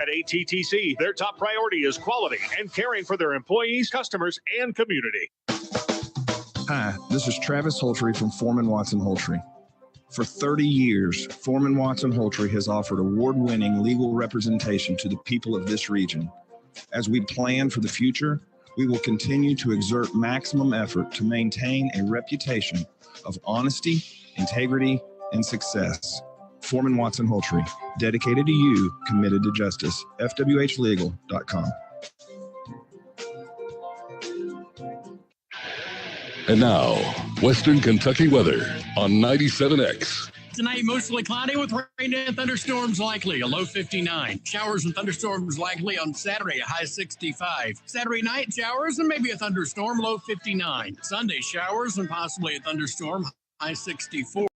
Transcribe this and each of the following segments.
At ATTC, their top priority is quality and caring for their employees, customers, and community. Hi, this is Travis Holtry from Foreman Watson Holtry. For 30 years, Foreman Watson Holtry has offered award-winning legal representation to the people of this region. As we plan for the future, we will continue to exert maximum effort to maintain a reputation of honesty, integrity, and success. Foreman Watson Holtry, dedicated to you, committed to justice. FWHlegal.com. And now, Western Kentucky weather on 97X. Tonight, mostly cloudy with rain and thunderstorms likely, a low 59. Showers and thunderstorms likely on Saturday, a high 65. Saturday night, showers and maybe a thunderstorm, low 59. Sunday, showers and possibly a thunderstorm, high 64.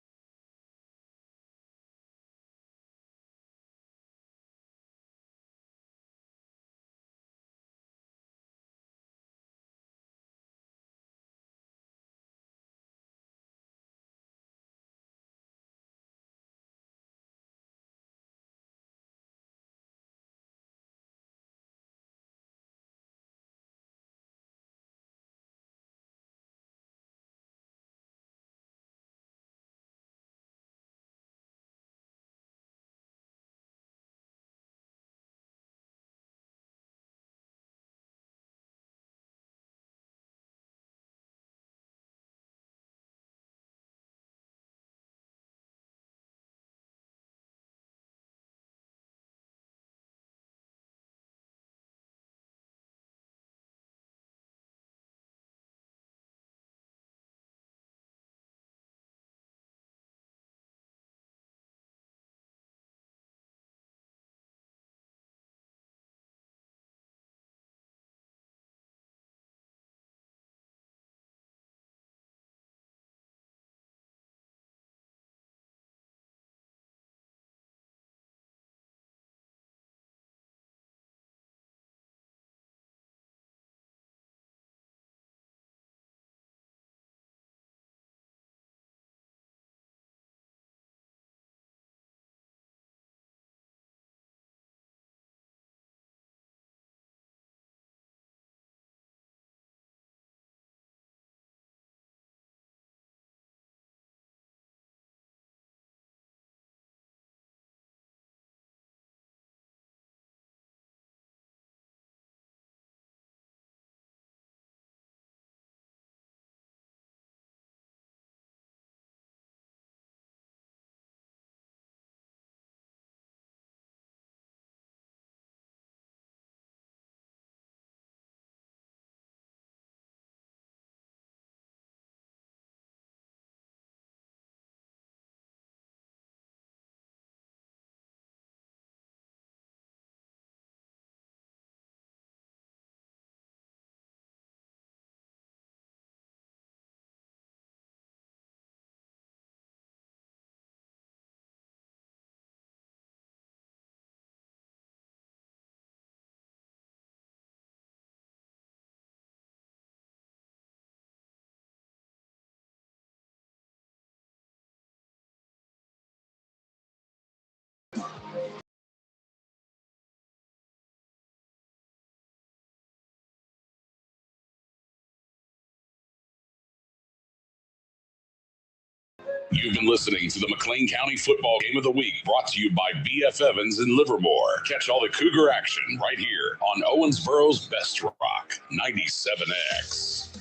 You've been listening to the McLean County Football Game of the Week, brought to you by B.F. Evans in Livermore. Catch all the Cougar action right here on Owensboro's Best Rock, 97X.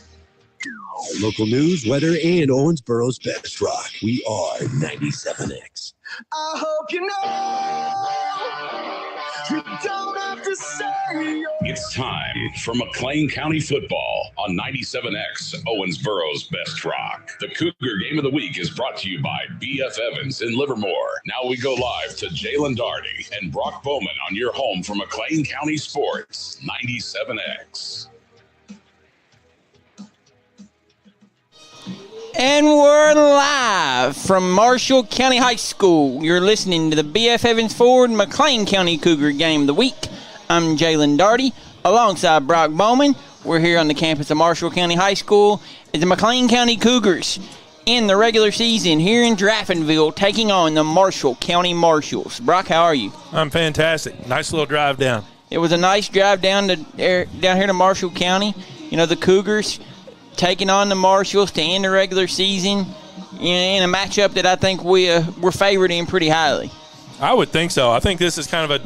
Local news, weather, and Owensboro's Best Rock. We are 97X. I hope you know you don't have to say. It's time for McLean County football on 97X, Owensboro's Best Rock. The Cougar Game of the Week is brought to you by B.F. Evans in Livermore. Now we go live to Jalen Daugherty and Brock Bowman on your home for McLean County Sports, 97X. And we're live from Marshall County High School. You're listening to the B.F. Evans Ford McLean County Cougar Game of the Week. I'm Jalen Daugherty, alongside Brock Bowman. We're here on the campus of Marshall County High School at the McLean County Cougars in the regular season here in Draftonville, taking on the Marshall County Marshals. Brock, how are you? I'm fantastic. Nice little drive down. It was a nice drive down here to Marshall County. You know, the Cougars taking on the Marshals to end the regular season in a matchup that I think we're favored in pretty highly. I would think so. I think this is kind of a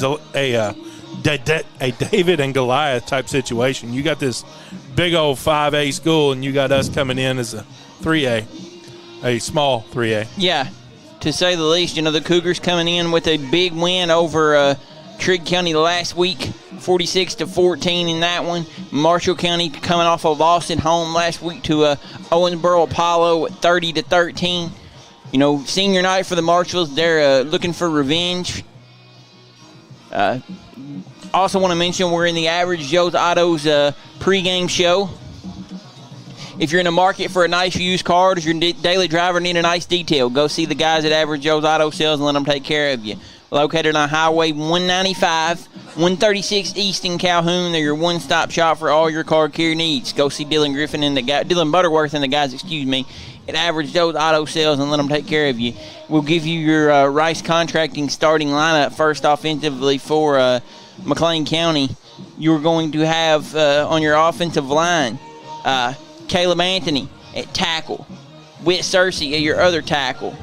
David and Goliath type situation. You got this big old 5A school, and you got us coming in as a 3A, a small 3A. Yeah, to say the least. You know, the Cougars coming in with a big win over Trigg County last week, 46-14 in that one. Marshall County coming off a loss at home last week to Owensboro Apollo at 30-13. You know, senior night for the Marshalls. They're looking for revenge. Also want to mention we're in the Average Joe's Autos pregame show. If you're in the market for a nice used car, or if your daily driver need a nice detail, go see the guys at Average Joe's Auto Sales and let them take care of you. Located on Highway 195, 136 East in Calhoun. They're your one-stop shop for all your car care needs. Go see Dylan Butterworth and the guys, at Average Joe's Auto Sales and let them take care of you. We'll give you your Rice Contracting starting lineup first offensively for McLean County. You're going to have on your offensive line Caleb Anthony at tackle, Whit Searcy at your other tackle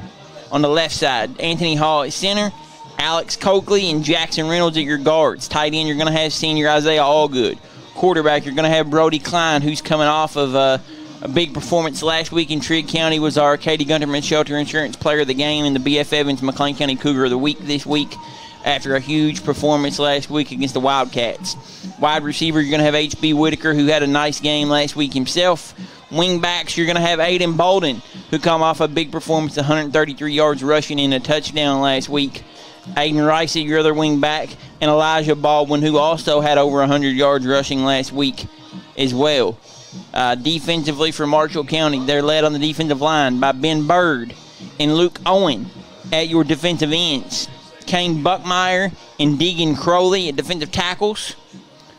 on the left side, Anthony Hall at center, Alex Coakley and Jackson Reynolds at your guards. Tight end, you're going to have senior Isaiah Allgood. Quarterback, you're going to have Brody Klein, who's coming off of a big performance last week in Trigg County, was our Katie Gunterman Shelter Insurance Player of the Game and the B.F. Evans McLean County Cougar of the Week this week after a huge performance last week against the Wildcats. Wide receiver, you're going to have H.B. Whitaker, who had a nice game last week himself. Wing backs, you're going to have Aiden Bolden, who come off a big performance, 133 yards rushing and a touchdown last week. Aiden Rice at your other wing back, and Elijah Baldwin, who also had over 100 yards rushing last week as well. Defensively for Marshall County, they're led on the defensive line by Ben Bird and Luke Owen at your defensive ends. Kane Buckmeyer and Deegan Crowley at defensive tackles.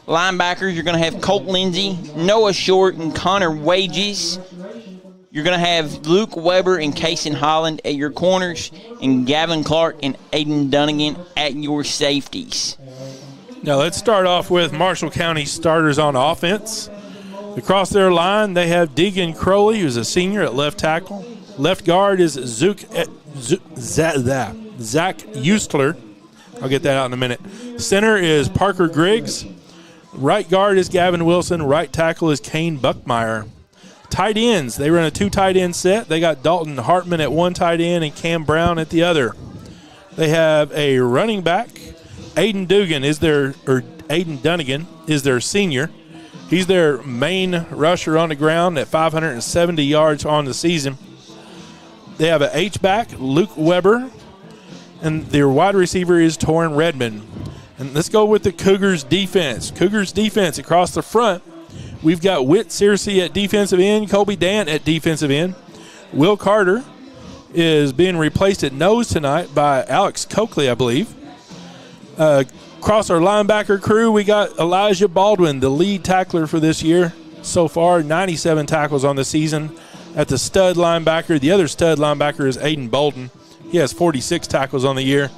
Linebackers, you're going to have Colt Lindsey, Noah Short, and Connor Wages. You're going to have Luke Weber and Kason Holland at your corners, and Gavin Clark and Aiden Dunnigan at your safeties. Now let's start off with Marshall County starters on offense. Across their line, they have Deegan Crowley, who's a senior at left tackle. Left guard is Zach Eustler. I'll get that out in a minute. Center is Parker Griggs. Right guard is Gavin Wilson. Right tackle is Kane Buckmeyer. Tight ends, they run a 2 tight end set. They got Dalton Hartman at one tight end and Cam Brown at the other. They have a running back. Aiden Dunnigan is their senior. He's their main rusher on the ground at 570 yards on the season. They have an H-back, Luke Weber, and their wide receiver is Torrin Redmond. And let's go with the Cougars' defense. Cougars' defense across the front, we've got Whit Searcy at defensive end, Colby Dant at defensive end. Will Carter is being replaced at nose tonight by Alex Coakley, I believe. Across our linebacker crew, we got Elijah Baldwin, the lead tackler for this year so far, 97 tackles on the season. At the stud linebacker, the other stud linebacker is Aiden Bolden. He has 46 tackles on the year.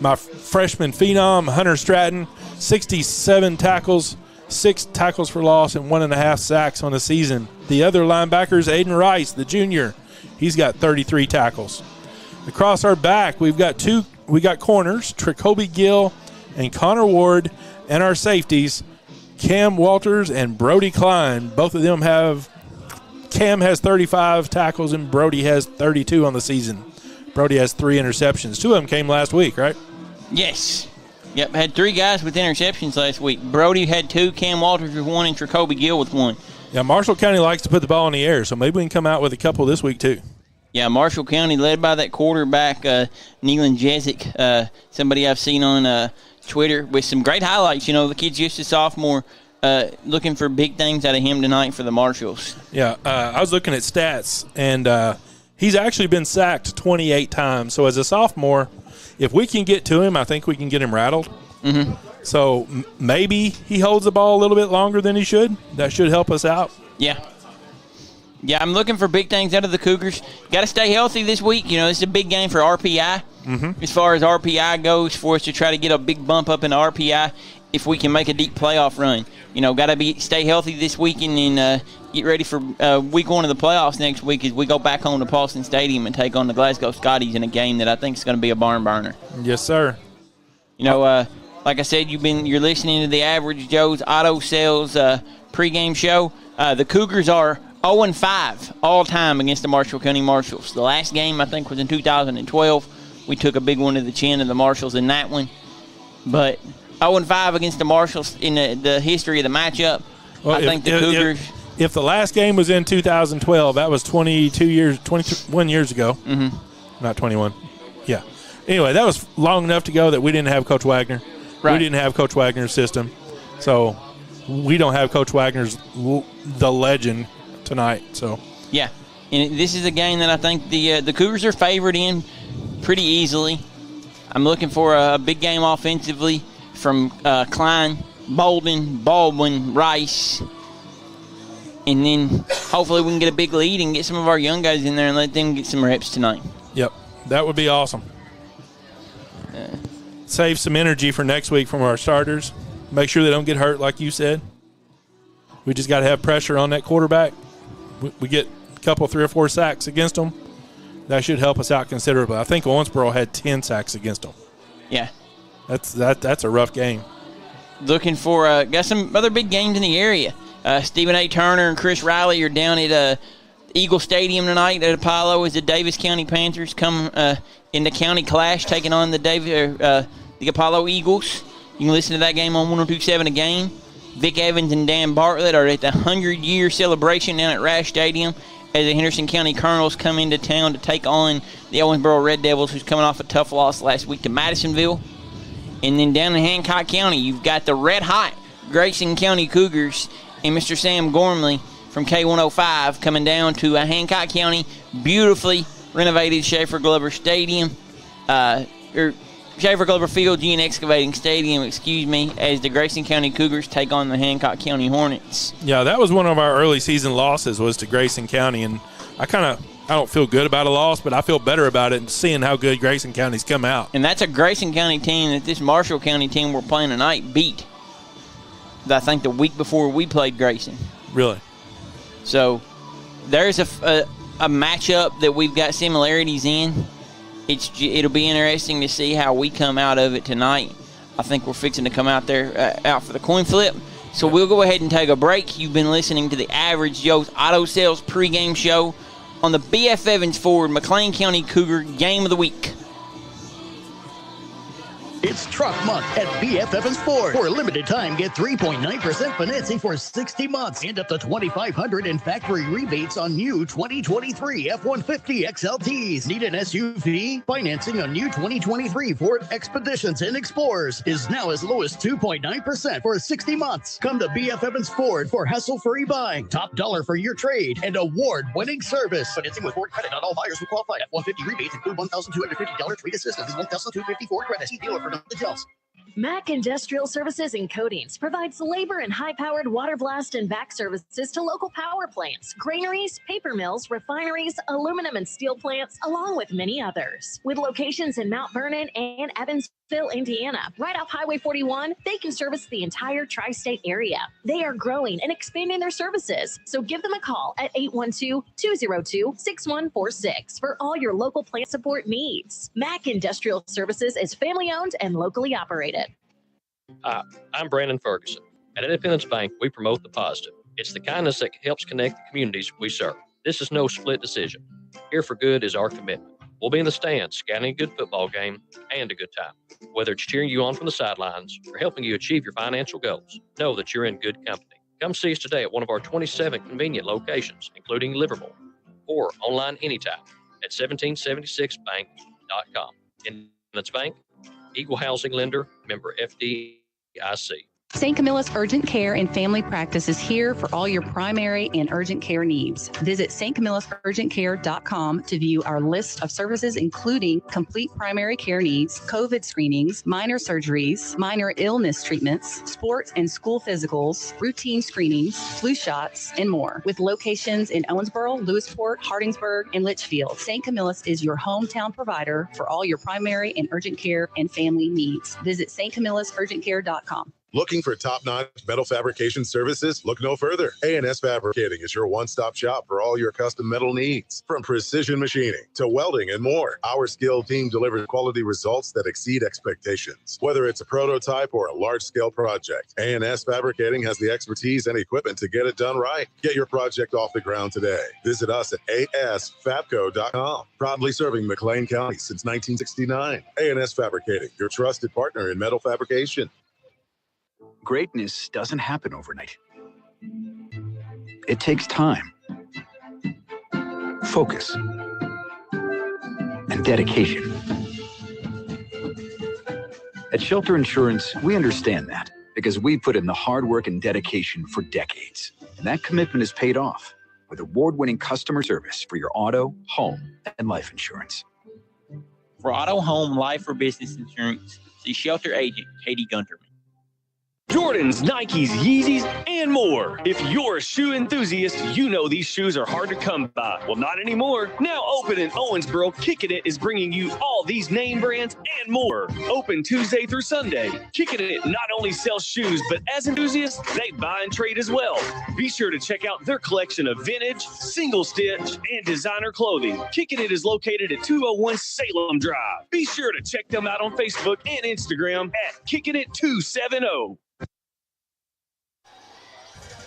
My freshman phenom, Hunter Stratton, 67 tackles, 6 tackles for loss, and 1.5 sacks on the season. The other linebacker is Aiden Rice, the junior. He's got 33 tackles. Across our back, we got corners, Tricoby Gill and Connor Ward, and our safeties, Cam Walters and Brody Klein. Both of them Cam has 35 tackles and Brody has 32 on the season. Brody has 3 interceptions. 2 of them came last week, right? Yes. Yep, had 3 guys with interceptions last week. Brody had 2, Cam Walters with 1, and Tricoby Gill with 1. Yeah, Marshall County likes to put the ball in the air, so maybe we can come out with a couple this week too. Yeah, Marshall County led by that quarterback, Neelan Jezik, somebody I've seen on Twitter with some great highlights. You know, the kid's just a sophomore, looking for big things out of him tonight for the Marshalls. Yeah, I was looking at stats, and he's actually been sacked 28 times. So as a sophomore, if we can get to him, I think we can get him rattled. Mm-hmm. So maybe he holds the ball a little bit longer than he should. That should help us out. Yeah. Yeah, I'm looking for big things out of the Cougars. Got to stay healthy this week. You know, it's a big game for RPI. As far as RPI goes, for us to try to get a big bump up in the RPI if we can make a deep playoff run. You know, got to stay healthy this weekend and get ready for week 1 of the playoffs next week as we go back home to Paulson Stadium and take on the Glasgow Scotties in a game that I think is going to be a barn burner. Yes, sir. You know, like I said, you're listening to the Average Joe's Auto Sales pregame show. The Cougars are 0-5 all time against the Marshall County Marshals. The last game, I think, was in 2012. We took a big one to the chin of the Marshals in that one. But 0-5 against the Marshals in the history of the matchup. Well, I think the Cougars. If the last game was in 2012, that was 21 years ago. Not 21. Yeah. Anyway, that was long enough to go that we didn't have Coach Wagner. Right. We didn't have Coach Wagner's system. So we don't have Coach Wagner's the legend tonight. So yeah. And this is a game that I think the Cougars are favored in pretty easily. I'm looking for a big game offensively from Klein, Bolden, Baldwin, Rice. And then hopefully we can get a big lead and get some of our young guys in there and let them get some reps tonight. Yep, that would be awesome. Save some energy for next week from our starters. Make sure they don't get hurt, like you said. We just got to have pressure on that quarterback. We get a couple, 3 or 4 sacks against them. That should help us out considerably. I think Owensboro had 10 sacks against them. Yeah. That's a rough game. Looking for got some other big games in the area. Stephen A. Turner and Chris Riley are down at Eagle Stadium tonight at Apollo as the Davis County Panthers come in the county clash taking on the Apollo Eagles. You can listen to that game on 102.7 A Game. Vic Evans and Dan Bartlett are at the 100-year celebration down at Rash Stadium as the Henderson County Colonels come into town to take on the Owensboro Red Devils, who's coming off a tough loss last week to Madisonville. And then down in Hancock County, you've got the red-hot Grayson County Cougars and Mr. Sam Gormley from K105 coming down to Hancock County, beautifully renovated Schaefer Glover Stadium, Schaefer Glover Field Gene Excavating Stadium, as the Grayson County Cougars take on the Hancock County Hornets. Yeah, that was one of our early season losses was to Grayson County, and I don't feel good about a loss, but I feel better about it and seeing how good Grayson County's come out. And that's a Grayson County team that this Marshall County team we're playing tonight beat, I think, the week before we played Grayson. Really? So there's a matchup that we've got similarities in. It'll be interesting to see how we come out of it tonight. I think we're fixing to come out there out for the coin flip. So we'll go ahead and take a break. You've been listening to the Average Joe's Auto Sales pregame show on the B.F. Evans Ford McLean County Cougar Game of the Week. It's Truck Month at B.F. Evans Ford. For a limited time, get 3.9% financing for 60 months and up to $2,500 in factory rebates on new 2023 F-150 XLTs. Need an SUV? Financing on new 2023 Ford Expeditions and Explorers is now as low as 2.9% for 60 months. Come to B.F. Evans Ford for hassle-free buying, top dollar for your trade, and award-winning service. Financing with Ford credit. Not all buyers will qualify. F-150 rebates include $1,250 trade assistance and $1,250 Ford credit. See dealer for details. Mac Industrial Services and Coatings provides labor and high-powered water blast and vac services to local power plants, granaries, paper mills, refineries, aluminum and steel plants, along with many others. With locations in Mount Vernon and Evansville, Indiana, right off Highway 41, they can service the entire tri-state area. They are growing and expanding their services, so give them a call at 812-202-6146 for all your local plant support needs. Mac Industrial Services is family-owned and locally operated. Hi, I'm Brandon Ferguson. At Independence Bank, we promote the positive. It's the kindness that helps connect the communities we serve. This is no split decision. Here for good is our commitment. We'll be in the stands, scouting a good football game and a good time. Whether it's cheering you on from the sidelines or helping you achieve your financial goals, know that you're in good company. Come see us today at one of our 27 convenient locations, including Livermore, or online anytime at 1776bank.com. Independence Bank, Equal Housing Lender, member FDIC. St. Camilla's Urgent Care and Family Practice is here for all your primary and urgent care needs. Visit stcamillasurgentcare.com to view our list of services, including complete primary care needs, COVID screenings, minor surgeries, minor illness treatments, sports and school physicals, routine screenings, flu shots, and more. With locations in Owensboro, Lewisport, Hardingsburg, and Litchfield, St. Camilla's is your hometown provider for all your primary and urgent care and family needs. Visit stcamillasurgentcare.com. Looking for top-notch metal fabrication services? Look no further. A&S Fabricating is your one-stop shop for all your custom metal needs. From precision machining to welding and more, our skilled team delivers quality results that exceed expectations. Whether it's a prototype or a large-scale project, A&S Fabricating has the expertise and equipment to get it done right. Get your project off the ground today. Visit us at asfabco.com. Proudly serving McLean County since 1969. A&S Fabricating, your trusted partner in metal fabrication. Greatness doesn't happen overnight. It takes time, focus, and dedication. At Shelter Insurance, we understand that because we put in the hard work and dedication for decades. And that commitment is paid off with award-winning customer service for your auto, home, and life insurance. For auto, home, life, or business insurance, see Shelter Agent Katie Gunterman. Jordans, Nikes, Yeezys, and more. If you're a shoe enthusiast, you know these shoes are hard to come by. Well, not anymore. Now open in Owensboro, Kickin' It is bringing you all these name brands and more. Open Tuesday through Sunday. Kickin' It not only sells shoes, but as enthusiasts, they buy and trade as well. Be sure to check out their collection of vintage, single stitch, and designer clothing. Kickin' It is located at 201 Salem Drive. Be sure to check them out on Facebook and Instagram at Kickin' It 270.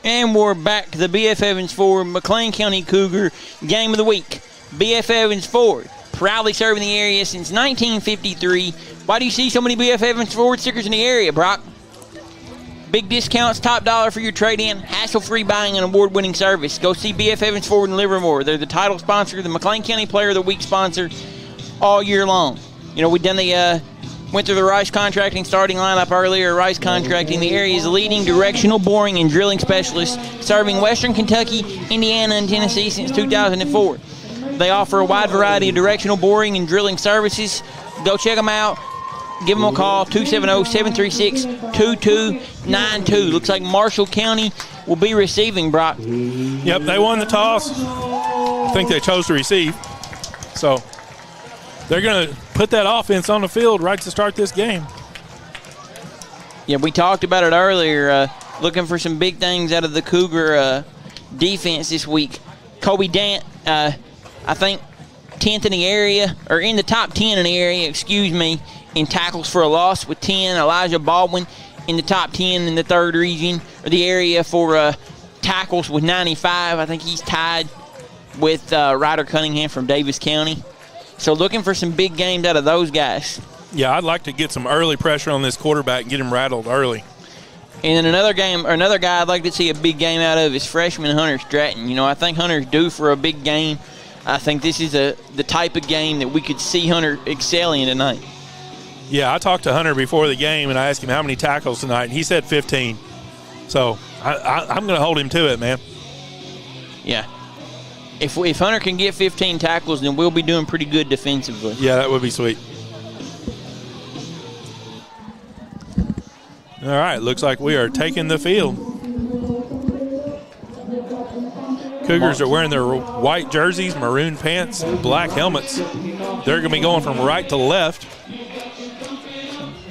And we're back to the B.F. Evans Ford McLean County Cougar Game of the Week. B.F. Evans Ford, proudly serving the area since 1953. Why do you see so many B.F. Evans Ford stickers in the area, Brock? Big discounts, top dollar for your trade-in, hassle-free buying, and award-winning service. Go see B.F. Evans Ford in Livermore. They're the title sponsor, the McLean County Player of the Week sponsor all year long. You know, we've done went through the Rice Contracting starting lineup earlier. Rice Contracting, the area's leading directional boring and drilling specialist, serving Western Kentucky, Indiana, and Tennessee since 2004. They offer a wide variety of directional boring and drilling services. Go check them out. Give them a call, 270-736-2292. Looks like Marshall County will be receiving, Brock. Yep, they won the toss. I think they chose to receive. So they're going to put that offense on the field right to start this game. Yeah, we talked about it earlier, looking for some big things out of the Cougar defense this week. Kobe Dant, I think 10th in the area, or in the top 10 in the area, in tackles for a loss with 10. Elijah Baldwin in the top 10 in the third region, or the area for tackles with 95. I think he's tied with Ryder Cunningham from Davis County. So looking for some big games out of those guys. Yeah, I'd like to get some early pressure on this quarterback and get him rattled early. And then another guy I'd like to see a big game out of is freshman Hunter Stratton. You know, I think Hunter's due for a big game. I think this is the type of game that we could see Hunter excel in tonight. Yeah, I talked to Hunter before the game, and I asked him how many tackles tonight, and he said 15. So I'm going to hold him to it, man. Yeah. If Hunter can get 15 tackles, then we'll be doing pretty good defensively. Yeah, that would be sweet. All right, looks like we are taking the field. Cougars are wearing their white jerseys, maroon pants, and black helmets. They're going to be going from right to left.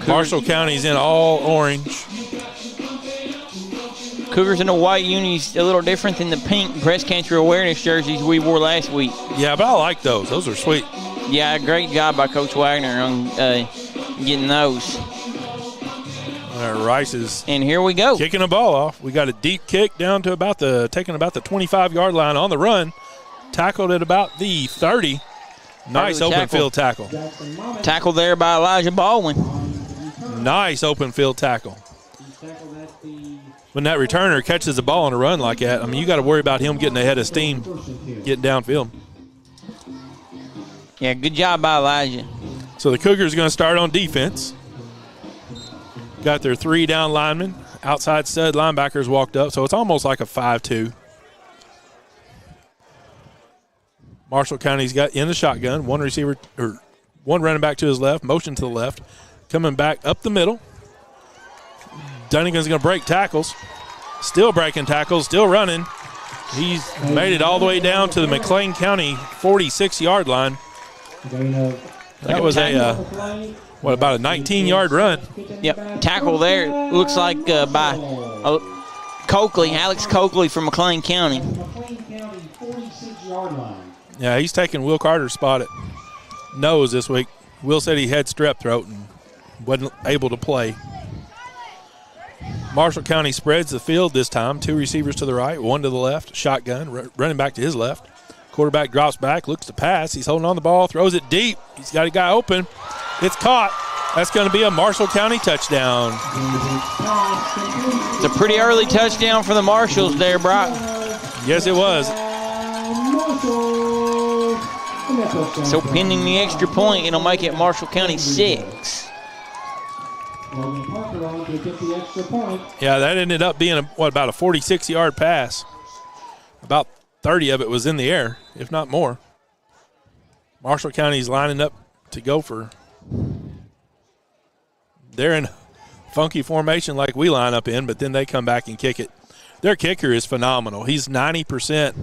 Marshall County's in all orange. Cougars in the white unis a little different than the pink breast cancer awareness jerseys we wore last week. Yeah, but I like those. Those are sweet. Yeah, great job by Coach Wagner on getting those. Rice is and here we go. Kicking the ball off. We got a deep kick down to taking about the 25-yard line on the run. Tackled at about the 30. Nice open field tackle. Tackle there by Elijah Baldwin. Nice open field tackle. When that returner catches the ball on a run like that, I mean, you got to worry about him getting ahead of steam, getting downfield. Yeah, good job by Elijah. So the Cougars are going to start on defense. Got got their 3 down linemen. Outside stud linebackers walked up, so it's almost like a 5-2. Marshall County's got in the shotgun, one receiver or one running back to his left, motion to the left, coming back up the middle. Dunnigan's going to break tackles, still breaking tackles, still running. He's made it all the way down to the McLean County 46-yard line. That was about a 19-yard run? Yep, tackle there. Looks like by Coakley, Alex Coakley from McLean County. 46-yard line. Yeah, he's taking Will Carter's spot at nose this week. Will said he had strep throat and wasn't able to play. Marshall County spreads the field this time. 2 receivers to the right, 1 to the left. Shotgun, running back to his left. Quarterback drops back, looks to pass. He's holding on the ball, throws it deep. He's got a guy open. It's caught. That's going to be a Marshall County touchdown. It's a pretty early touchdown for the Marshalls there, Brock. Yes, it was. So pending the extra point, it'll make it Marshall County 6. Yeah, that ended up being about a 46-yard pass. About 30 of it was in the air, if not more. Marshall County's lining up to go for. They're in funky formation like we line up in, but then they come back and kick it. Their kicker is phenomenal. He's 90%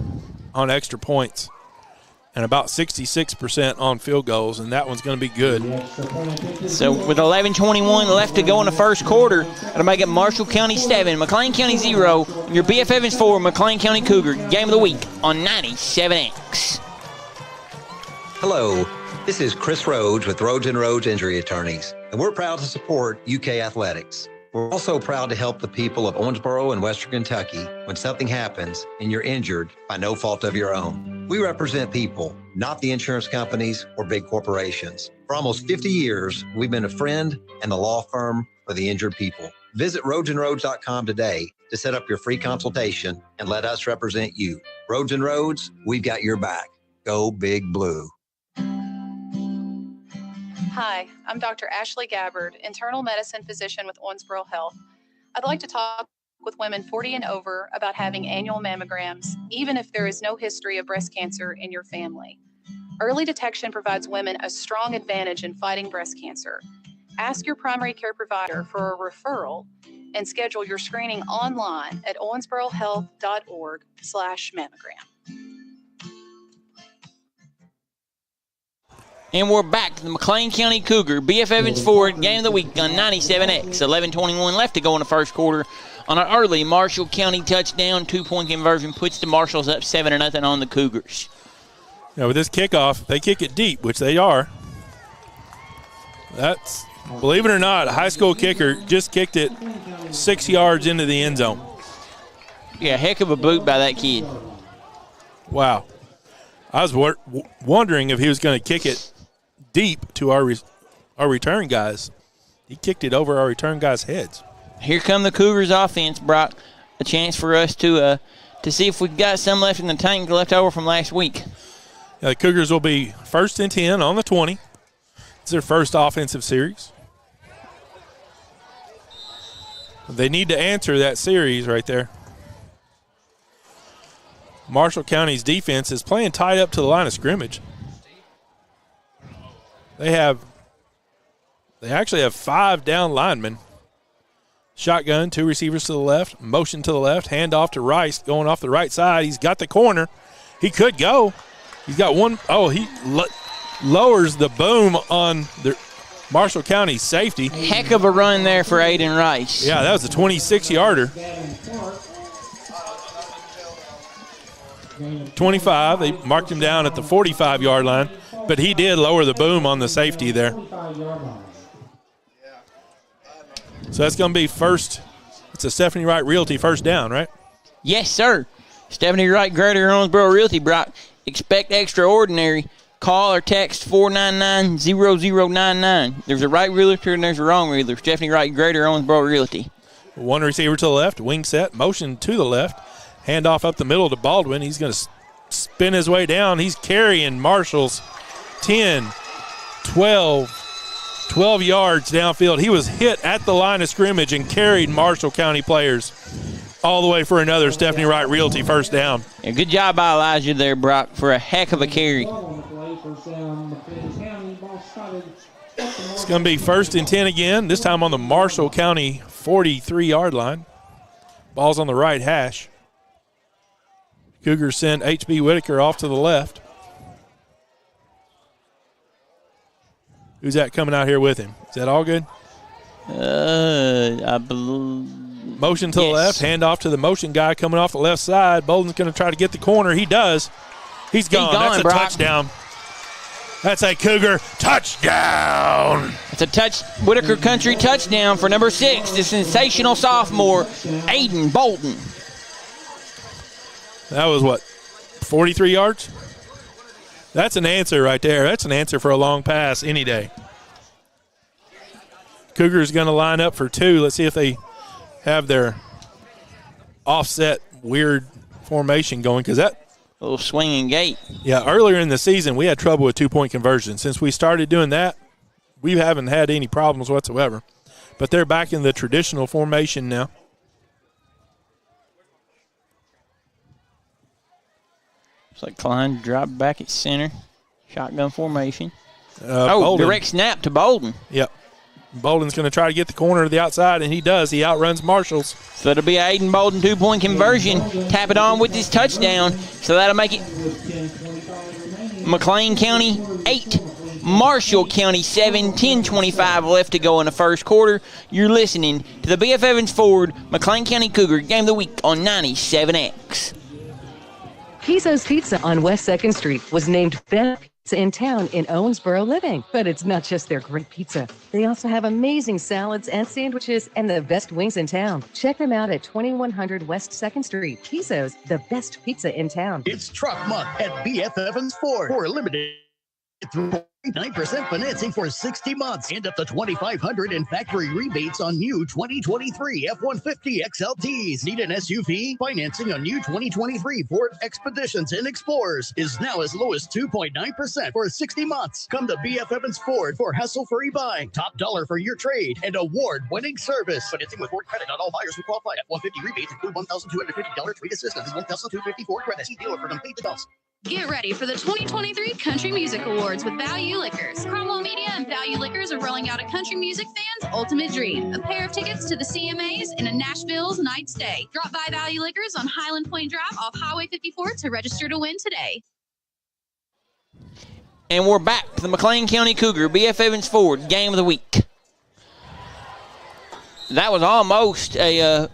on extra points and about 66% on field goals, and that one's going to be good. So with 11:21 left to go in the first quarter, that'll make it Marshall County 7, McLean County 0, and your BF Evans 4, McLean County Cougar game of the week on 97X. Hello, this is Chris Rhodes with Rhodes & Rhodes Injury Attorneys, and we're proud to support UK Athletics. We're also proud to help the people of Owensboro and Western Kentucky when something happens and you're injured by no fault of your own. We represent people, not the insurance companies or big corporations. For almost 50 years, we've been a friend and the law firm for the injured people. Visit RhodesandRhodes.com today to set up your free consultation and let us represent you. Rhodes & Rhodes, we've got your back. Go Big Blue. Hi, I'm Dr. Ashley Gabbard, internal medicine physician with Owensboro Health. I'd like to talk with women 40 and over about having annual mammograms, even if there is no history of breast cancer in your family. Early detection provides women a strong advantage in fighting breast cancer. Ask your primary care provider for a referral and schedule your screening online at owensborohealth.org/mammogram. And we're back to the McLean County Cougar, BF Evans Ford, game of the week on 97X. 11:21 left to go in the first quarter on an early Marshall County touchdown. 2-point conversion puts the Marshalls up 7-0 on the Cougars. Now with this kickoff, they kick it deep, which they are. That's, believe it or not, a high school kicker just kicked it 6 yards into the end zone. Yeah, heck of a boot by that kid. Wow. I was wondering if he was going to kick it deep to our return guys. He kicked it over our return guys' heads. Here come the Cougars offense, Brock. A chance for us to see if we've got some left in the tank left over from last week. The Cougars will be 1st and 10 on the 20. It's their first offensive series. They need to answer that series right there. Marshall County's defense is playing tight up to the line of scrimmage. They actually have 5 down linemen. Shotgun, 2 receivers to the left, motion to the left, hand off to Rice, going off the right side. He's got the corner. He could go. He's got one. Oh, he lowers the boom on the Marshall County safety. Heck of a run there for Aiden Rice. Yeah, that was a 26-yarder. 25, they marked him down at the 45-yard line, but he did lower the boom on the safety there. So that's going to be first. It's a Stephanie Wright Realty first down, right? Yes, sir. Stephanie Wright, Greater Owensboro Realty, Brock. Expect extraordinary. Call or text 499-0099. There's a right realtor and there's a wrong realtor. Stephanie Wright, Greater Owensboro Realty. 1 receiver to the left, wing set, motion to the left. Hand off up the middle to Baldwin. He's going to spin his way down. He's carrying Marshall's 10, 12, 12 yards downfield. He was hit at the line of scrimmage and carried Marshall County players all the way for another Stephanie Wright Realty first down. Yeah, good job by Elijah there, Brock, for a heck of a carry. It's going to be 1st and 10 again, this time on the Marshall County 43-yard line. Ball's on the right hash. Cougars send H.B. Whitaker off to the left. Who's that coming out here with him? Is that all good? I believe. Motion to the left, hand off to the motion guy coming off the left side. Bolden's going to try to get the corner. He does. He's gone. That's a Brock. touchdown. That's a Cougar touchdown. It's a Whitaker Country touchdown for number 6, the sensational sophomore, Aiden Bolden. That was what, 43 yards? That's an answer right there. That's an answer for a long pass any day. Cougars going to line up for 2. Let's see if they have their offset weird formation going, because that a little swinging gate. Yeah, earlier in the season we had trouble with 2-point conversion. Since we started doing that, we haven't had any problems whatsoever. But they're back in the traditional formation now. It's like Klein dropped back at center. Shotgun formation. Bolden. Direct snap to Bolden. Yep. Bolden's going to try to get the corner to the outside, and he does. He outruns Marshall's. So it'll be Aiden Bolden 2-point conversion. Tap it on with his touchdown. So that'll make it McLean County 8, Marshall County 7, 10:25 left to go in the first quarter. You're listening to the B.F. Evans Ford McLean County Cougar Game of the Week on 97X. Piso's Pizza on West 2nd Street was named Best Pizza in Town in Owensboro Living. But it's not just their great pizza. They also have amazing salads and sandwiches and the best wings in town. Check them out at 2100 West 2nd Street. Piso's, the best pizza in town. It's Truck Month at B.F. Evans Ford. For a limited 9% financing for 60 months and up to $2,500 in factory rebates on new 2023 F-150 XLTs. Need an SUV? Financing on new 2023 Ford Expeditions and Explorers is now as low as 2.9% for 60 months. Come to B.F. Evans Ford for hassle-free buying, top dollar for your trade, and award-winning service. Financing with Ford credit. Not all buyers who qualify. F-150 rebates include $1,250 trade assistance and $1,250 Ford credit. See dealer for complete details. Get ready for the 2023 Country Music Awards with Value Liquors. Cromwell Media and Value Liquors are rolling out a country music fan's ultimate dream. A pair of tickets to the CMAs and a Nashville's night stay. Drop by Value Liquors on Highland Point Drive off Highway 54 to register to win today. And we're back to the McLean County Cougar B.F. Evans Ford Game of the Week. That was almost a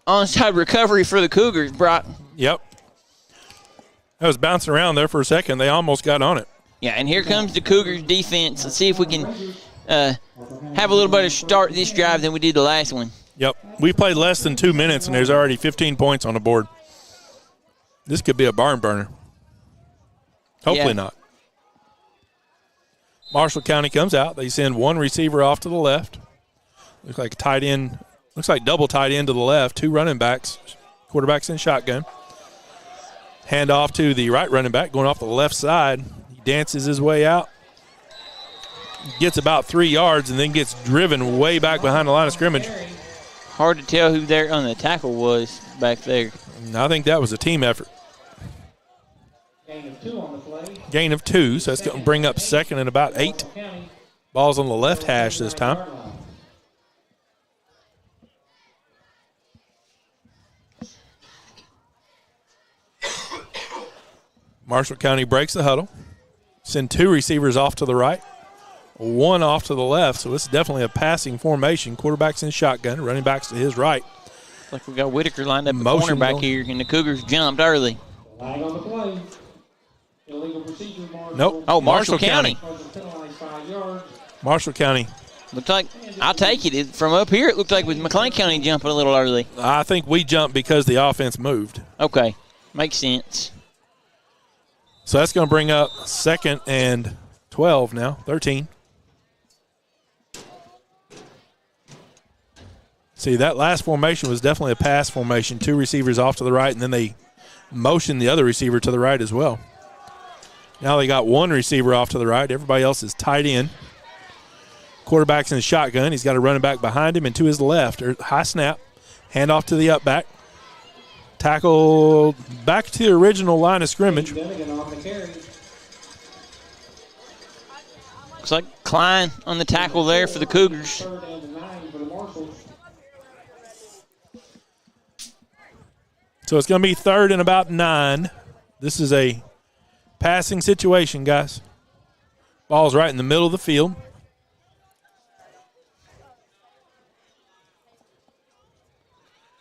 onside recovery for the Cougars, Brock. Yep. That was bouncing around there for a second. They almost got on it. Yeah, and here comes the Cougars defense. Let's see if we can have a little better start this drive than we did the last one. Yep. We played less than 2 minutes, and there's already 15 points on the board. This could be a barn burner. Hopefully not. Marshall County comes out. They send one receiver off to the left. Looks like tight end. Looks like double tight end to the left. 2 running backs. Quarterback's in shotgun. Hand off to the right running back going off the left side. He dances his way out. Gets about 3 yards and then gets driven way back behind the line of scrimmage. Hard to tell who there on the tackle was back there. I think that was a team effort. Gain of 2 on the play. Gain of 2, so that's going to bring up 2nd and about 8. Ball's on the left hash this time. Marshall County breaks the huddle. Send 2 receivers off to the right, 1 off to the left. So it's definitely a passing formation. Quarterback's in shotgun, running back's to his right. Like we got Whitaker lined up at cornerback here, and the Cougars jumped early. Flag on the play. Illegal procedure. Nope. Oh, Marshall County. Marshall County. Looks like, I'll take it. From up here, it looked like it was McLean County jumping a little early. I think we jumped because the offense moved. Okay. Makes sense. So that's going to bring up 2nd and 12 now, 13. See, that last formation was definitely a pass formation. 2 receivers off to the right, and then they motioned the other receiver to the right as well. Now they got 1 receiver off to the right. Everybody else is tight end. Quarterback's in the shotgun. He's got a running back behind him and to his left. High snap. Handoff to the up back. Tackle back to the original line of scrimmage. Looks like Klein on the tackle there for the Cougars. So it's going to be 3rd and about 9. This is a passing situation, guys. Ball's right in the middle of the field.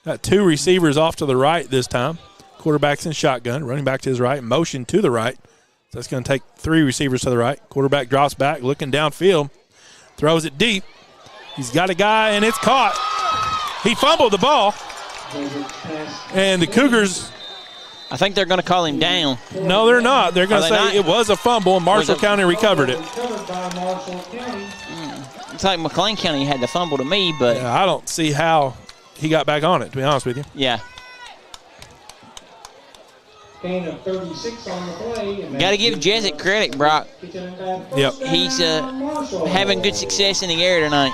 Got 2 receivers off to the right this time. Quarterback's in shotgun, running back to his right, motion to the right. So that's going to take 3 receivers to the right. Quarterback drops back, looking downfield, throws it deep. He's got a guy, and it's caught. He fumbled the ball. And the Cougars, I think they're going to call him down. No, they're not. They're going to say it was a fumble, and Marshall County recovered it. It's like McLean County had the fumble to me, but yeah, I don't see how he got back on it, to be honest with you. Yeah. Gain of 36 on the play. Got to give Jessic credit, Brock. Yep. He's having good success in the air tonight.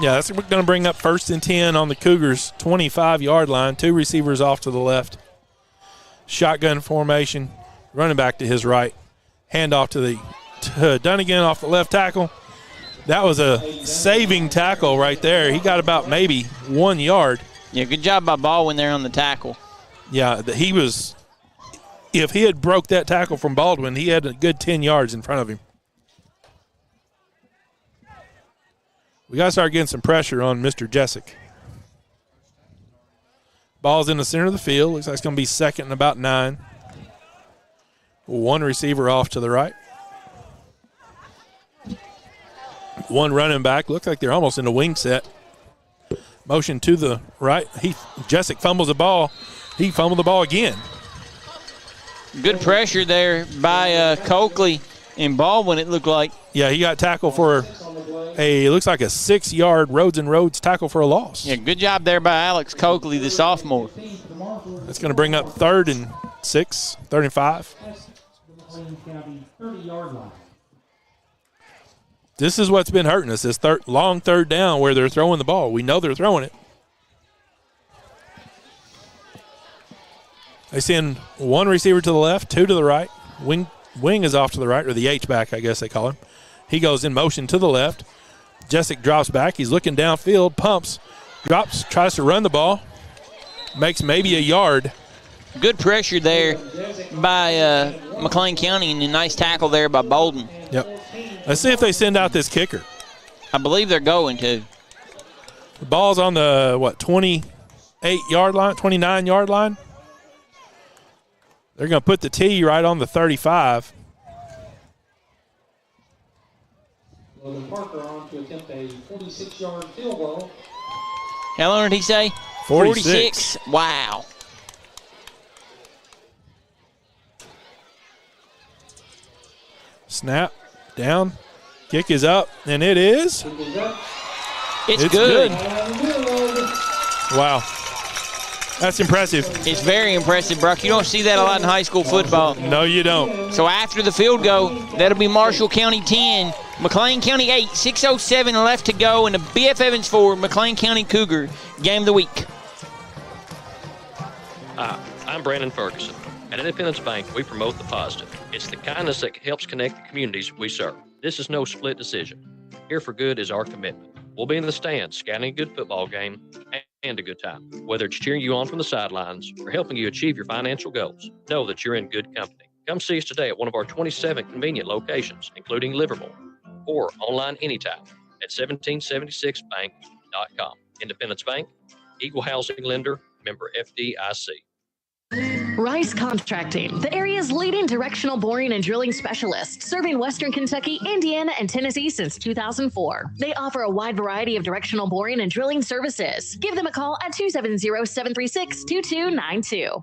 Yeah, that's going to bring up 1st and 10 on the Cougars' 25-yard line. 2 receivers off to the left. Shotgun formation. Running back to his right. Handoff to Dunnigan off the left tackle. That was a saving tackle right there. He got about maybe 1 yard. Yeah, good job by Baldwin there on the tackle. Yeah, he was – if he had broke that tackle from Baldwin, he had a good 10 yards in front of him. We got to start getting some pressure on Mr. Jessic. Ball's in the center of the field. Looks like it's going to be 2nd and about 9. 1 receiver off to the right. 1 running back. Looks like they're almost in a wing set. Motion to the right. Jessic fumbles the ball. He fumbled the ball again. Good pressure there by Coakley and Baldwin, it looked like. Yeah, he got tackled for it looks like a 6-yard Rhodes and Rhodes tackle for a loss. Yeah, good job there by Alex Coakley, the sophomore. That's going to bring up 3rd and 6, 3rd and 5. This is what's been hurting us, this long 3rd down where they're throwing the ball. We know they're throwing it. They send 1 receiver to the left, 2 to the right. Wing is off to the right, or the H-back, I guess they call him. He goes in motion to the left. Jessic drops back. He's looking downfield, pumps, drops, tries to run the ball. Makes maybe a yard. Good pressure there by McLean County, and a nice tackle there by Bolden. Yep. Let's see if they send out this kicker. I believe they're going to. The ball's on the, 28-yard line, 29-yard line? They're going to put the tee right on the 35. Logan Parker on to attempt a 46-yard field goal. How long did he say? 46. Wow. Snap, down, kick is up, and it is. It's good. Wow. That's impressive. It's very impressive, Brock. You don't see that a lot in high school football. No, you don't. So after the field goal, that'll be Marshall County 10, McLean County 8, 6:07 left to go in the B.F. Evans 4, McLean County Cougar Game of the Week. I'm Brandon Ferguson. At Independence Bank, we promote the positive. It's the kindness that helps connect the communities we serve. This is no split decision. Here for good is our commitment. We'll be in the stands, scouting a good football game and a good time. Whether it's cheering you on from the sidelines or helping you achieve your financial goals, know that you're in good company. Come see us today at one of our 27 convenient locations, including Livermore, or online anytime at 1776bank.com. Independence Bank, Equal Housing Lender, member FDIC. Rice Contracting, the area's leading directional boring and drilling specialist, serving Western Kentucky, Indiana, and Tennessee since 2004. They offer a wide variety of directional boring and drilling services. Give them a call at 270-736-2292.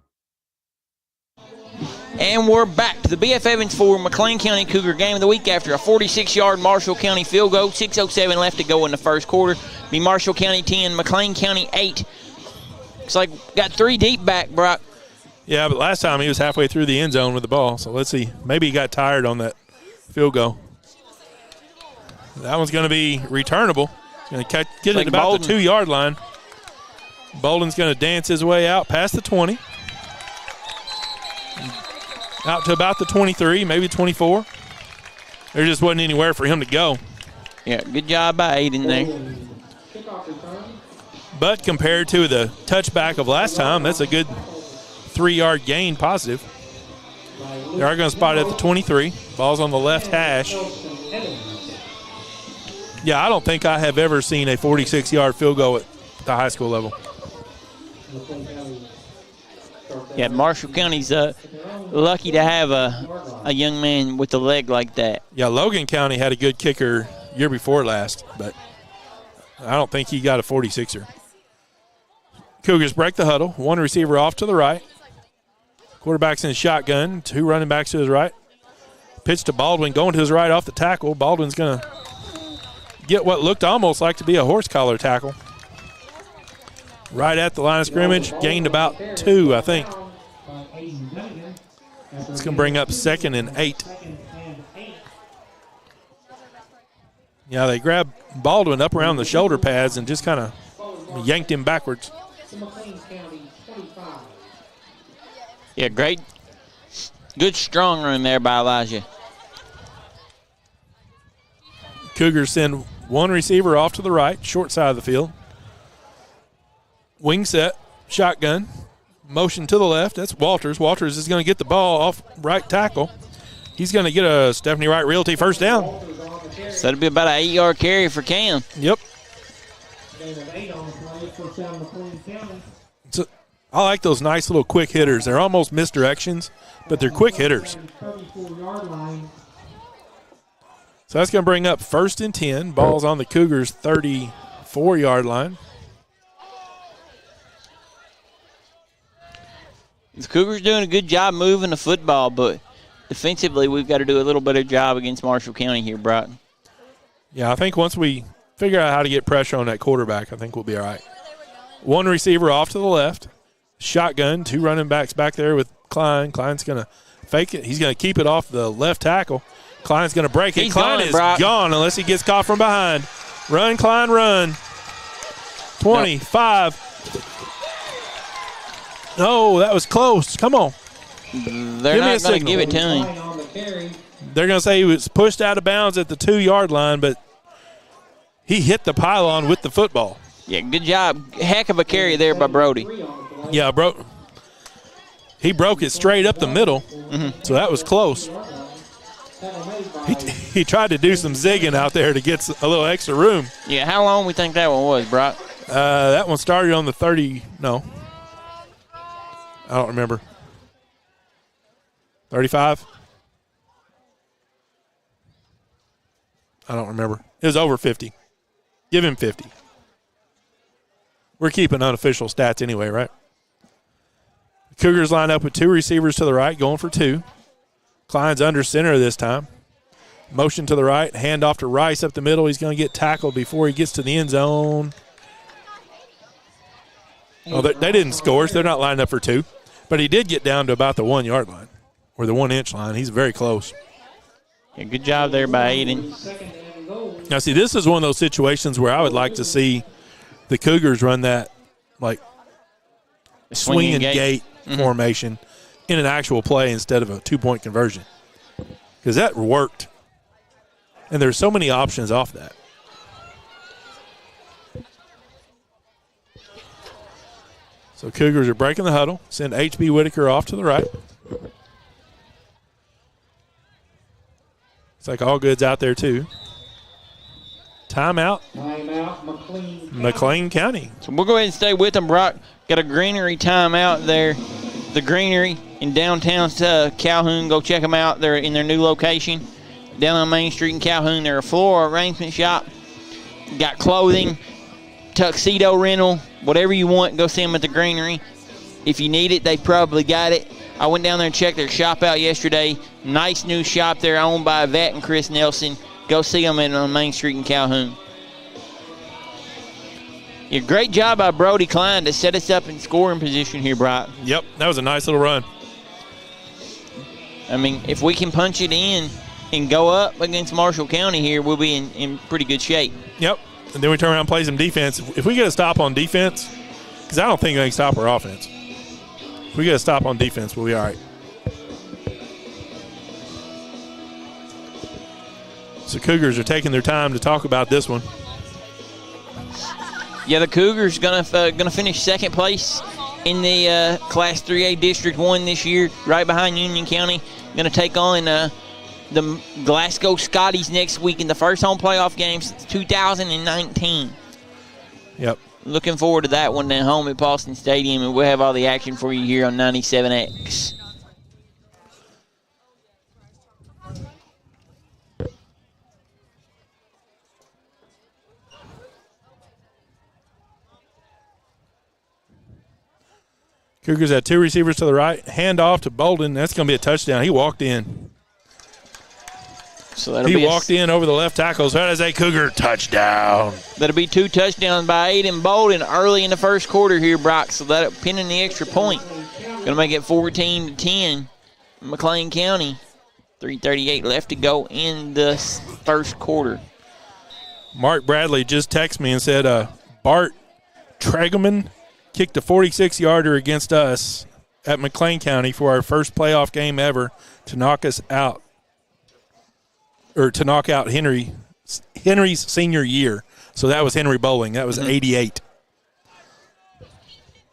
And we're back to the B.F. Evans 4 McLean County Cougar Game of the Week after a 46-yard Marshall County field goal. 6:07 left to go in the first quarter. Be Marshall County 10, McLean County 8. Looks like got 3 deep back, Brock. Yeah, but last time he was halfway through the end zone with the ball. So let's see. Maybe he got tired on that field goal. That one's going to be returnable. He's going to get it about Bolden. the 2-yard line. Bolden's going to dance his way out past the 20. Out to about the 23, maybe 24. There just wasn't anywhere for him to go. Yeah, good job by Aiden there. But compared to the touchback of last time, that's a good 3-yard gain positive. They are going to spot it at the 23. Ball's on the left hash. Yeah, I don't think I have ever seen a 46-yard field goal at the high school level. Yeah, Marshall County's lucky to have a young man with a leg like that. Yeah, Logan County had a good kicker year before last, but I don't think he got a 46er. Cougars break the huddle. One receiver off to the right. Quarterback's in shotgun. 2 running backs to his right. Pitch to Baldwin, going to his right off the tackle. Baldwin's going to get what looked almost like to be a horse collar tackle. Right at the line of scrimmage. Gained about 2, I think. It's going to bring up 2nd and 8. Yeah, they grabbed Baldwin up around the shoulder pads and just kind of yanked him backwards. Yeah, great. Good strong run there by Elijah. Cougars send one receiver off to the right, short side of the field. Wing set, shotgun, motion to the left. That's Walters. Walters is going to get the ball off right tackle. He's going to get a Stephanie Wright Realty first down. So that'll be about an 8-yard carry for Cam. Yep. So, I like those nice little quick hitters. They're almost misdirections, but they're quick hitters. So that's going to bring up 1st and 10. Ball's on the Cougars' 34-yard line. The Cougars doing a good job moving the football, but defensively we've got to do a little better job against Marshall County here, Broughton. Yeah, I think once we figure out how to get pressure on that quarterback, I think we'll be all right. One receiver off to the left. Shotgun, 2 running backs back there with Klein. Klein's going to fake it. He's going to keep it off the left tackle. Klein's going to break it. Klein is gone unless he gets caught from behind. Run, Klein, run. 25. No, that was close. Come on. They're not going to give it to him. They're going to say he was pushed out of bounds at the 2-yard line, but he hit the pylon with the football. Yeah, good job. Heck of a carry there by Brody. Yeah, he broke it straight up the middle, so that was close. He tried to do some zigging out there to get a little extra room. Yeah, how long we think that one was, Brock? That one started on the 30. No. I don't remember. 35? I don't remember. It was over 50. Give him 50. We're keeping unofficial stats anyway, right? The Cougars line up with 2 receivers to the right, going for 2. Klein's under center this time. Motion to the right, handoff to Rice up the middle. He's going to get tackled before he gets to the end zone. Oh, they didn't score, so they're not lined up for 2. But he did get down to about the 1-yard line, or the 1-inch line. He's very close. Yeah, good job there by Aiden. Now, see, this is one of those situations where I would like to see the Cougars run that, like, swing and gate formation in an actual play instead of a 2-point conversion, because that worked. And there's so many options off that. So Cougars are breaking the huddle. Send H.B. Whitaker off to the right. It's like all goods out there, too. Timeout. McLean County. So we'll go ahead and stay with them, Brock. Got a greenery timeout there. The greenery in downtown Calhoun. Go check them out. They're in their new location down on Main Street in Calhoun. They're a floral arrangement shop. Got clothing, tuxedo rental, whatever you want, go see them at the greenery. If you need it, they probably got it. I went down there and checked their shop out yesterday. Nice new shop there owned by Yvette and Chris Nelson. Go see them on Main Street in Calhoun. Yeah, great job by Brody Klein to set us up in scoring position here, Brock. Yep, that was a nice little run. I mean, if we can punch it in, and go up against Marshall County here, we'll be in pretty good shape. Yep. And then we turn around and play some defense. If we get a stop on defense, because I don't think they can stop our offense. If we get a stop on defense, we'll be all right. So Cougars are taking their time to talk about this one. Yeah, the Cougars gonna finish second place in the Class 3A District 1 this year, right behind Union County. Going to take on the Glasgow Scotties next week in the first home playoff game since 2019. Yep. Looking forward to that one at home at Paulson Stadium, and we'll have all the action for you here on 97X. Cougars had two receivers to the right. Hand off to Bolden. That's going to be a touchdown. He walked in. So he walked in over the left tackle. So that is a Cougar touchdown. That'll be 2 touchdowns by Aiden Bolden early in the first quarter here, Brock. So that'll pin in the extra point. Going to make it 14-10. McLean County. 3:38 left to go in the first quarter. Mark Bradley just texted me and said Bart Pregame kicked a 46-yarder against us at McLean County for our first playoff game ever to knock us out, or to knock out Henry's senior year. So that was Henry Bowling. That was 88.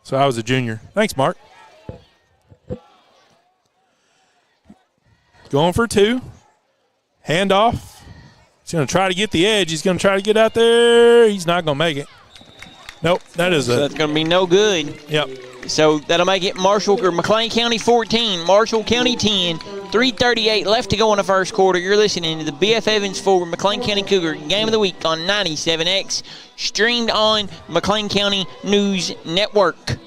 So I was a junior. Thanks, Mark. Going for 2. Handoff. He's going to try to get the edge. He's going to try to get out there. He's not going to make it. Nope, that's going to be no good. Yep. So that'll make it McLean County 14, Marshall County 10, 3:38 left to go in the first quarter. You're listening to the B.F. Evans Forward McLean County Cougar Game of the Week on 97X, streamed on McLean County News Network.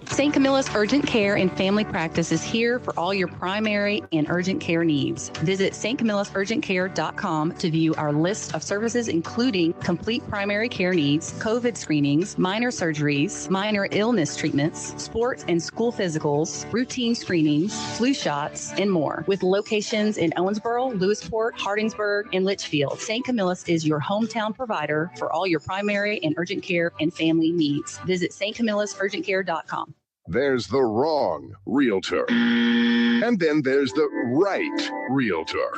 St. Camilla's Urgent Care and Family Practice is here for all your primary and urgent care needs. Visit stcamillasurgentcare.com to view our list of services, including complete primary care needs, COVID screenings, minor surgeries, minor illness treatments, sports and school physicals, routine screenings, flu shots, and more. With locations in Owensboro, Lewisport, Hardingsburg, and Litchfield, St. Camilla's is your hometown provider for all your primary and urgent care and family needs. Visit stcamillasurgentcare.com. There's the wrong realtor. And then there's the right realtor.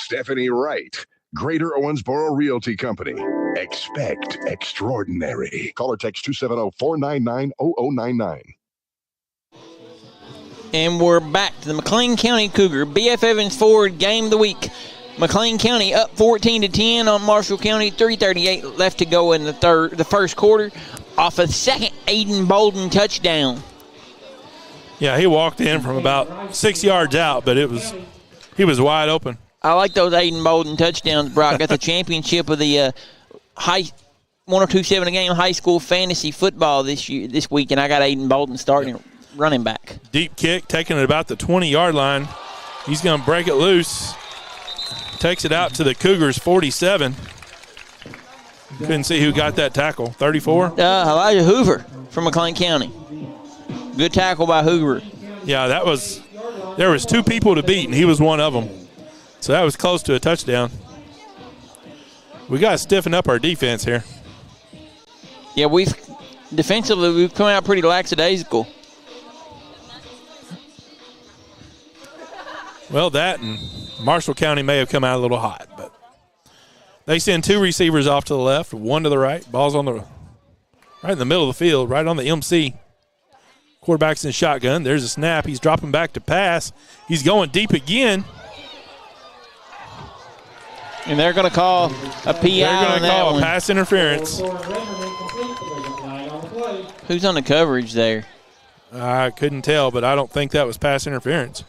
Stephanie Wright, Greater Owensboro Realty Company. Expect extraordinary. Call or text 270-499-0099. And we're back to the McLean County Cougar B.F. Evans Forward Game of the Week. McLean County up 14-10 on Marshall County. 3:38 left to go in the first quarter. Off a second Aiden Bolden touchdown. Yeah, he walked in from about 6 yards out, but he was wide open. I like those Aiden Bolden touchdowns, Brock. Got the championship of the 1027 a game high school fantasy football this week, and I got Aiden Bolden starting running back. Deep kick, taking it about the 20-yard line. He's going to break it loose. Takes it out to the Cougars 47. Couldn't see who got that tackle. 34? Elijah Hoover from McLean County. Good tackle by Hoover. Yeah, there was 2 people to beat, and he was one of them. So that was close to a touchdown. We got to stiffen up our defense here. Yeah, defensively we've come out pretty lackadaisical. Well, that and Marshall County may have come out a little hot, but they send 2 receivers off to the left, 1 to the right. Ball's on right in the middle of the field, right on the MC. Quarterback's in shotgun. There's a snap. He's dropping back to pass. He's going deep again. And they're going to call a PI. They're going to call a pass interference. Who's on the coverage there? I couldn't tell, but I don't think that was pass interference.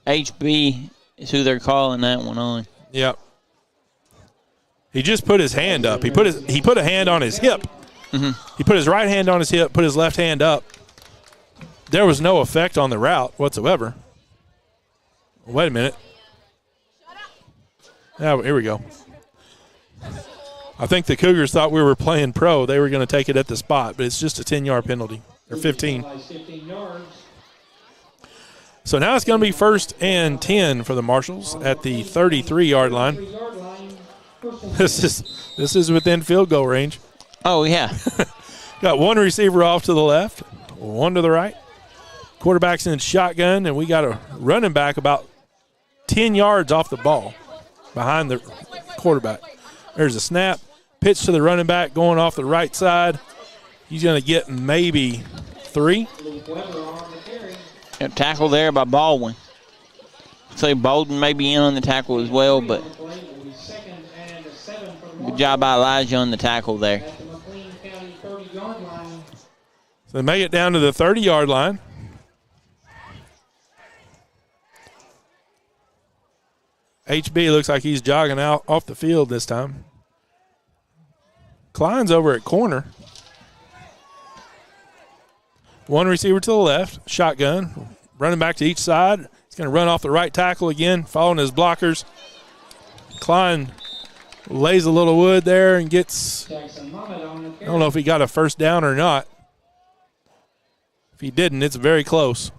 HB is who they're calling that one on. Yep. He just put his hand up. He put a hand on his hip. Mm-hmm. He put his right hand on his hip, put his left hand up. There was no effect on the route whatsoever. Wait a minute. Now, here we go. I think the Cougars thought we were playing pro. They were going to take it at the spot, but it's just a 10-yard penalty. or 15. So now it's going to be 1st and 10 for the Marshals at the 33-yard line. This is within field goal range. Oh, yeah. Got one receiver off to the left, one to the right. Quarterback's in shotgun, and we got a running back about 10 yards off the ball behind the quarterback. There's a snap, pitch to the running back going off the right side. He's going to get maybe 3. A tackle there by Baldwin. So Bolden may be in on the tackle as well, but good job by Elijah on the tackle there. So they make it down to the 30-yard line. HB looks like he's jogging out off the field this time. Klein's over at corner. One receiver to the left, shotgun, running back to each side. He's going to run off the right tackle again, following his blockers. Klein lays a little wood there and gets, I don't know if he got a first down or not. If he didn't, it's very close.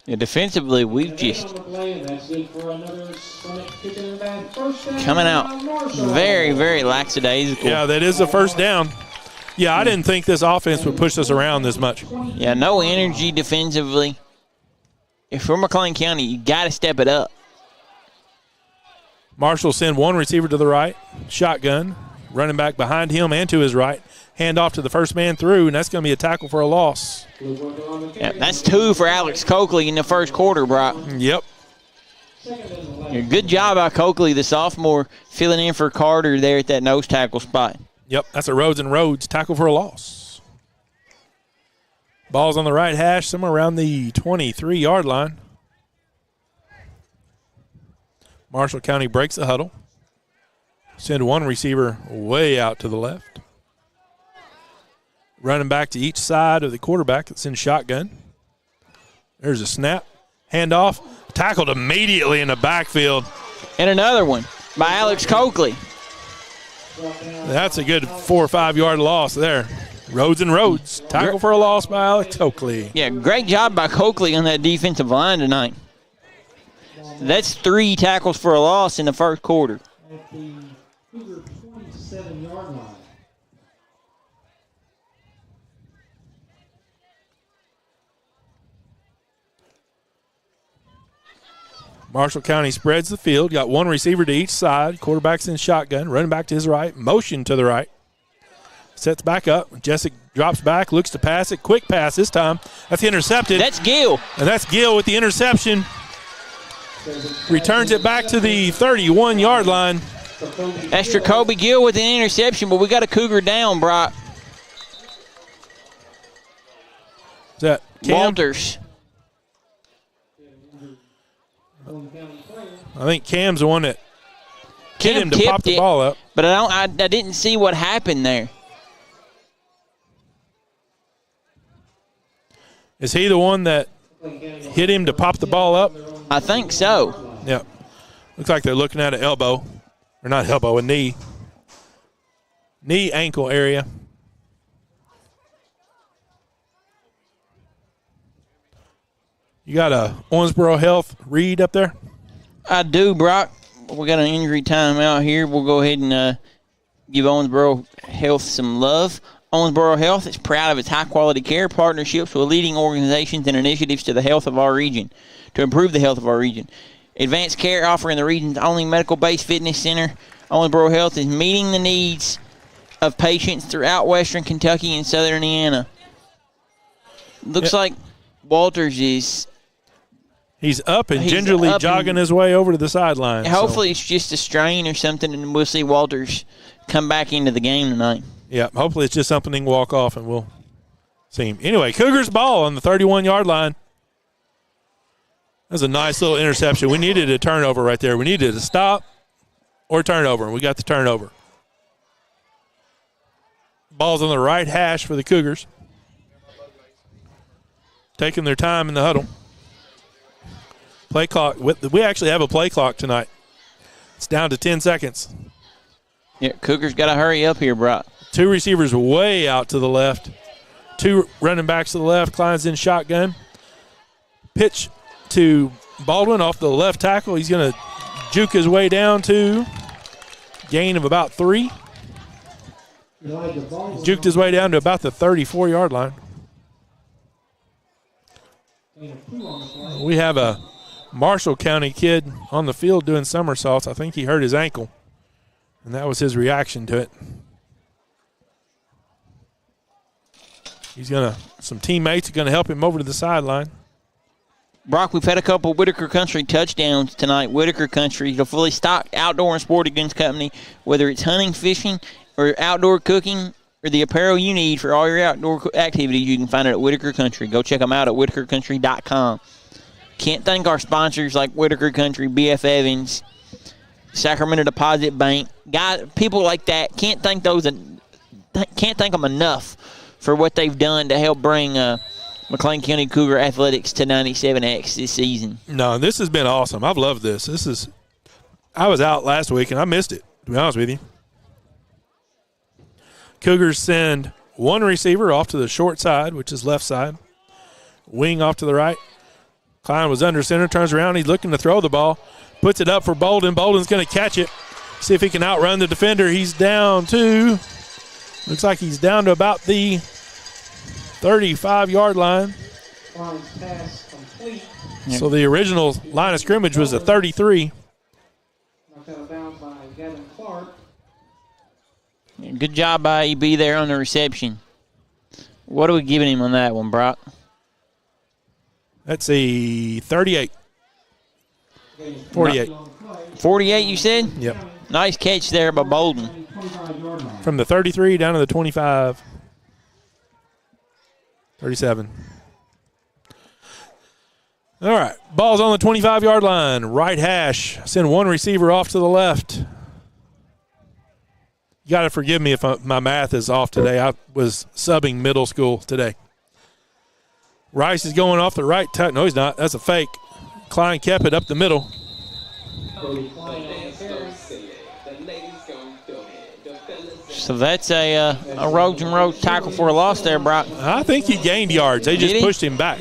Yeah, defensively, we've just coming out very, very lackadaisical. Yeah, that is the first down. Yeah, I didn't think this offense would push us around this much. Yeah, no energy defensively. If we're McLean County, you got to step it up. Marshall send one receiver to the right, shotgun, running back behind him and to his right. Hand off to the first man through, and that's going to be a tackle for a loss. Yeah, that's 2 for Alex Coakley in the first quarter, Brock. Yep. Yeah, good job by Coakley, the sophomore, filling in for Carter there at that nose tackle spot. Yep, that's a Rhodes and Rhodes tackle for a loss. Ball's on the right hash, somewhere around the 23-yard line. Marshall County breaks the huddle. Send one receiver way out to the left. Running back to each side of the quarterback that's in shotgun. There's a snap. Handoff. Tackled immediately in the backfield. And another one by Alex Coakley. That's a good 4 or 5 yard loss there. Rhodes and Rhodes. Tackle for a loss by Alex Coakley. Yeah, great job by Coakley on that defensive line tonight. That's 3 tackles for a loss in the first quarter. At the Cougar 27-yard line. Marshall County spreads the field. Got one receiver to each side. Quarterback's in shotgun. Running back to his right. Motion to the right. Sets back up. Jessic drops back. Looks to pass it. Quick pass this time. That's intercepted. That's Gill. And that's Gill with the interception. Returns it back to the 31-yard line. That's Jacoby Gill with an interception, but we got a Cougar down, Brock. Is that Cam? Walters. I think Cam's the one that hit him to pop the ball up. But I didn't see what happened there. Is he the one that hit him to pop the ball up? I think so. Yeah. Looks like they're looking at an elbow. Or not elbow, a knee. Knee, ankle area. You got a Owensboro Health read up there? I do, Brock. We got an injury timeout here. We'll go ahead and give Owensboro Health some love. Owensboro Health is proud of its high-quality care partnerships with leading organizations and initiatives to the health of our region, to improve the health of our region. Advanced care offering the region's only medical-based fitness center, Owensboro Health is meeting the needs of patients throughout western Kentucky and southern Indiana. Looks like Walters is... He's up and gingerly jogging his way over to the sideline. Hopefully it's just a strain or something, and we'll see Walters come back into the game tonight. Yeah, hopefully it's just something he can walk off and we'll see him. Anyway, Cougars ball on the 31-yard line. That was a nice little interception. We needed a turnover right there. We needed a stop or turnover, and we got the turnover. Ball's on the right hash for the Cougars. Taking their time in the huddle. Play clock. We actually have a play clock tonight. It's down to 10 seconds. Yeah, Cougars got to hurry up here, Brock. Two receivers way out to the left. Two running backs to the left. Klein's in shotgun. Pitch to Baldwin off the left tackle. He's going to juke his way down to gain of about 3. Juked his way down to about the 34-yard line. We have a Marshall County kid on the field doing somersaults. I think he hurt his ankle, and that was his reaction to it. Some teammates are going to help him over to the sideline. Brock, we've had a couple Whitaker Country touchdowns tonight. Whitaker Country, the fully stocked outdoor and sporting goods company, whether it's hunting, fishing, or outdoor cooking, or the apparel you need for all your outdoor activities, you can find it at Whitaker Country. Go check them out at whitakercountry.com. Can't thank our sponsors like Whitaker Country, B.F. Evans, Sacramento Deposit Bank. Guys, people like that, can't thank them enough for what they've done to help bring McLean County Cougar athletics to 97X this season. No, this has been awesome. I've loved this. I was out last week, and I missed it, to be honest with you. Cougars send one receiver off to the short side, which is left side. Wing off to the right. Klein was under center, turns around. He's looking to throw the ball. Puts it up for Bolden. Bolden's going to catch it. See if he can outrun the defender. He's down to, looks like he's down to about the 35-yard line. So the original line of scrimmage was a 33. Good job by EB there on the reception. What are we giving him on that one, Brock? That's a 38. 48. 48, you said? Yep. Nice catch there by Bolden. From the 33 down to the 25. 37. All right. Ball's on the 25-yard line. Right hash. Send one receiver off to the left. You got to forgive me if my math is off today. I was subbing middle school today. Rice is going off the right tackle. No, he's not. That's a fake. Klein kept it up the middle. So that's a Roads and Roads tackle for a loss there, Brock. I think he gained yards. They just pushed him back.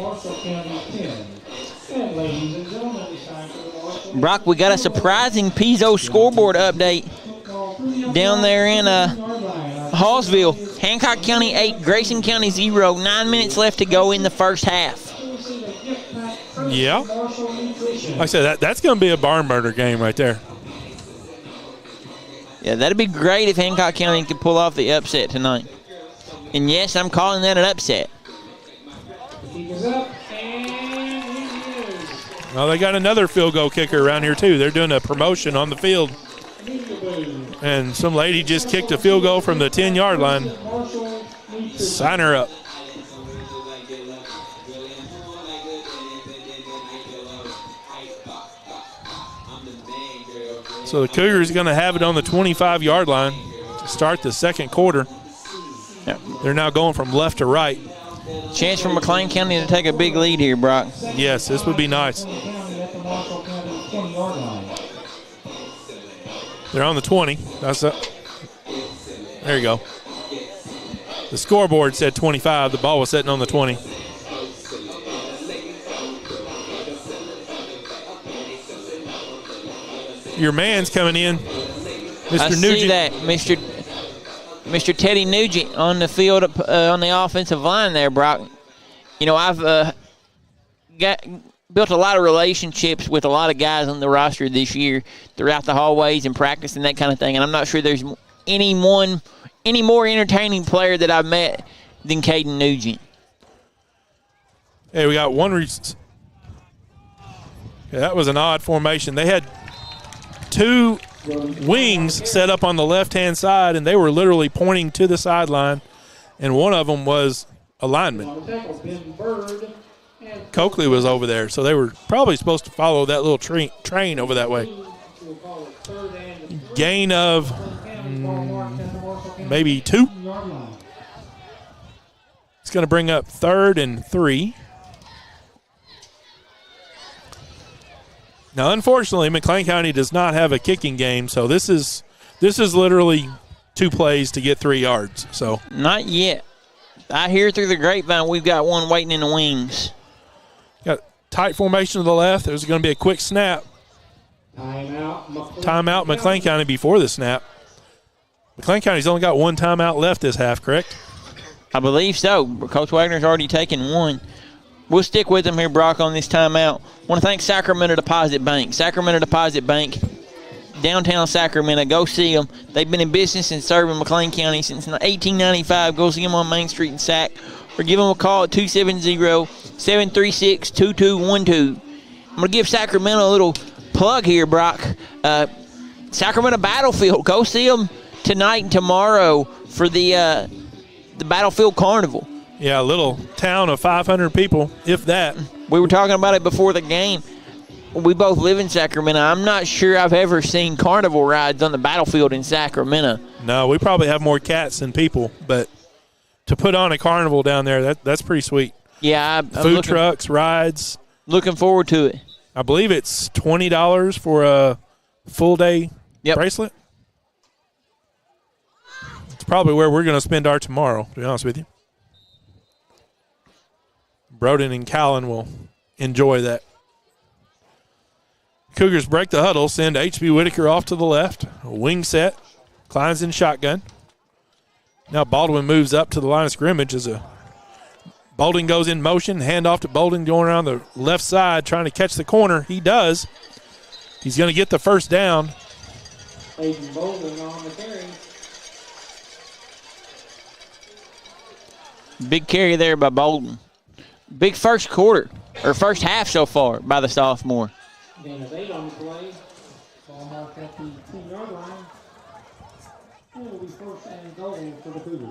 Brock, we got a surprising Pizzo scoreboard update down there in Hallsville. Hancock County 8, Grayson County 0. 9 minutes left to go in the first half. Yeah. Like I said, that's going to be a barn burner game right there. Yeah, that'd be great if Hancock County could pull off the upset tonight. And yes, I'm calling that an upset. Well, they got another field goal kicker around here, too. They're doing a promotion on the field. And some lady just kicked a field goal from the 10-yard line. Sign her up. So the Cougars are going to have it on the 25-yard line to start the second quarter. Yep. They're now going from left to right. Chance for McLean County to take a big lead here, Brock. Yes, this would be nice. They're on the 20. There you go. The scoreboard said 25. The ball was sitting on the 20. Your man's coming in, Mr. I Nugent. see that, Mr. Teddy Nugent on the field on the offensive line there, Brock. You know, I've built a lot of relationships with a lot of guys on the roster this year throughout the hallways and practice and that kind of thing, and I'm not sure there's any more entertaining player that I've met than Caden Nugent. Hey, we got one. That was an odd formation. They had two wings set up on the left-hand side, and they were literally pointing to the sideline, and one of them was a lineman. Coakley was over there, so they were probably supposed to follow that little train over that way. Gain of maybe 2. It's going to bring up 3rd and 3. Now, unfortunately, McLean County does not have a kicking game, so this is literally 2 plays to get 3 yards. So not yet. I hear through the grapevine we've got one waiting in the wings. Got tight formation to the left. There's going to be a quick snap. Timeout, McLean County before the snap. McLean County's only got 1 timeout left this half, correct? I believe so. Coach Wagner's already taken 1. We'll stick with them here, Brock, on this timeout. Want to thank Sacramento Deposit Bank. Sacramento Deposit Bank, downtown Sacramento. Go see them. They've been in business and serving McLean County since 1895. Go see them on Main Street in Sac, or give them a call at 270-736-2212. I'm going to give Sacramento a little plug here, Brock. Sacramento Battlefield. Go see them tonight and tomorrow for the Battlefield Carnival. Yeah, a little town of 500 people, if that. We were talking about it before the game. We both live in Sacramento. I'm not sure I've ever seen carnival rides on the Battlefield in Sacramento. No, we probably have more cats than people, but to put on a carnival down there, that's pretty sweet. Yeah. Food trucks, rides. Looking forward to it. I believe it's $20 for a full-day bracelet. It's probably where we're going to spend our tomorrow, to be honest with you. Broden and Callan will enjoy that. Cougars break the huddle, send H.B. Whitaker off to the left. Wing set. Klein's in shotgun. Now Baldwin moves up to the line of scrimmage as Bolden goes in motion. Handoff to Bolden going around the left side trying to catch the corner. He does. He's going to get the first down. Aiden Bolden on the carry. Big carry there by Bolden. Big first quarter, or first half so far by the sophomore. Gain of 8 on the play. Ball marked at the 10-yard line. And it will be first and goal for the Cougars.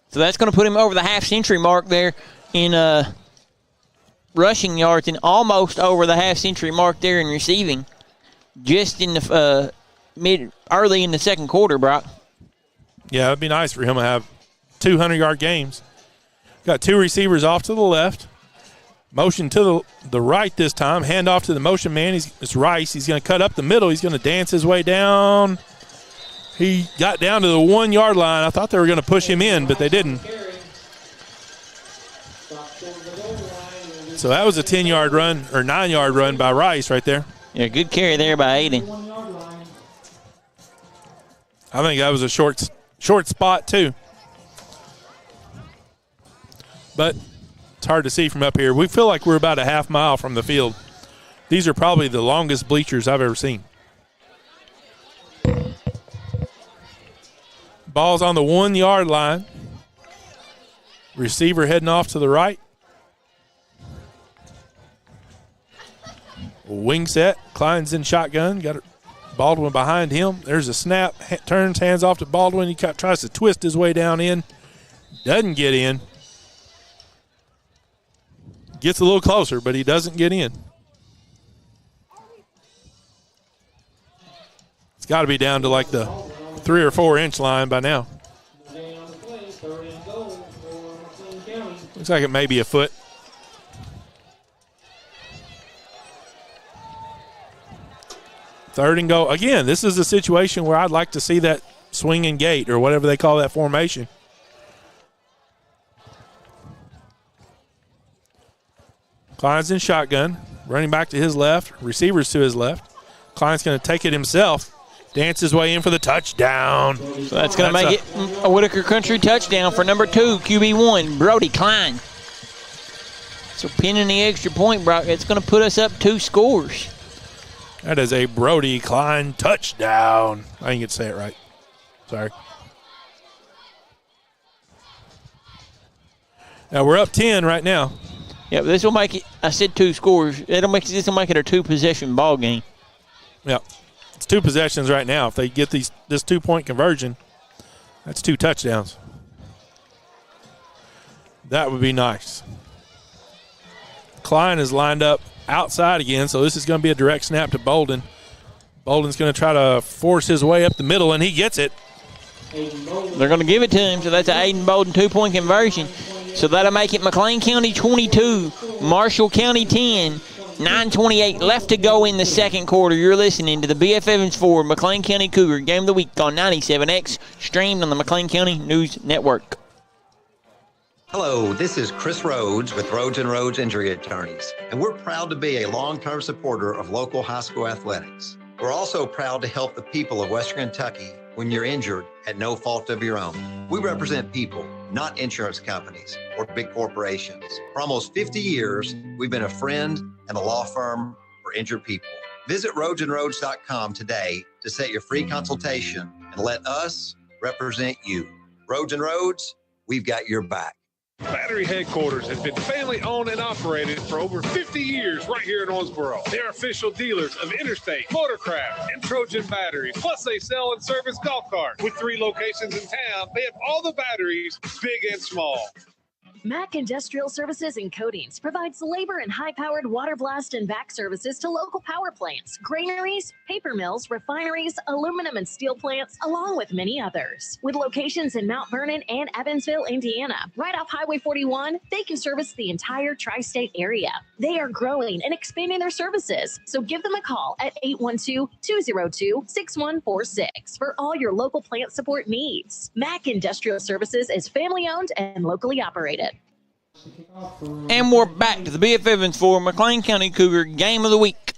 So that's going to put him over the half-century mark there in rushing yards and almost over the half-century mark there in receiving. Just in the early in the second quarter, Brock. Yeah, it'd be nice for him to have 200-yard games. Got 2 receivers off to the left. Motion to the right this time. Hand off to the motion man. It's Rice. He's going to cut up the middle. He's going to dance his way down. He got down to the 1-yard line. I thought they were going to push him in, but they didn't. So that was a 10-yard run or 9-yard run by Rice right there. Yeah, good carry there by Aiden. I think that was a short spot too. But it's hard to see from up here. We feel like we're about a half mile from the field. These are probably the longest bleachers I've ever seen. Ball's on the 1-yard line. Receiver heading off to the right. Wing set. Klein's in shotgun. Got Baldwin behind him. There's a snap. Turns, hands off to Baldwin. He tries to twist his way down in. Doesn't get in. Gets a little closer, but he doesn't get in. It's got to be down to like the 3 or 4 inch line by now. Looks like it may be a foot. Third and goal. Again, this is a situation where I'd like to see that swinging gate or whatever they call that formation. Klein's in shotgun. Running back to his left. Receivers to his left. Klein's going to take it himself. Dance his way in for the touchdown. So that's going to make it a Whitaker Country touchdown for number 2, QB1, Brody Klein. So pinning the extra point, Brock, it's going to put us up 2 scores. That is a Brody Klein touchdown. I didn't get to say it right. Sorry. Now we're up 10 right now. Yeah, this will make it. I said 2 scores. This will make it a 2-possession ball game. Yeah, it's 2 possessions right now. If they get this 2-point conversion, that's 2 touchdowns. That would be nice. Klein is lined up outside again, so this is going to be a direct snap to Bolden. Bolden's going to try to force his way up the middle, and he gets it. They're going to give it to him, so that's an Aiden Bolden 2-point conversion. So that'll make it McLean County 22, Marshall County 10. 9:28 left to go in the second quarter. You're listening to the BF Evans Ford McLean County Cougar Game of the Week on 97X, streamed on the McLean County News Network. Hello, this is Chris Rhodes with Rhodes & Rhodes Injury Attorneys, and we're proud to be a long-term supporter of local high school athletics. We're also proud to help the people of Western Kentucky when you're injured at no fault of your own. We represent people, not insurance companies or big corporations. For almost 50 years, we've been a friend and a law firm for injured people. Visit RhodesandRhodes.com today to set your free consultation and let us represent you. Rhodes & Rhodes, we've got your back. Battery Headquarters has been family owned and operated for over 50 years right here in Owensboro. They're official dealers of Interstate, Motorcraft, and Trojan batteries. Plus, they sell and service golf carts. With 3 locations in town, they have all the batteries, big and small. Mac Industrial Services and Coatings provides labor and high-powered water blast and vac services to local power plants, granaries, paper mills, refineries, aluminum and steel plants, along with many others. With locations in Mount Vernon and Evansville, Indiana, right off Highway 41, they can service the entire tri-state area. They are growing and expanding their services, so give them a call at 812-202-6146 for all your local plant support needs. Mac Industrial Services is family-owned and locally operated. And we're back to the BF Evans Ford McLean County Cougar Game of the Week.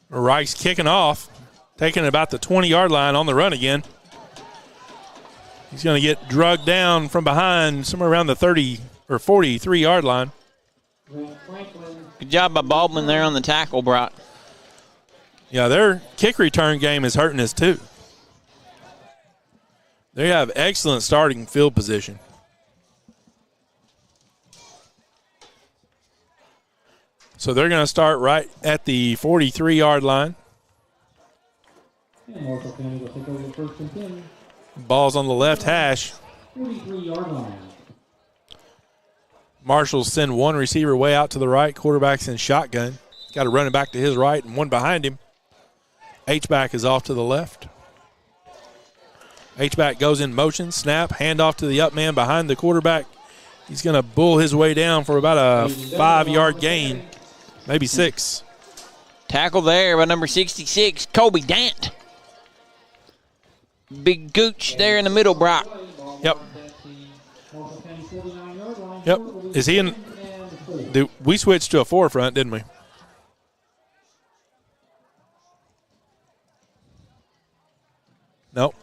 Rice kicking off, taking about the 20-yard line on the run again. He's going to get drugged down from behind somewhere around the 30 or 43-yard line. Good job by Baldwin there on the tackle, Brock. Yeah, their kick return game is hurting us too. They have excellent starting field position. So they're going to start right at the 43-yard line. Ball's on the left hash. 43-yard line. Marshall send one receiver way out to the right. Quarterback's in shotgun. Got a running back to his right and one behind him. H-back is off to the left. H-back goes in motion. Snap. Handoff to the up man behind the quarterback. He's going to bull his way down for about a 5-yard gain. Maybe 6. Tackle there by number 66, Kobe Dant. Big gooch there in the middle, Brock. Yep. Yep. Is he in? We switched to a 4 front, didn't we? Nope.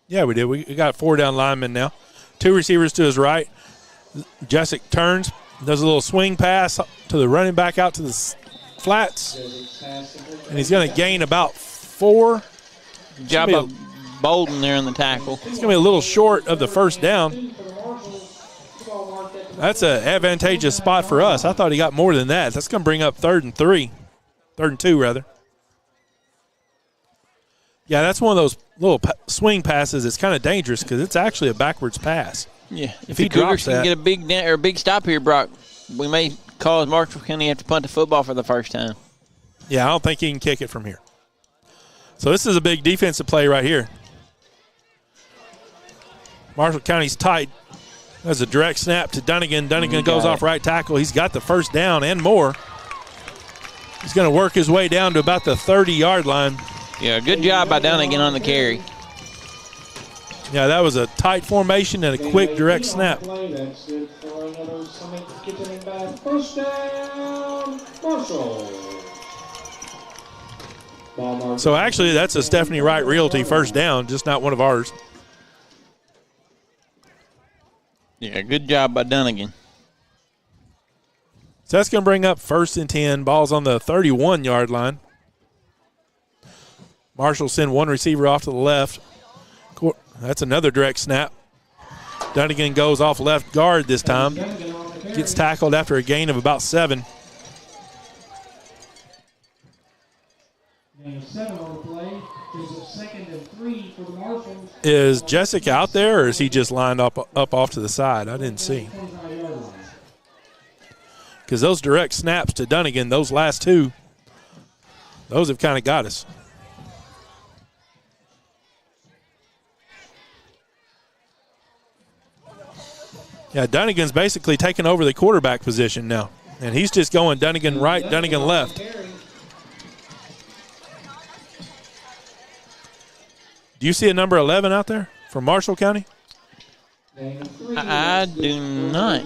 Yeah, we did. We got 4 down linemen now. 2 receivers to his right. Jessic turns. Does a little swing pass to the running back out to the flats. And he's going to gain about 4. Good job of Bolden there on the tackle. He's going to be a little short of the first down. That's an advantageous spot for us. I thought he got more than that. That's going to bring up 3rd and 2, rather. Yeah, that's one of those little swing passes. It's kind of dangerous because it's actually a backwards pass. Yeah, if the Cougars can get a big stop here, Brock, we may cause Marshall County have to punt the football for the first time. Yeah, I don't think he can kick it from here. So this is a big defensive play right here. Marshall County's tight. There's a direct snap to Dunnigan. Dunnigan goes off right tackle. He's got the first down and more. He's going to work his way down to about the 30-yard line. Yeah, good job by Dunnigan on the carry. Yeah, that was a tight formation and a quick direct snap. First down, Marshall. So actually, that's a Stephanie Wright Realty first down, just not one of ours. Yeah, good job by Dunnigan. So that's going to bring up 1st and 10. Ball's on the 31-yard line. Marshall send one receiver off to the left. That's another direct snap. Dunnigan goes off left guard this time. Gets tackled after a gain of about 7. Is Jessica out there, or is he just lined up off to the side? I didn't see. Because those direct snaps to Dunnigan, those last 2, those have kind of got us. Yeah, Dunnigan's basically taken over the quarterback position now. And he's just going Dunnigan right, Dunnigan left. Do you see a number 11 out there from Marshall County? I do not.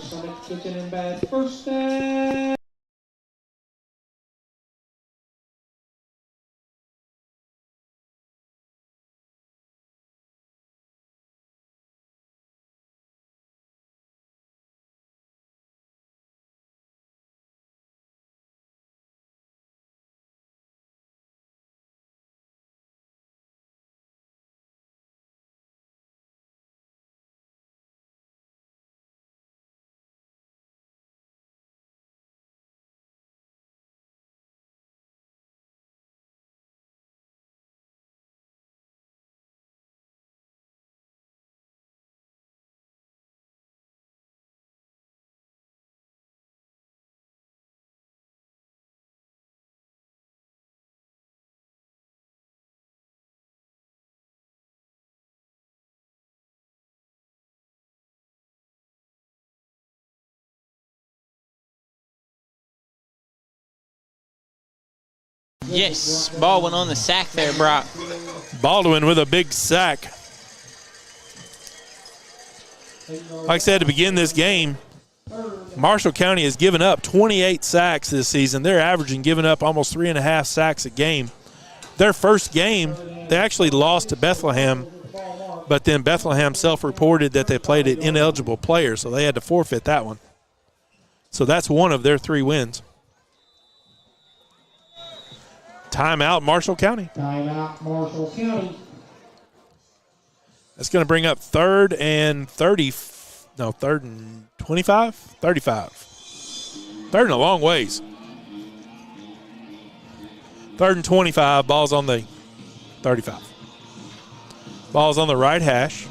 Yes, Baldwin on the sack there, Brock. Baldwin with a big sack. Like I said to begin this game, Marshall County has given up 28 sacks this season. They're averaging giving up almost 3.5 sacks a game. Their first game, they actually lost to Bethlehem, but then Bethlehem self-reported that they played an ineligible player, so they had to forfeit that one. So that's one of their 3 wins. Timeout, Marshall County. Timeout, Marshall County. That's going to bring up 3rd and 25? 35. 3rd and a long ways. 3rd and 25, ball's on the 35. Ball's on the right hash.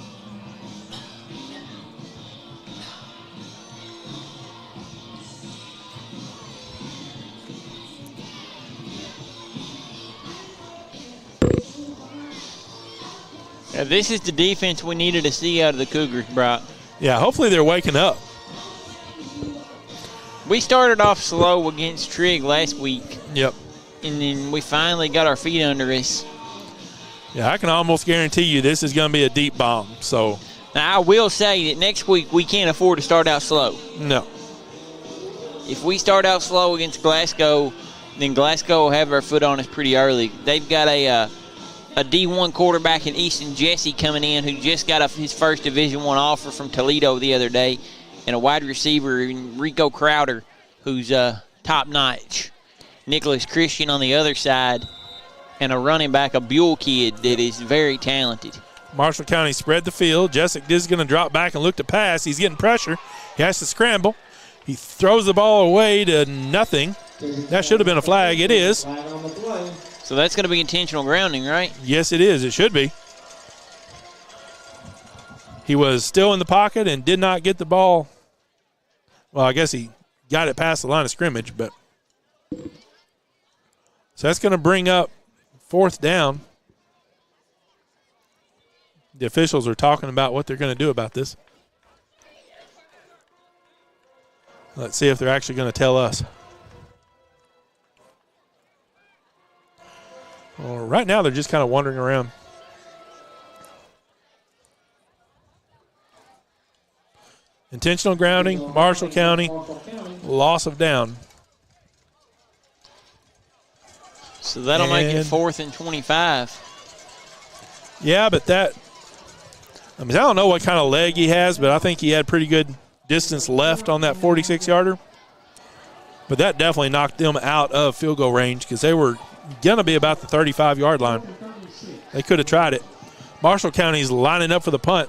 Now, this is the defense we needed to see out of the Cougars, Brock. Yeah, hopefully they're waking up. We started off slow against Trigg last week. Yep. And then we finally got our feet under us. Yeah, I can almost guarantee you this is going to be a deep bomb. So now, I will say that next week we can't afford to start out slow. No. If we start out slow against Glasgow, then Glasgow will have their foot on us pretty early. They've got a D1 quarterback in Easton Jesse coming in who just got his first Division I offer from Toledo the other day, and a wide receiver, Rico Crowder, who's top-notch. Nicholas Christian on the other side, and a running back, a Buell kid that is very talented. Marshall County spread the field. Jessic is going to drop back and look to pass. He's getting pressure. He has to scramble. He throws the ball away to nothing. That should have been a flag. It is. So that's going to be intentional grounding, right? Yes, it is. It should be. He was still in the pocket and did not get the ball. Well, I guess he got it past the line of scrimmage, but so that's going to bring up 4th down. The officials are talking about what they're going to do about this. Let's see if they're actually going to tell us. Well, right now, they're just kind of wandering around. Intentional grounding, Marshall County, loss of down. So that'll make it 4th and 25. Yeah, but I don't know what kind of leg he has, but I think he had pretty good distance left on that 46-yarder. But that definitely knocked them out of field goal range because they were going to be about the 35-yard line. They could have tried it. Marshall County's lining up for the punt.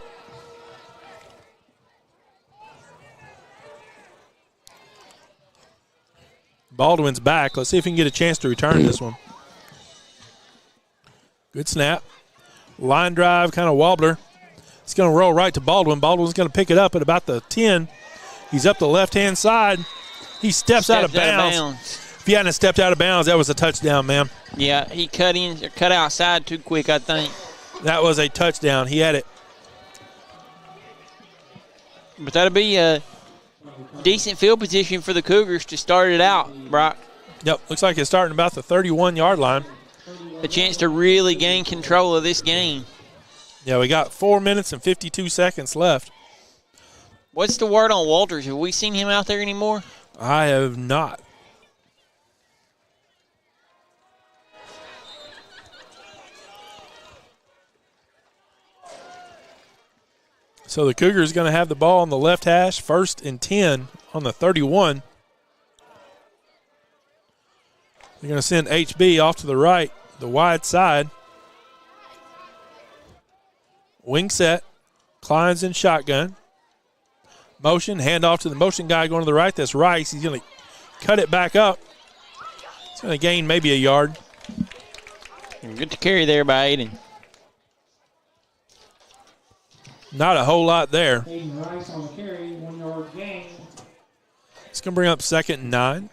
Baldwin's back. Let's see if he can get a chance to return this one. Good snap. Line drive, kind of wobbler. It's going to roll right to Baldwin. Baldwin's going to pick it up at about the 10. He's up the left-hand side. He steps out of bounds. If he hadn't stepped out of bounds, that was a touchdown, man. Yeah, he cut outside too quick, I think. That was a touchdown. He had it. But that'll be decent field position for the Cougars to start it out, Brock. Yep, looks like it's starting about the 31-yard line. A chance to really gain control of this game. Yeah, we got 4 minutes and 52 seconds left. What's the word on Walters? Have we seen him out there anymore? I have not. So the Cougars going to have the ball on the left hash, 1st and 10 on the 31. They're going to send HB off to the right, the wide side. Wing set. Klein's in shotgun. Motion, handoff to the motion guy going to the right. That's Rice. He's going to cut it back up. He's going to gain maybe a yard. Good to carry there by Aiden. Not a whole lot there. Aiden Rice on the carry, 1 yard gain. It's going to bring up 2nd and 9.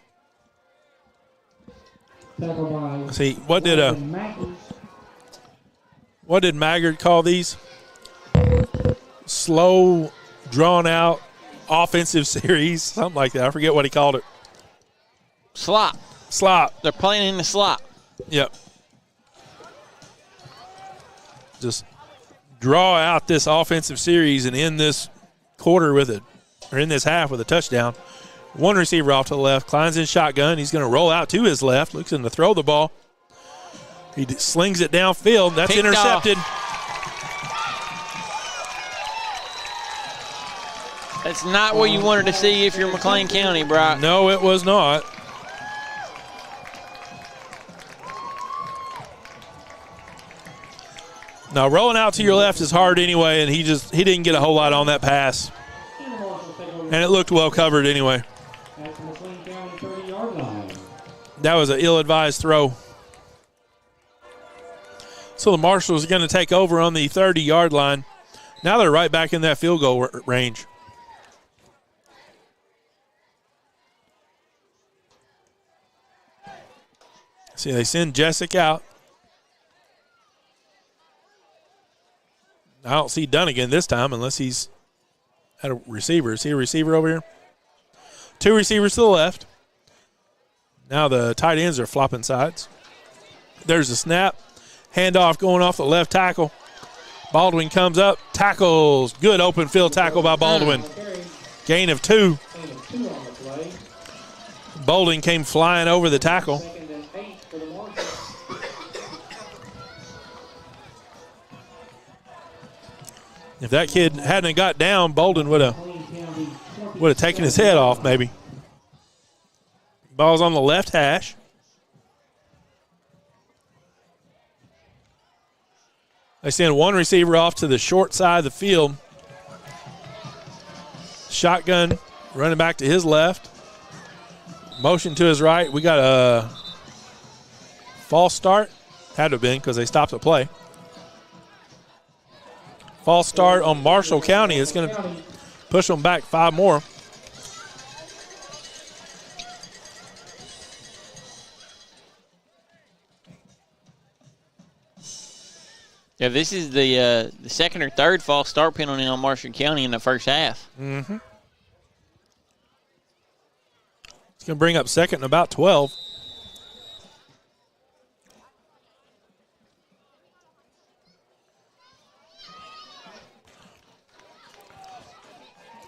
Let's see, what did Maggard call these? Slow, drawn out, offensive series, something like that. I forget what he called it. Slop. They're playing in the slop. Yep. Just draw out this offensive series and end this quarter with it, or in this half with a touchdown. One receiver off to the left. Klein's in shotgun. He's going to roll out to his left. Looks to throw the ball. He slings it downfield. That's Picked intercepted. That's not what you wanted to see if you're McLean County, Brock. No, it was not. Now, rolling out to your left is hard anyway, and he didn't get a whole lot on that pass. And it looked well covered anyway. That was an ill-advised throw. So the Marshals are going to take over on the 30-yard line. Now they're right back in that field goal range. See, they send Jessic out. I don't see Dunnigan this time unless he's at a receiver. Is he a receiver over here? 2 receivers to the left. Now the tight ends are flopping sides. There's a snap. Handoff going off the left tackle. Baldwin comes up, tackles. Good open field tackle by Baldwin. Gain of 2. Baldwin came flying over the tackle. If that kid hadn't got down, Bolden would have taken his head off maybe. Ball's on the left hash. They send one receiver off to the short side of the field. Shotgun running back to his left. Motion to his right. We got a false start. Had to have been because they stopped the play. False start on Marshall County. It's going to push them back 5 more. Yeah, this is the second or third false start penalty on Marshall County in the first half. Mm-hmm. It's going to bring up 2nd and about 12.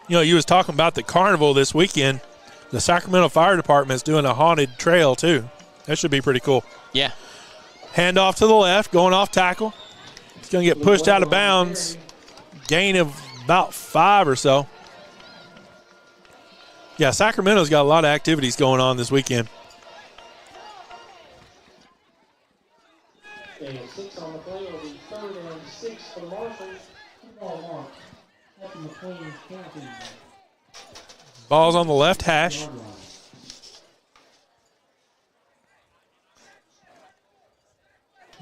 You know, you was talking about the carnival this weekend. The Sacramento Fire Department is doing a haunted trail, too. That should be pretty cool. Yeah. Handoff to the left, going off tackle. It's going to get pushed out of bounds. Gain of about 5 or so. Yeah, Sacramento's got a lot of activities going on this weekend. Okay, 6 on the play will be 3rd and 6 for the Marshals. Ball mark. That's McLean County. Ball's on the left hash.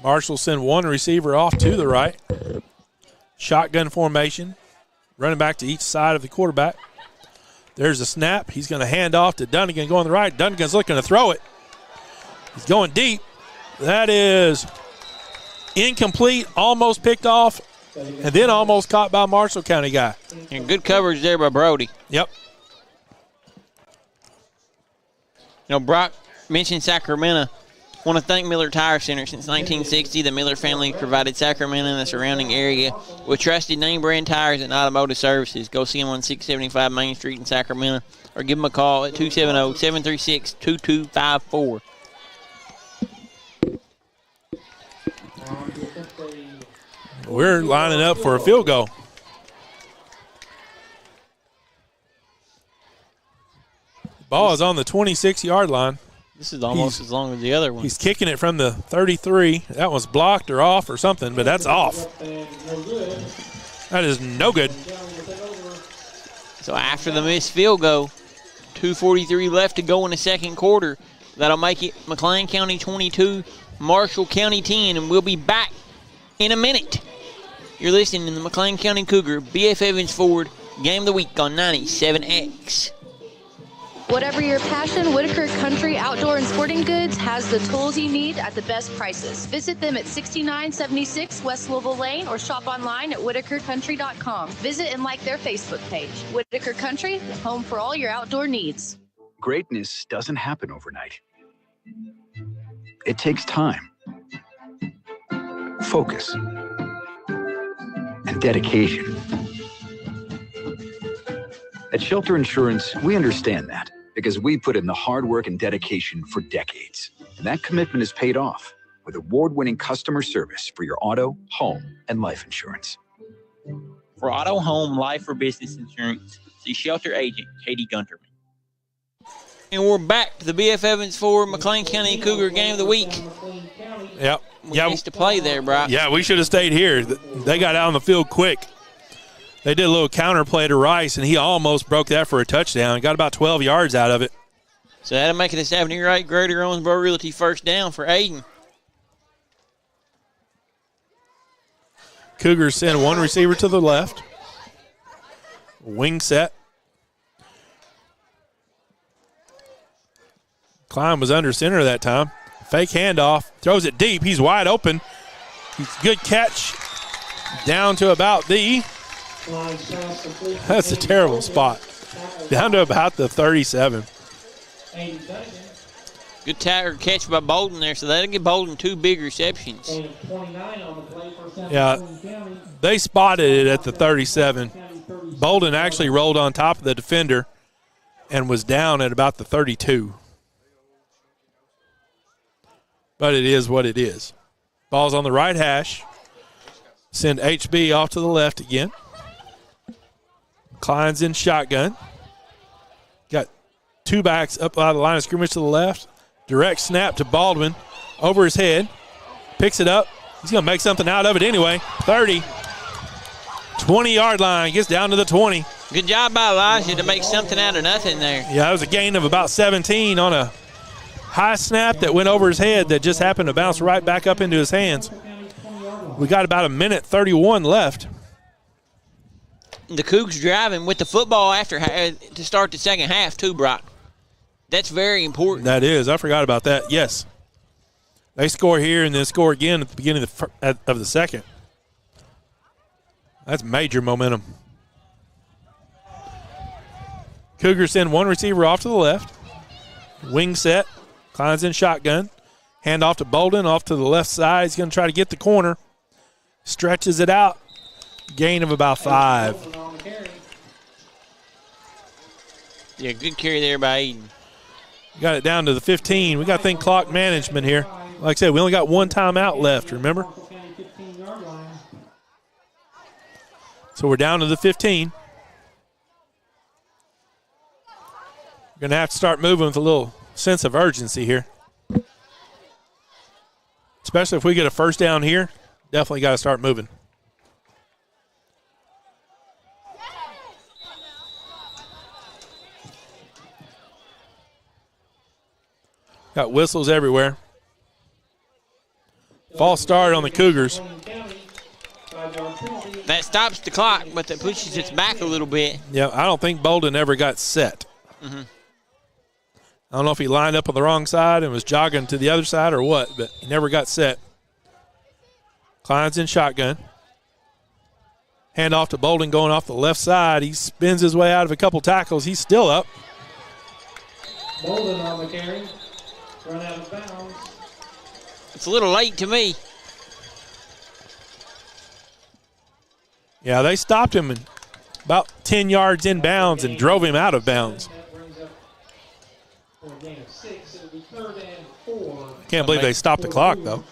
Marshall send one receiver off to the right. Shotgun formation. Running back to each side of the quarterback. There's a snap. He's going to hand off to Dunnigan going to the right. Dunnigan's looking to throw it. He's going deep. That is incomplete, almost picked off, and then almost caught by a Marshall County guy. And good coverage there by Brody. Yep. Brock mentioned Sacramento. I want to thank Miller Tire Center. Since 1960, the Miller family provided Sacramento and the surrounding area with trusted name brand tires and automotive services. Go see them on 675 Main Street in Sacramento or give them a call at 270-736-2254. We're lining up for a field goal. Ball is on the 26-yard line. This is almost as long as the other one. He's kicking it from the 33. That one's blocked or off or something, but that's off. That is no good. So after the missed field goal, 2:43 left to go in the second quarter. That'll make it McLean County 22, Marshall County 10, and we'll be back in a minute. You're listening to the McLean County Cougar, BF Evans Ford, Game of the Week on 97X. Whatever your passion, Whitaker Country Outdoor and Sporting Goods has the tools you need at the best prices. Visit them at 6976 West Louisville Lane or shop online at whitakercountry.com. Visit and like their Facebook page. Whitaker Country, home for all your outdoor needs. Greatness doesn't happen overnight. It takes time, focus, and dedication. At Shelter Insurance, we understand that because we put in the hard work and dedication for decades. And that commitment is paid off with award-winning customer service for your auto, home, and life insurance. For auto, home, life, or business insurance, see Shelter Agent Katie Gunterman. And we're back to the BF Evans Ford McLean County Cougar Game of the Week. Yep. We used to play there, Brock. Yeah, we should have stayed here. They got out on the field quick. They did a little counter play to Rice, and he almost broke that for a touchdown. Got about 12 yards out of it. So that'll make it a 70-right Greater Owensboro Realty first down for Aiden. Cougars send one receiver to the left. Wing set. Klein was under center that time. Fake handoff. Throws it deep. He's wide open. Good catch. Down to about the... That's a terrible spot. Down to about the 37. Good catch by Bolden there, so that'll give Bolden 2 big receptions. Yeah, they spotted it at the 37. Bolden actually rolled on top of the defender and was down at about the 32. But it is what it is. Ball's on the right hash. Send HB off to the left again. Klein's in shotgun. Got 2 backs up out of the line of scrimmage to the left. Direct snap to Baldwin. Over his head. Picks it up. He's going to make something out of it anyway. 30. 20-yard line. Gets down to the 20. Good job by Elijah to make something out of nothing there. Yeah, that was a gain of about 17 on a high snap that went over his head that just happened to bounce right back up into his hands. We got about a minute 31 left. The Cougs driving with the football after to start the second half too, Brock. That's very important. That is. I forgot about that. Yes. They score here and then score again at the beginning of the second. That's major momentum. Cougars send one receiver off to the left. Wing set. Klein's in shotgun. Hand off to Bolden, off to the left side. He's going to try to get the corner. Stretches it out. Gain of about 5. Yeah, good carry there by Eden. Got it down to the 15. We got to think clock management here. Like I said, we only got 1 timeout left, remember? So we're down to the 15. We're going to have to start moving with a little sense of urgency here. Especially if we get a first down here, definitely got to start moving. Got whistles everywhere. False start on the Cougars. That stops the clock, but that pushes it back a little bit. Yeah, I don't think Bolden ever got set. Mm-hmm. I don't know if he lined up on the wrong side and was jogging to the other side or what, but he never got set. Klein's in shotgun. Hand off to Bolden going off the left side. He spins his way out of a couple tackles. He's still up. Bolden on the carry. Run out of bounds. It's a little late to me. Yeah, they stopped him about 10 yards in bounds and drove him out of bounds. For a gain of 6, it'll be 3rd and 4. Can't believe they stopped the clock, though.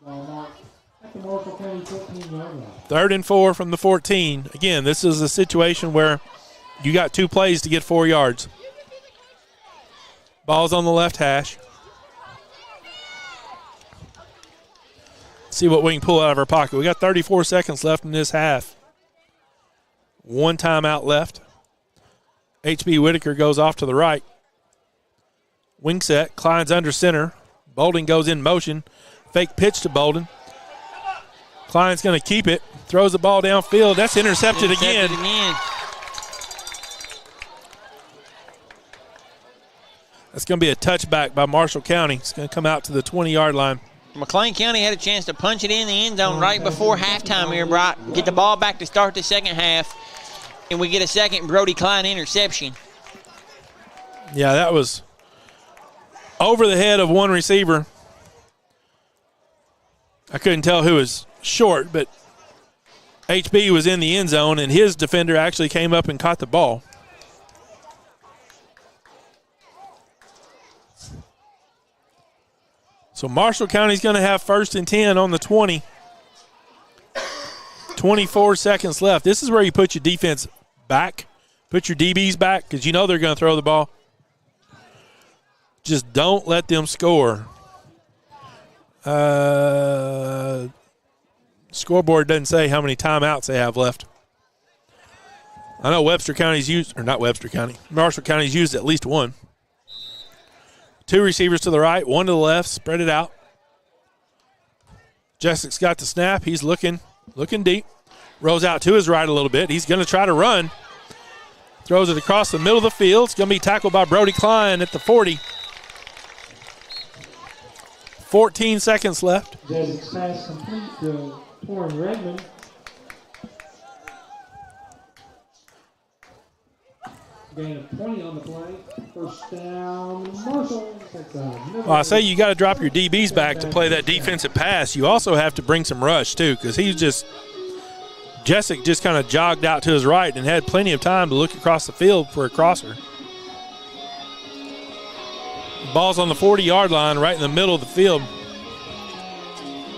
At the Marshall County 14-yard line. 3rd and 4 from the 14. Again, this is a situation where you got 2 plays to get 4 yards. Ball's on the left hash. See what we can pull out of our pocket. We got 34 seconds left in this half. 1 timeout left. HB Whitaker goes off to the right. Wing set. Klein's under center. Bolden goes in motion. Fake pitch to Bolden. Klein's going to keep it. Throws the ball downfield. That's intercepted again. That's going to be a touchback by Marshall County. It's going to come out to the 20-yard line. McLean County had a chance to punch it in the end zone right before halftime here, Brock. Get the ball back to start the second half, and we get a second Brody Klein interception. Yeah, that was over the head of one receiver. I couldn't tell who was short, but HB was in the end zone, and his defender actually came up and caught the ball. So Marshall County's going to have 1st and 10 on the 20. 24 seconds left. This is where you put your defense back, put your DBs back, because you know they're going to throw the ball. Just don't let them score. Scoreboard doesn't say how many timeouts they have left. I know Marshall County's used at least 1. 2 receivers to the right, 1 to the left, spread it out. Jessek's got the snap. He's looking deep. Rolls out to his right a little bit. He's going to try to run. Throws it across the middle of the field. It's going to be tackled by Brody Klein at the 40. 14 seconds left. Jessek's pass complete to Torrin Redmond. Gain of 20 on the play. 1st down, Marshall. Well, I say you got to drop your DBs back to play that defensive pass. You also have to bring some rush, too, because Jessek just kind of jogged out to his right and had plenty of time to look across the field for a crosser. The ball's on the 40-yard line right in the middle of the field.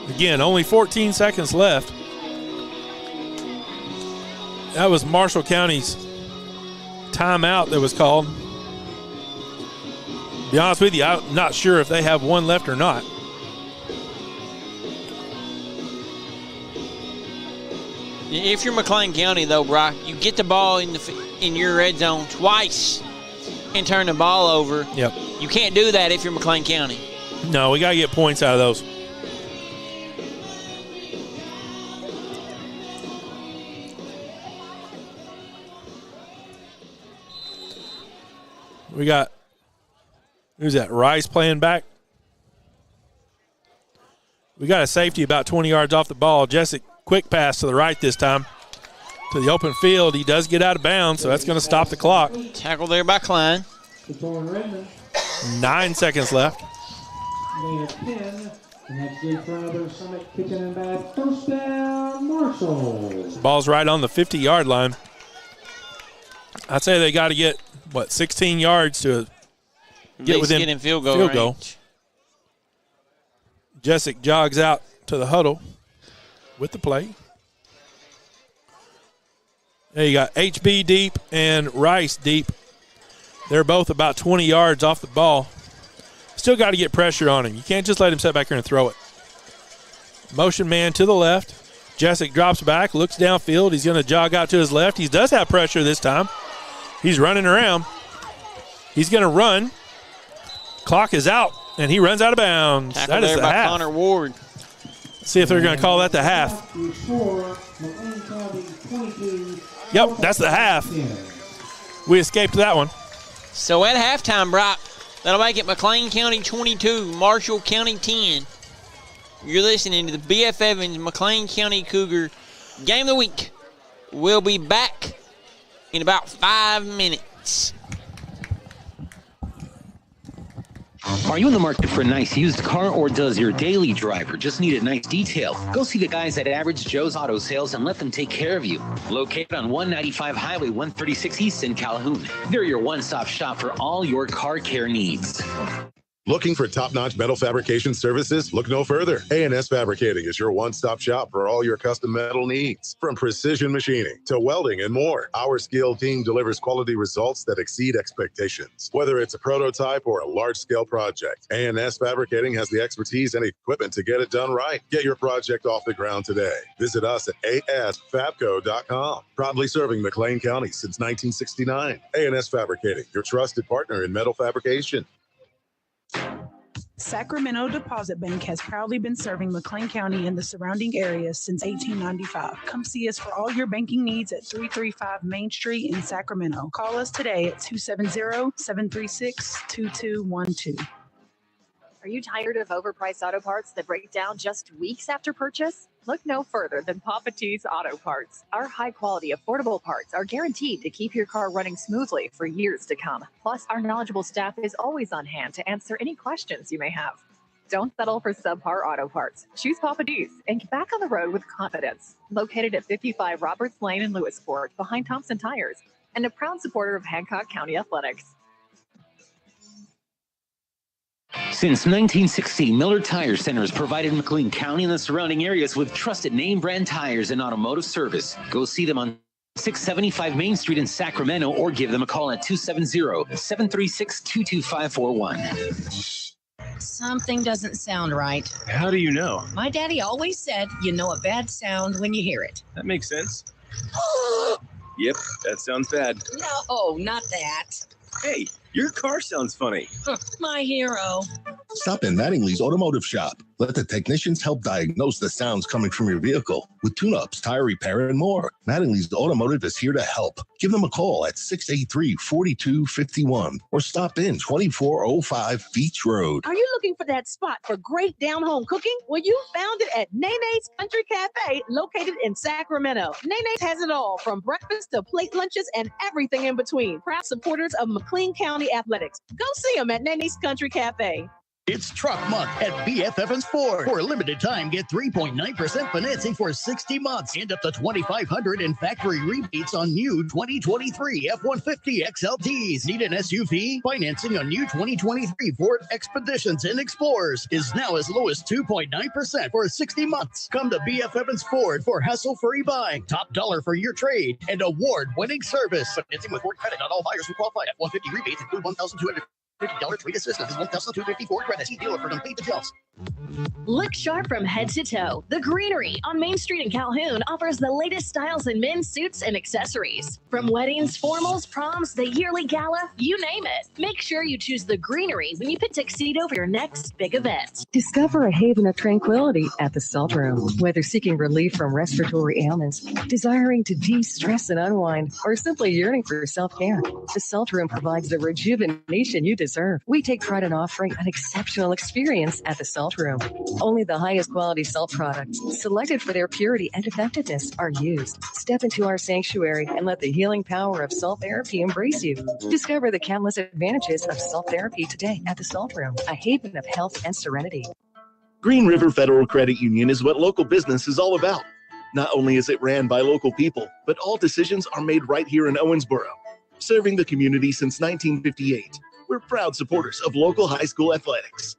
Again, only 14 seconds left. That was Marshall County's timeout that was called. To be honest with you, I'm not sure if they have 1 left or not. If you're McLean County, though, Brock, you get the ball in your red zone twice and turn the ball over. Yep. You can't do that if you're McLean County. No, we got to get points out of those. We got, who's that, Rice playing back? We got a safety about 20 yards off the ball. Jessek, quick pass to the right this time. To the open field. He does get out of bounds, so that's going to stop the clock. Tackle there by Klein. 9 seconds left. Gain of 10. And that's Jay Crowder, Summit, Kitchen and Bath. 1st down, Marshall. Ball's right on the 50-yard line. I'd say they got to get, 16 yards to get within field goal. Jessek jogs out to the huddle with the play. There you got HB deep and Rice deep. They're both about 20 yards off the ball. Still got to get pressure on him. You can't just let him sit back here and throw it. Motion man to the left. Jessek drops back, looks downfield. He's going to jog out to his left. He does have pressure this time. He's running around. He's going to run. Clock is out, and he runs out of bounds. Tackle that is there the by half. Connor Ward. See if they're going to call that the half. Yep, that's the half. We escaped that one. So at halftime, Brock, that'll make it McLean County 22, Marshall County 10. You're listening to the B.F. Evans McLean County Cougar Game of the Week. We'll be back in about 5 minutes. Are you in the market for a nice used car, or does your daily driver just need a nice detail? Go see the guys at Average Joe's Auto Sales and let them take care of you. Located on 195 Highway 136 East in Calhoun. They're your one-stop shop for all your car care needs. Looking for top-notch metal fabrication services? Look no further. A&S Fabricating is your one-stop shop for all your custom metal needs. From precision machining to welding and more, our skilled team delivers quality results that exceed expectations. Whether it's a prototype or a large-scale project, A&S Fabricating has the expertise and equipment to get it done right. Get your project off the ground today. Visit us at asfabco.com. Proudly serving McLean County since 1969. A&S Fabricating, your trusted partner in metal fabrication. Sacramento Deposit Bank has proudly been serving McLean County and the surrounding areas since 1895. Come see us for all your banking needs at 335 Main Street in Sacramento. Call us today at 270-736-2212. Are you tired of overpriced auto parts that break down just weeks after purchase? Look no further than Papa T's Auto Parts. Our high-quality, affordable parts are guaranteed to keep your car running smoothly for years to come. Plus, our knowledgeable staff is always on hand to answer any questions you may have. Don't settle for subpar auto parts. Choose Papa D's and get back on the road with confidence. Located at 55 Roberts Lane in Lewisport, behind Thompson Tires, and a proud supporter of Hancock County Athletics. Since 1960, Miller Tire Center has provided McLean County and the surrounding areas with trusted name brand tires and automotive service. Go see them on 675 Main Street in Sacramento or give them a call at 270-736-22541. Something doesn't sound right. How do you know? My daddy always said you know a bad sound when you hear it. That makes sense. Yep, that sounds bad. No, not that. Hey, your car sounds funny. My hero. Stop in Mattingly's Automotive Shop. Let the technicians help diagnose the sounds coming from your vehicle with tune-ups, tire repair, and more. Mattingly's Automotive is here to help. Give them a call at 683-4251 or stop in 2405 Beach Road. Are you looking for that spot for great down-home cooking? Well, you found it at Nene's Country Cafe, located in Sacramento. Nene's has it all, from breakfast to plate lunches and everything in between. Proud supporters of McLean County Athletics. Go see them at Nene's Country Cafe. It's Truck Month at BF Evans Ford. For a limited time, get 3.9% financing for 60 months and up to $2,500 in factory rebates on new 2023 F-150 XLTs. Need an SUV? Financing on new 2023 Ford Expeditions and Explorers is now as low as 2.9% for 60 months. Come to BF Evans Ford for hassle-free buying, top dollar for your trade, and award-winning service. Financing with Ford credit. Not all buyers who qualify. F-150 rebates include $1,250 trade assistance is $1,254 credit. See dealer for complete details. Look sharp from head to toe. The Greenery on Main Street in Calhoun offers the latest styles in men's suits and accessories. From weddings, formals, proms, the yearly gala, you name it. Make sure you choose the Greenery when you pick tuxedo for your next big event. Discover a haven of tranquility at the Salt Room. Whether seeking relief from respiratory ailments, desiring to de-stress and unwind, or simply yearning for self-care, the Salt Room provides the rejuvenation you deserve. We take pride in offering an exceptional experience at the Salt Room. Only the highest quality salt products, selected for their purity and effectiveness, are used. Step into our sanctuary and let the healing power of salt therapy embrace you. Discover the countless advantages of salt therapy today at the Salt Room, a haven of health and serenity. Green River Federal Credit Union is what local business is all about. Not only is it ran by local people, but all decisions are made right here in Owensboro. Serving the community since 1958, we're proud supporters of local high school athletics.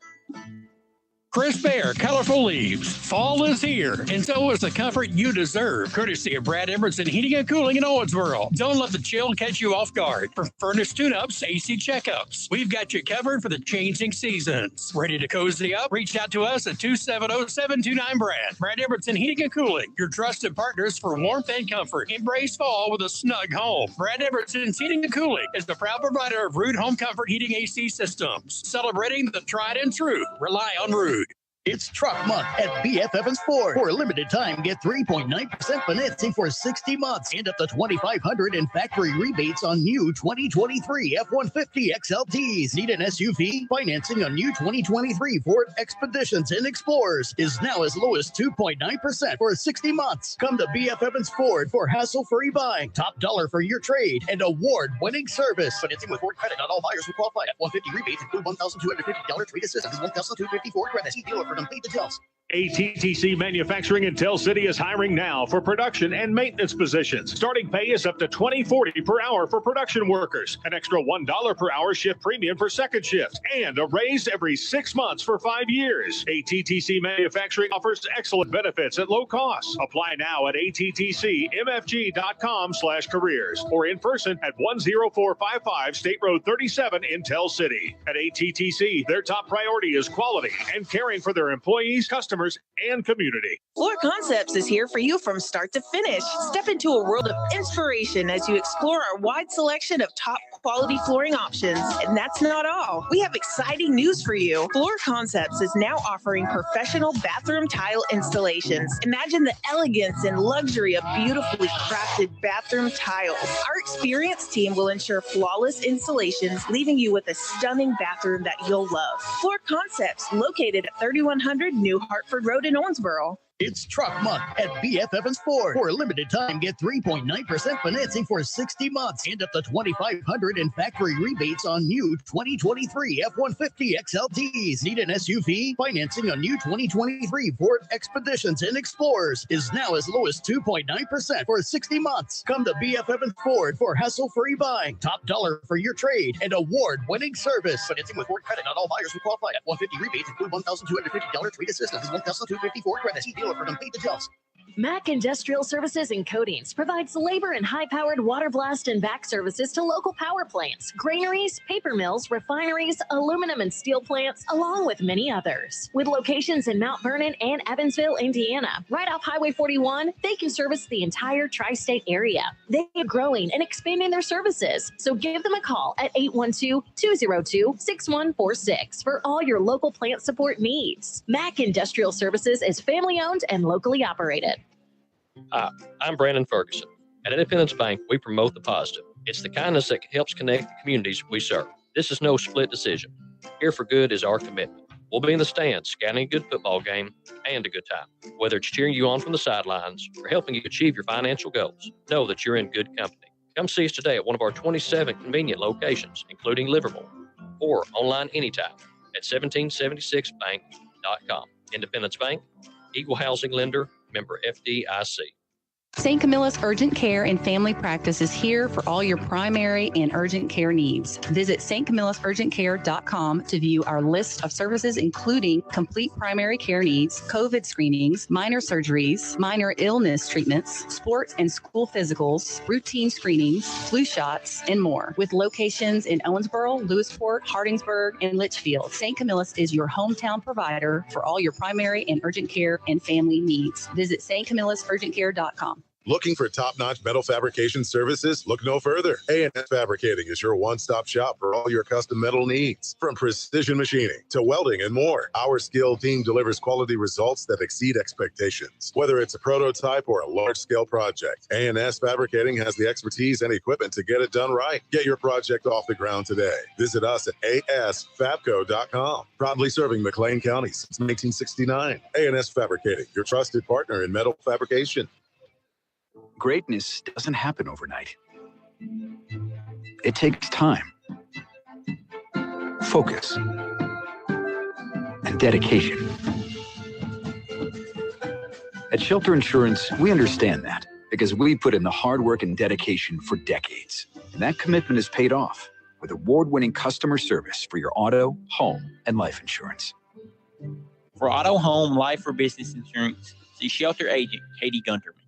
Crisp air, colorful leaves. Fall is here, and so is the comfort you deserve, courtesy of Brad Emerson Heating and Cooling in Owensboro. Don't let the chill catch you off guard. For furnace tune-ups, AC checkups, we've got you covered for the changing seasons. Ready to cozy up? Reach out to us at 270-729-BRAD. Brad Emerson Heating and Cooling, your trusted partners for warmth and comfort. Embrace fall with a snug home. Brad Emerson's Heating and Cooling is the proud provider of Rude Home Comfort Heating AC systems, celebrating the tried and true. Rely on Rude. It's Truck Month at BF Evans Ford. For a limited time, get 3.9% financing for 60 months and up to $2,500 in factory rebates on new 2023 F-150 XLTs. Need an SUV? Financing on new 2023 Ford Expeditions and Explorers is now as low as 2.9% for 60 months. Come to BF Evans Ford for hassle-free buying, top dollar for your trade, and award-winning service. Financing with Ford credit. Not all buyers will qualify. F-150 rebates include $1,250 trade assistance, $1,250 Ford credit. See dealer for complete details. ATTC Manufacturing in Tell City is hiring now for production and maintenance positions. Starting pay is up to $20.40 per hour for production workers, an extra $1 per hour shift premium for second shift, and a raise every 6 months for 5 years. ATTC Manufacturing offers excellent benefits at low cost. Apply now at attcmfg.com/careers or in person at 10455 State Road 37 in Tell City. At ATTC, their top priority is quality and caring for their employees, customers, and community. Floor Concepts is here for you from start to finish. Step into a world of inspiration as you explore our wide selection of top quality flooring options. And that's not all. We have exciting news for you. Floor Concepts is now offering professional bathroom tile installations. Imagine the elegance and luxury of beautifully crafted bathroom tiles. Our experienced team will ensure flawless installations, leaving you with a stunning bathroom that you'll love. Floor Concepts, located at 3100 New Hartford Road in Owensboro. It's Truck Month at BF Evans Ford. For a limited time, get 3.9% financing for 60 months and up to $2,500 in factory rebates on new 2023 F-150 XLTs. Need an SUV? Financing on new 2023 Ford Expeditions and Explorers is now as low as 2.9% for 60 months. Come to BF Evans Ford for hassle-free buying, top dollar for your trade, and award-winning service. Financing with Ford credit. Not all buyers will qualify. F-150 rebates include $1,250 trade assistance, $1,250 Ford credit. See dealer for complete details. Mac Industrial Services and Coatings provides labor and high-powered water blast and vac services to local power plants, granaries, paper mills, refineries, aluminum and steel plants, along with many others. With locations in Mount Vernon and Evansville, Indiana, right off Highway 41, they can service the entire tri-state area. They are growing and expanding their services, so give them a call at 812-202-6146 for all your local plant support needs. Mac Industrial Services is family-owned and locally operated. Hi, I'm Brandon Ferguson. At Independence Bank, we promote the positive. It's the kindness that helps connect the communities we serve. This is no split decision. Here for Good is our commitment. We'll be in the stands scouting a good football game and a good time. Whether it's cheering you on from the sidelines or helping you achieve your financial goals, know that you're in good company. Come see us today at one of our 27 convenient locations, including Livermore, or online anytime at 1776bank.com. Independence Bank, Equal Housing Lender, member FDIC. St. Camilla's Urgent Care and Family Practice is here for all your primary and urgent care needs. Visit stcamillasurgentcare.com to view our list of services, including complete primary care needs, COVID screenings, minor surgeries, minor illness treatments, sports and school physicals, routine screenings, flu shots, and more. With locations in Owensboro, Lewisport, Hardingsburg, and Litchfield, St. Camilla's is your hometown provider for all your primary and urgent care and family needs. Visit stcamillasurgentcare.com. Looking for top-notch metal fabrication services? Look no further. A&S Fabricating is your one-stop shop for all your custom metal needs. From precision machining to welding and more, our skilled team delivers quality results that exceed expectations. Whether it's a prototype or a large-scale project, A&S Fabricating has the expertise and equipment to get it done right. Get your project off the ground today. Visit us at asfabco.com. Proudly serving McLean County since 1969. A&S Fabricating, your trusted partner in metal fabrication. Greatness doesn't happen overnight. It takes time, focus, and dedication. At Shelter Insurance, we understand that because we put in the hard work and dedication for decades. And that commitment is paid off with award-winning customer service for your auto, home, and life insurance. For auto, home, life, or business insurance, see Shelter Agent Katie Gunterman.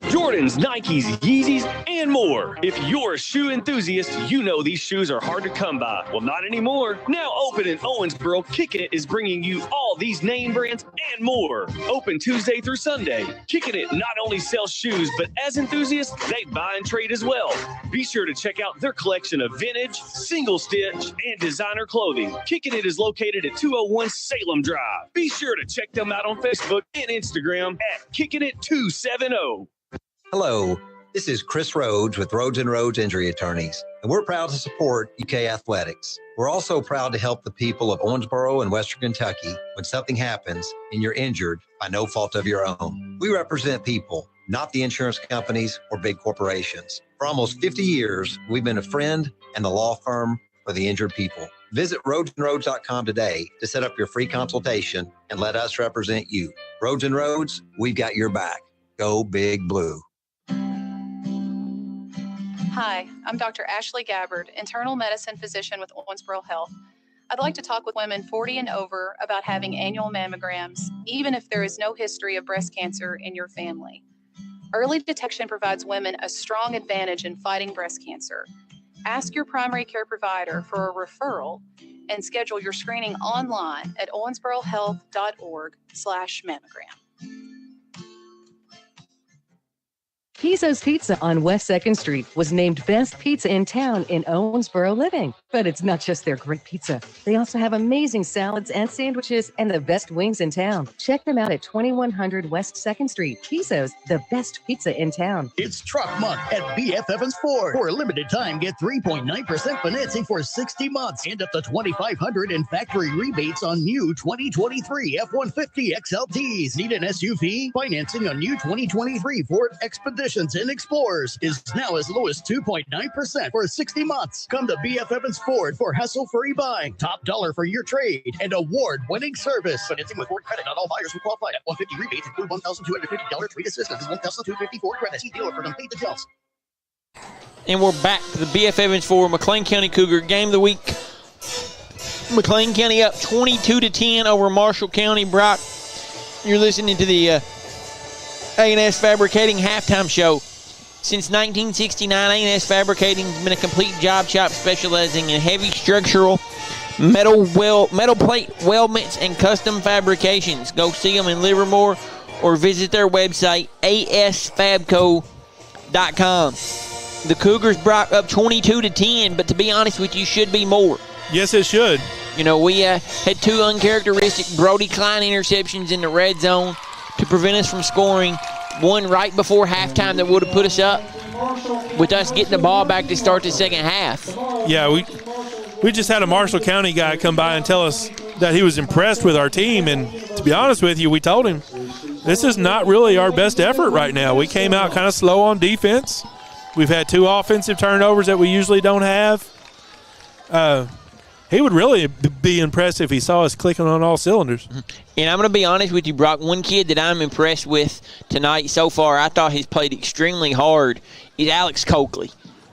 Jordans, Nikes, Yeezys, and more. If you're a shoe enthusiast, you know these shoes are hard to come by. Well, not anymore. Now open in Owensboro, Kicking It is bringing you all these name brands and more. Open Tuesday through Sunday. Kicking It not only sells shoes, but as enthusiasts, they buy and trade as well. Be sure to check out their collection of vintage, single stitch, and designer clothing. Kicking It is located at 201 Salem Drive. Be sure to check them out on Facebook and Instagram at Kicking It 270. Hello, this is Chris Rhodes with Rhodes & Rhodes Injury Attorneys, and we're proud to support UK Athletics. We're also proud to help the people of Owensboro and Western Kentucky when something happens and you're injured by no fault of your own. We represent people, not the insurance companies or big corporations. For almost 50 years, we've been a friend and the law firm for the injured people. Visit RhodesandRhodes.com today to set up your free consultation and let us represent you. Rhodes & Rhodes, we've got your back. Go Big Blue. Hi, I'm Dr. Ashley Gabbard, internal medicine physician with Owensboro Health. I'd like to talk with women 40 and over about having annual mammograms, even if there is no history of breast cancer in your family. Early detection provides women a strong advantage in fighting breast cancer. Ask your primary care provider for a referral and schedule your screening online at owensborohealth.org/mammogram. Pizo's Pizza on West 2nd Street was named Best Pizza in Town in Owensboro Living. But it's not just their great pizza. They also have amazing salads and sandwiches and the best wings in town. Check them out at 2100 West 2nd Street. Pizo's, the best pizza in town. It's Truck Month at BF Evans Ford. For a limited time, get 3.9% financing for 60 months and up to $2,500 in factory rebates on new 2023 F-150 XLTs. Need an SUV? Financing on new 2023 Ford Expeditions and Explorers is now as low as 2.9% for 60 months. Come to BF Evans Ford for hassle-free buying, top dollar for your trade, and award-winning service. Financing with Ford credit. Not all buyers will qualify. F-150 rebates include $1,250 trade assistance. $1,250 Ford credit. See dealer for complete details. And we're back to the BF Evans Ford McLean County Cougar game of the week. McLean County up 22-10 over Marshall County. Brock, you're listening to the A&S Fabricating halftime show. Since 1969, A&S Fabricating has been a complete job shop specializing in heavy structural, metal plate weldments, and custom fabrications. Go see them in Livermore or visit their website, asfabco.com. The Cougars brought up 22-10, but to be honest with you, should be more. Yes, it should. You know, we had two uncharacteristic Brody Klein interceptions in the red zone to prevent us from scoring. One right before halftime that would have put us up, with us getting the ball back to start the second half. Yeah, we just had a Marshall County guy come by and tell us that he was impressed with our team, and to be honest with you, we told him this is not really our best effort right now. We came out kind of slow on defense. We've had 2 offensive turnovers that we usually don't have. He would really be impressed if he saw us clicking on all cylinders. And I'm going to be honest with you, Brock. One kid that I'm impressed with tonight so far, I thought he's played extremely hard, is Alex Coakley.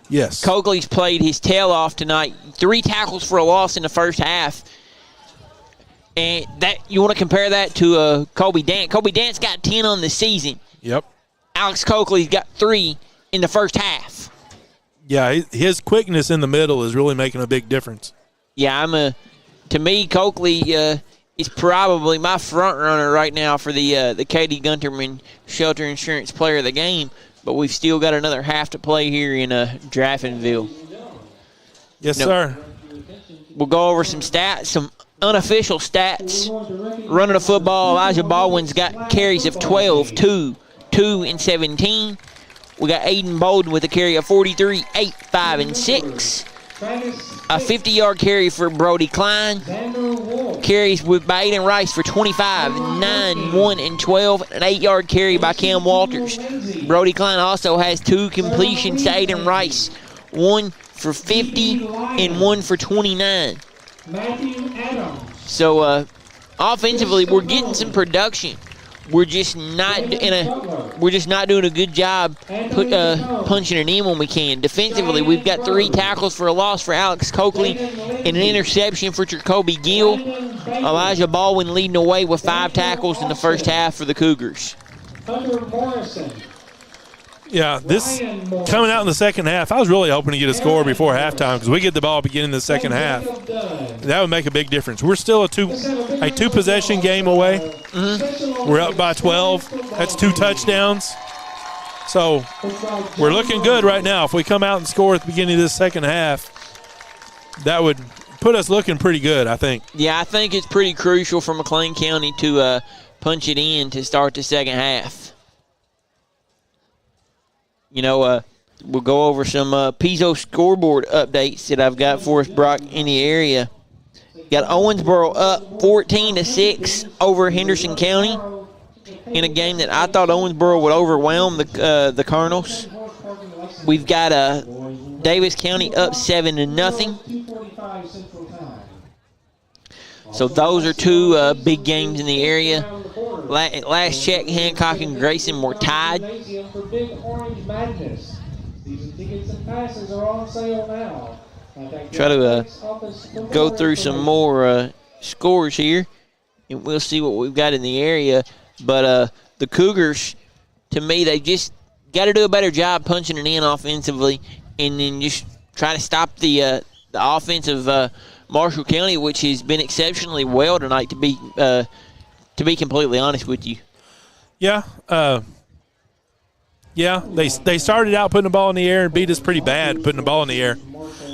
Yes. Coakley's played his tail off tonight. 3 tackles for a loss in the first half. And that you want to compare that to Kobe Dant. Kobe Dant's got 10 on the season. Yep. Alex Coakley's got 3 in the first half. Yeah, his quickness in the middle is really making a big difference. Yeah, to me, Coakley is probably my front runner right now for the Katie Gunterman Shelter Insurance Player of the Game. But we've still got another half to play here in Draftonville. Yes, sir. We'll go over some stats, some unofficial stats. Running the football, Elijah Baldwin's got carries of 12, 2, 2, and 17. We got Aiden Bolden with a carry of 43, 8, 5, and 6. A 50-yard carry for Brody Klein. Carries by Aiden Rice for 25, 9, 1, and 12. An 8-yard carry by Cam Walters. Brody Klein also has 2 completions to Aiden Rice. 1 for 50 and 1 for 29. So offensively, we're getting some production. We're just not doing a good job punching it in when we can. Defensively, we've got 3 tackles for a loss for Alex Coakley and an interception for Jacoby Gill. Elijah Baldwin leading the way with 5 tackles in the first half for the Cougars. Yeah, this coming out in the second half, I was really hoping to get a score before halftime because we get the ball beginning the second half. That would make a big difference. We're still a two-possession game away. Mm-hmm. We're up by 12. That's 2 touchdowns. So we're looking good right now. If we come out and score at the beginning of this second half, that would put us looking pretty good, I think. Yeah, I think it's pretty crucial for McLean County to punch it in to start the second half. You know, we'll go over some Pizzo scoreboard updates that I've got for us, Brock, in the area. Got Owensboro up 14-6 over Henderson County in a game that I thought Owensboro would overwhelm the Colonels. We've got Davis County up 7-0. So those are 2 big games in the area. Last check, Hancock and Grayson were tied. Try to go through some more scores here, and we'll see what we've got in the area. But the Cougars, to me, they just got to do a better job punching it in offensively, and then just try to stop the offense of Marshall County, which has been exceptionally well tonight, to be completely honest with you. Yeah. They started out putting the ball in the air and beat us pretty bad putting the ball in the air.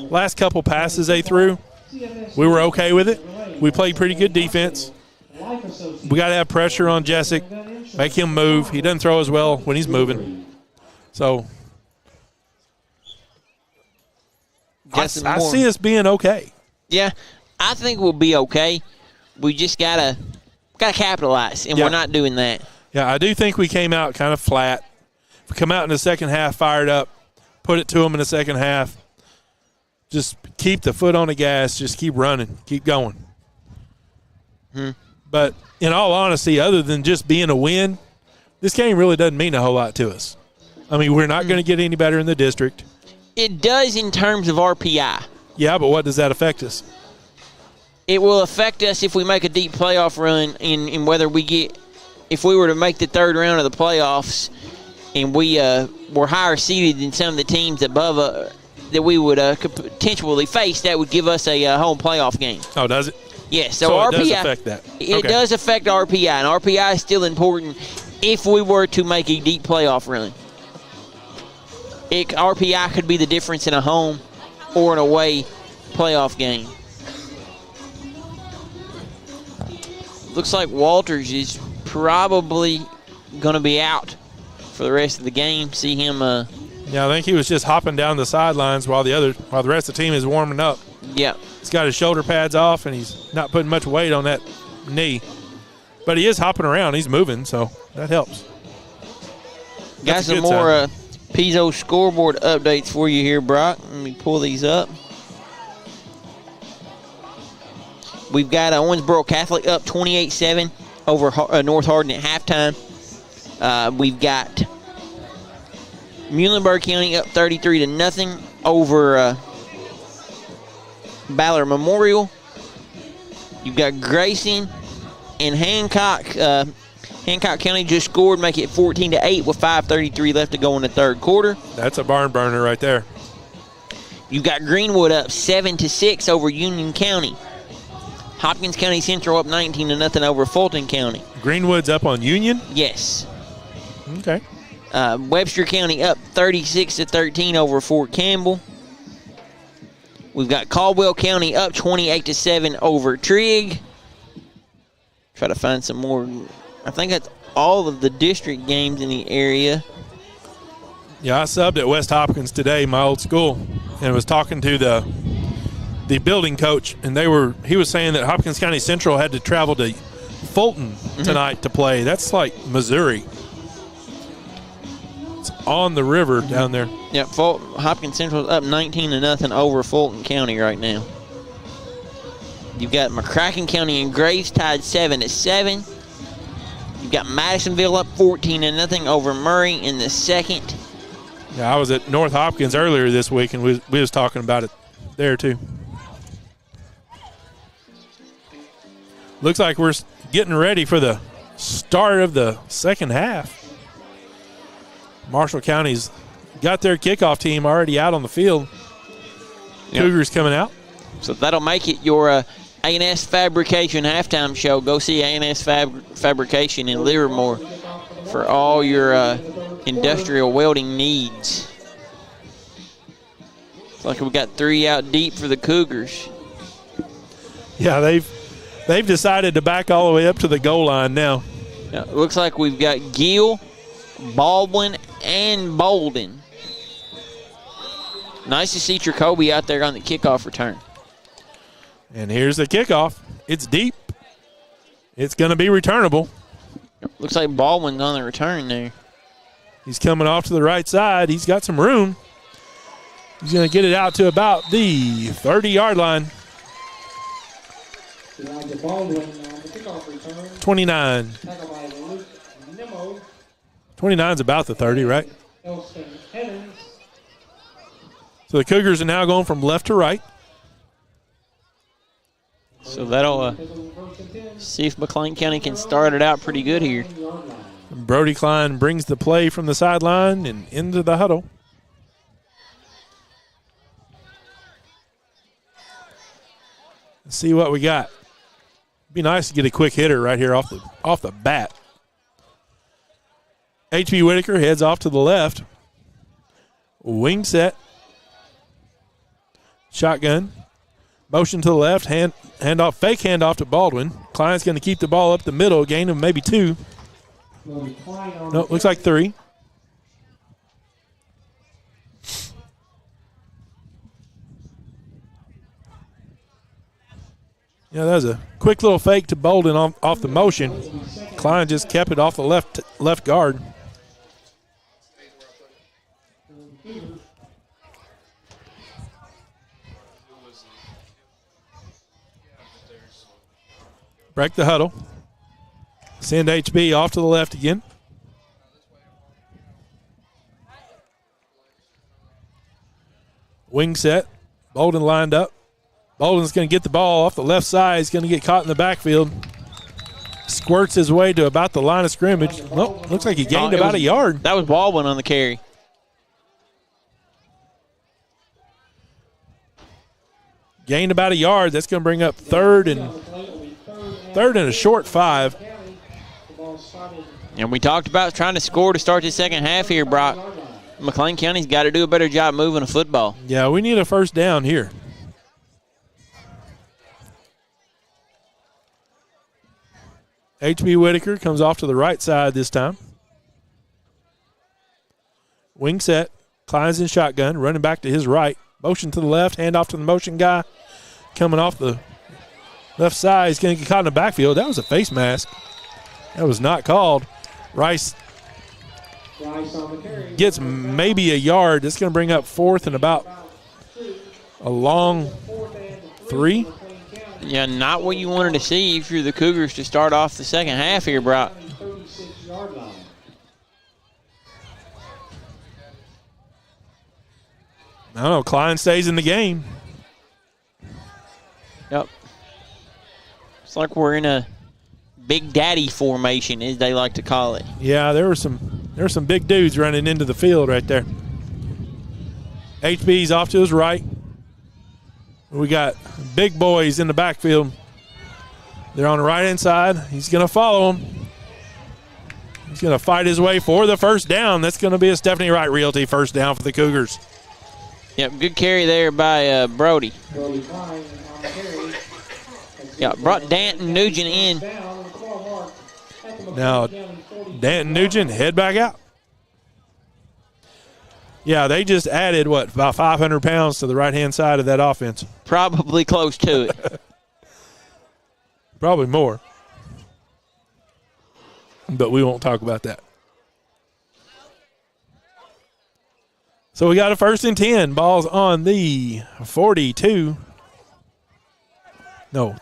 Last couple passes they threw, we were okay with it. We played pretty good defense. We got to have pressure on Jessic, make him move. He doesn't throw as well when he's moving. So I see us being okay. Yeah, I think we'll be okay. We just gotta capitalize, and we're not doing that. Yeah, I do think we came out kind of flat. If we come out in the second half fired up, put it to them in the second half, just keep the foot on the gas, just keep running, keep going. But in all honesty, other than just being a win, this game really doesn't mean a whole lot to us. I mean, we're not going to get any better in the district. It does in terms of RPI. Yeah, but what does that affect us? It will affect us if we make a deep playoff run, in whether if we were to make the third round of the playoffs and we were higher seeded than some of the teams above that we would potentially face, that would give us a home playoff game. Oh, does it? Yes. So RPI, it does affect that. It does affect RPI, and RPI is still important if we were to make a deep playoff run. RPI could be the difference in a home or an away playoff game. Looks like Walters is probably going to be out for the rest of the game. See him. Yeah, I think he was just hopping down the sidelines while the rest of the team is warming up. Yeah. He's got his shoulder pads off, and he's not putting much weight on that knee. But he is hopping around. He's moving, so that helps. Got some more Pizzo scoreboard updates for you here, Brock. Let me pull these up. We've got Owensboro Catholic up 28-7 over North Hardin at halftime. We've got Muhlenberg County up 33-0 over Ballard Memorial. You've got Grayson and Hancock. Hancock County just scored, make it 14-8 with 5:33 left to go in the third quarter. That's a barn burner right there. You've got Greenwood up 7-6 over Union County. Hopkins County Central up 19-0 over Fulton County. Greenwood's up on Union? Yes. Okay. Webster County up 36-13 over Fort Campbell. We've got Caldwell County up 28-7 over Trigg. Try to find some more. I think that's all of the district games in the area. Yeah, I subbed at West Hopkins today, my old school, and was talking to the building coach, and he was saying that Hopkins County Central had to travel to Fulton tonight to play. That's like Missouri. It's on the river down there. Yeah, Hopkins Central up 19-0 over Fulton County right now. You've got McCracken County and Graves tied 7-7. You've got Madisonville up 14-0 over Murray in the second. Yeah, I was at North Hopkins earlier this week, and we was talking about it there too. Looks like we're getting ready for the start of the second half. Marshall County's got their kickoff team already out on the field. Yep. Cougars coming out. So that'll make it your A&S Fabrication halftime show. Go see A&S Fabrication in Livermore for all your industrial welding needs. Looks like we got 3 out deep for the Cougars. Yeah, they've decided to back all the way up to the goal line now. Yeah, it looks like we've got Gill, Baldwin, and Bolden. Nice to see Jacoby out there on the kickoff return. And here's the kickoff. It's deep. It's going to be returnable. Looks like Baldwin's on the return there. He's coming off to the right side. He's got some room. He's going to get it out to about the 30-yard line. 29. 29's about the 30, right? So the Cougars are now going from left to right. So that'll see if McLean County can start it out pretty good here. Brody Klein brings the play from the sideline and into the huddle. Let's see what we got. Be nice to get a quick hitter right here off the bat. H.B. Whitaker heads off to the left. Wing set. Shotgun. Motion to the left. Fake handoff to Baldwin. Klein's going to keep the ball up the middle. Gain of maybe 2. No, looks like 3. Yeah, that was a quick little fake to Bolden off the motion. Klein just kept it off the left guard. Break the huddle. Send HB off to the left again. Wing set. Bolden lined up. Bolden's going to get the ball off the left side. He's going to get caught in the backfield. Squirts his way to about the line of scrimmage. Well, looks like he gained about a yard. That was Baldwin on the carry. Gained about a yard. That's going to bring up third and a short 5. And we talked about trying to score to start the second half here, Brock. McLean County's got to do a better job moving a football. Yeah, we need a first down here. H.B. Whitaker comes off to the right side this time. Wing set. Klein's in shotgun, running back to his right. Motion to the left, hand off to the motion guy. Coming off the left side, he's going to get caught in the backfield. That was a face mask. That was not called. Rice gets maybe a yard. That's going to bring up 4th and about a long 3. Yeah, not what you wanted to see if you're the Cougars to start off the second half here, Brock. I don't know. Klein stays in the game. Yep. It's like we're in a Big Daddy formation, as they like to call it. Yeah, there were some big dudes running into the field right there. HB's off to his right. We got big boys in the backfield. They're on the right-hand side. He's going to follow them. He's going to fight his way for the first down. That's going to be a Stephanie Wright Realty first down for the Cougars. Yep, good carry there by Brody. Yeah, brought Danton Nugent in. Now, Danton Nugent, head back out. Yeah, they just added, about 500 pounds to the right-hand side of that offense. Probably close to it. Probably more. But we won't talk about that. So we got a 1st and 10. Ball's on the 42. No.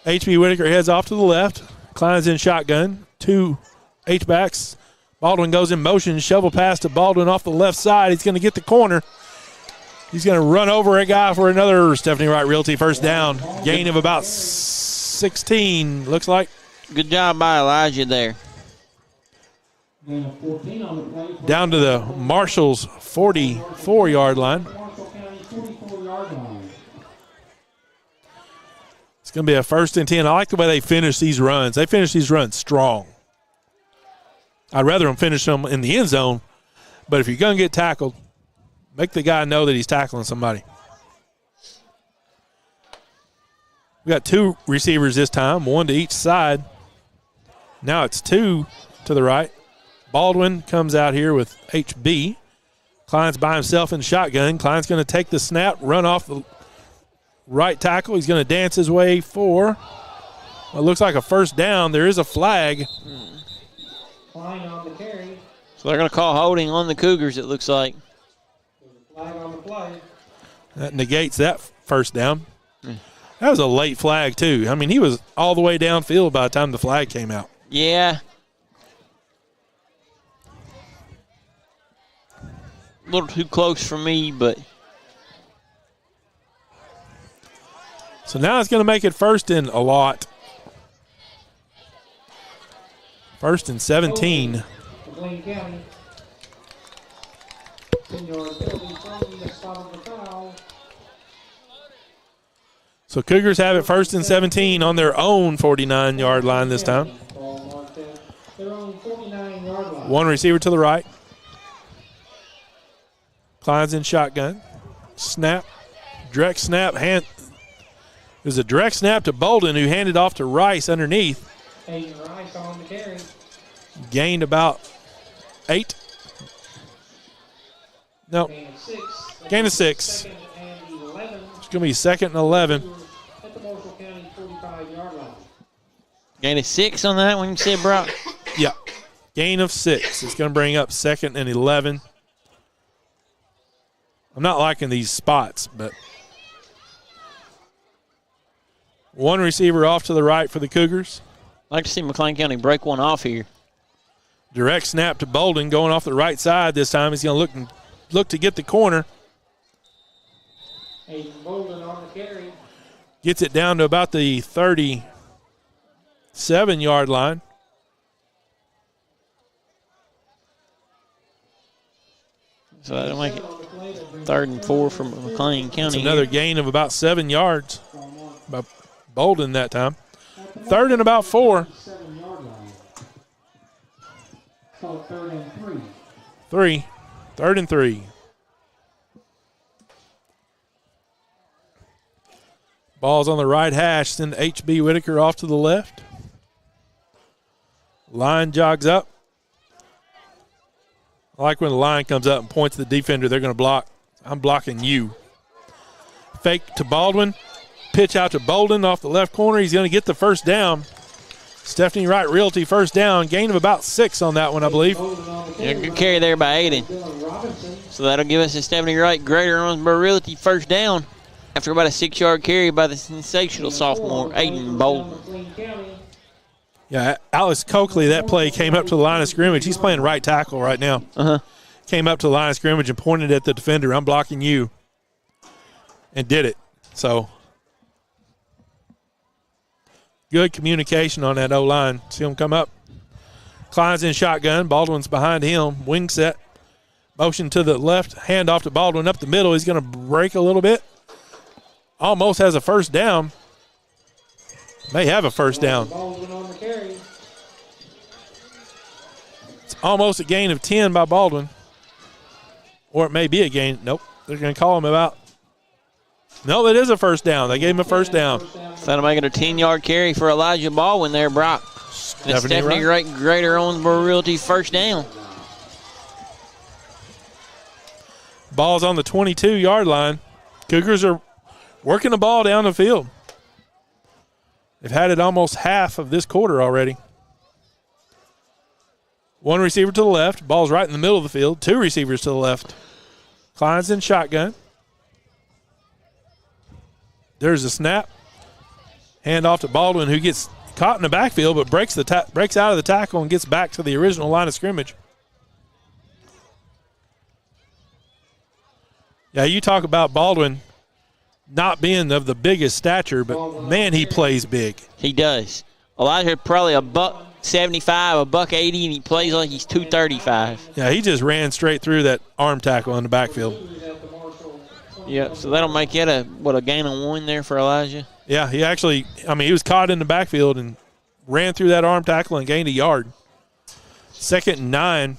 H.B. Whitaker heads off to the left. Klein's in shotgun. 2 H-backs. Baldwin goes in motion. Shovel pass to Baldwin off the left side. He's going to get the corner. He's going to run over a guy for another Stephanie Wright Realty first down. Gain of about 16, looks like. Good job by Elijah there. Down to the Marshall's 44-yard line. It's going to be a 1st and 10. I like the way they finish these runs. They finish these runs strong. I'd rather them finish them in the end zone, but if you're going to get tackled, make the guy know that he's tackling somebody. We got 2 receivers this time, 1 to each side. Now it's 2 to the right. Baldwin comes out here with HB. Klein's by himself in shotgun. Klein's going to take the snap, run off the right tackle. He's going to dance his way for what looks like a 1st down. There is a flag. Klein on the carry. So they're going to call holding on the Cougars, it looks like. Flag on the play. That negates that 1st down. That was a late flag, too. I mean, he was all the way downfield by the time the flag came out. Yeah. A little too close for me, but. So now it's going to make it 1st and a lot. 1st and 17. McLean County. 10-yard penalty from the spot of the foul. So Cougars have it 1st and 17 on their own 49-yard line this time. Their own 49-yard line. 1 receiver to the right. Klein's in shotgun. Snap. Direct snap. It was a direct snap to Bolden, who handed off to Rice underneath. Hayden Rice on the carry. Gained about 8. No. Gain of 6. Second and 11. It's going to be 2nd and 11. At the Marshall County 45-yard line. Gain of 6 on that one, you said, Brock? Yeah. Gain of 6. It's going to bring up 2nd and 11. I'm not liking these spots, but 1 receiver off to the right for the Cougars. I'd like to see McLean County break one off here. Direct snap to Bolden, going off the right side this time. He's going to look to get the corner. Hayden Bolden on the carry. Gets it down to about the 37-yard line. So that'll make it 3rd and 4 from McLean County. It's another gain of about 7 yards by Bolden that time. 3rd and about 4. 3rd and 3. 3rd and 3. Ball's on the right hash. Send HB Whitaker off to the left. Line jogs up. I like when the line comes up and points to the defender, they're going to block. I'm blocking you. Fake to Baldwin. Pitch out to Bolden off the left corner. He's going to get the 1st down. Stephanie Wright Realty 1st down. Gain of about 6 on that one, I believe. Yeah, good carry there by Aiden. So that'll give us a Stephanie Wright Greater Owensboro Realty 1st down after about a 6-yard carry by the sensational sophomore Aiden Bolden. Yeah, Alex Coakley, that play came up to the line of scrimmage. He's playing right tackle right now. Came up to the line of scrimmage and pointed at the defender, I'm blocking you, and did it. So good communication on that O-line. See him come up. Klein's in shotgun. Baldwin's behind him. Wing set. Motion to the left. Hand off to Baldwin up the middle. He's going to break a little bit. Almost has a 1st down. May have a 1st down. It's almost a gain of 10 by Baldwin. Or it may be a gain. Nope. They're going to call him about. No, it is a 1st down. They gave him a 1st down. So that'll make it a 10-yard carry for Elijah Baldwin there, Brock. And Stephanie Wright Greater Owensboro Realty 1st down. Ball's on the 22-yard line. Cougars are working the ball down the field. They've had it almost half of this quarter already. 1 receiver to the left. Ball's right in the middle of the field. 2 receivers to the left. Klein's in shotgun. There's a snap. Hand off to Baldwin, who gets caught in the backfield but breaks out of the tackle and gets back to the original line of scrimmage. Yeah, you talk about Baldwin not being of the biggest stature, but, man, he plays big. He does. Elijah probably $175, $180, and he plays like he's 235. Yeah, he just ran straight through that arm tackle in the backfield. Yeah, so that'll make it a gain of 1 there for Elijah. Yeah, he actually, he was caught in the backfield and ran through that arm tackle and gained a yard. 2nd and 9.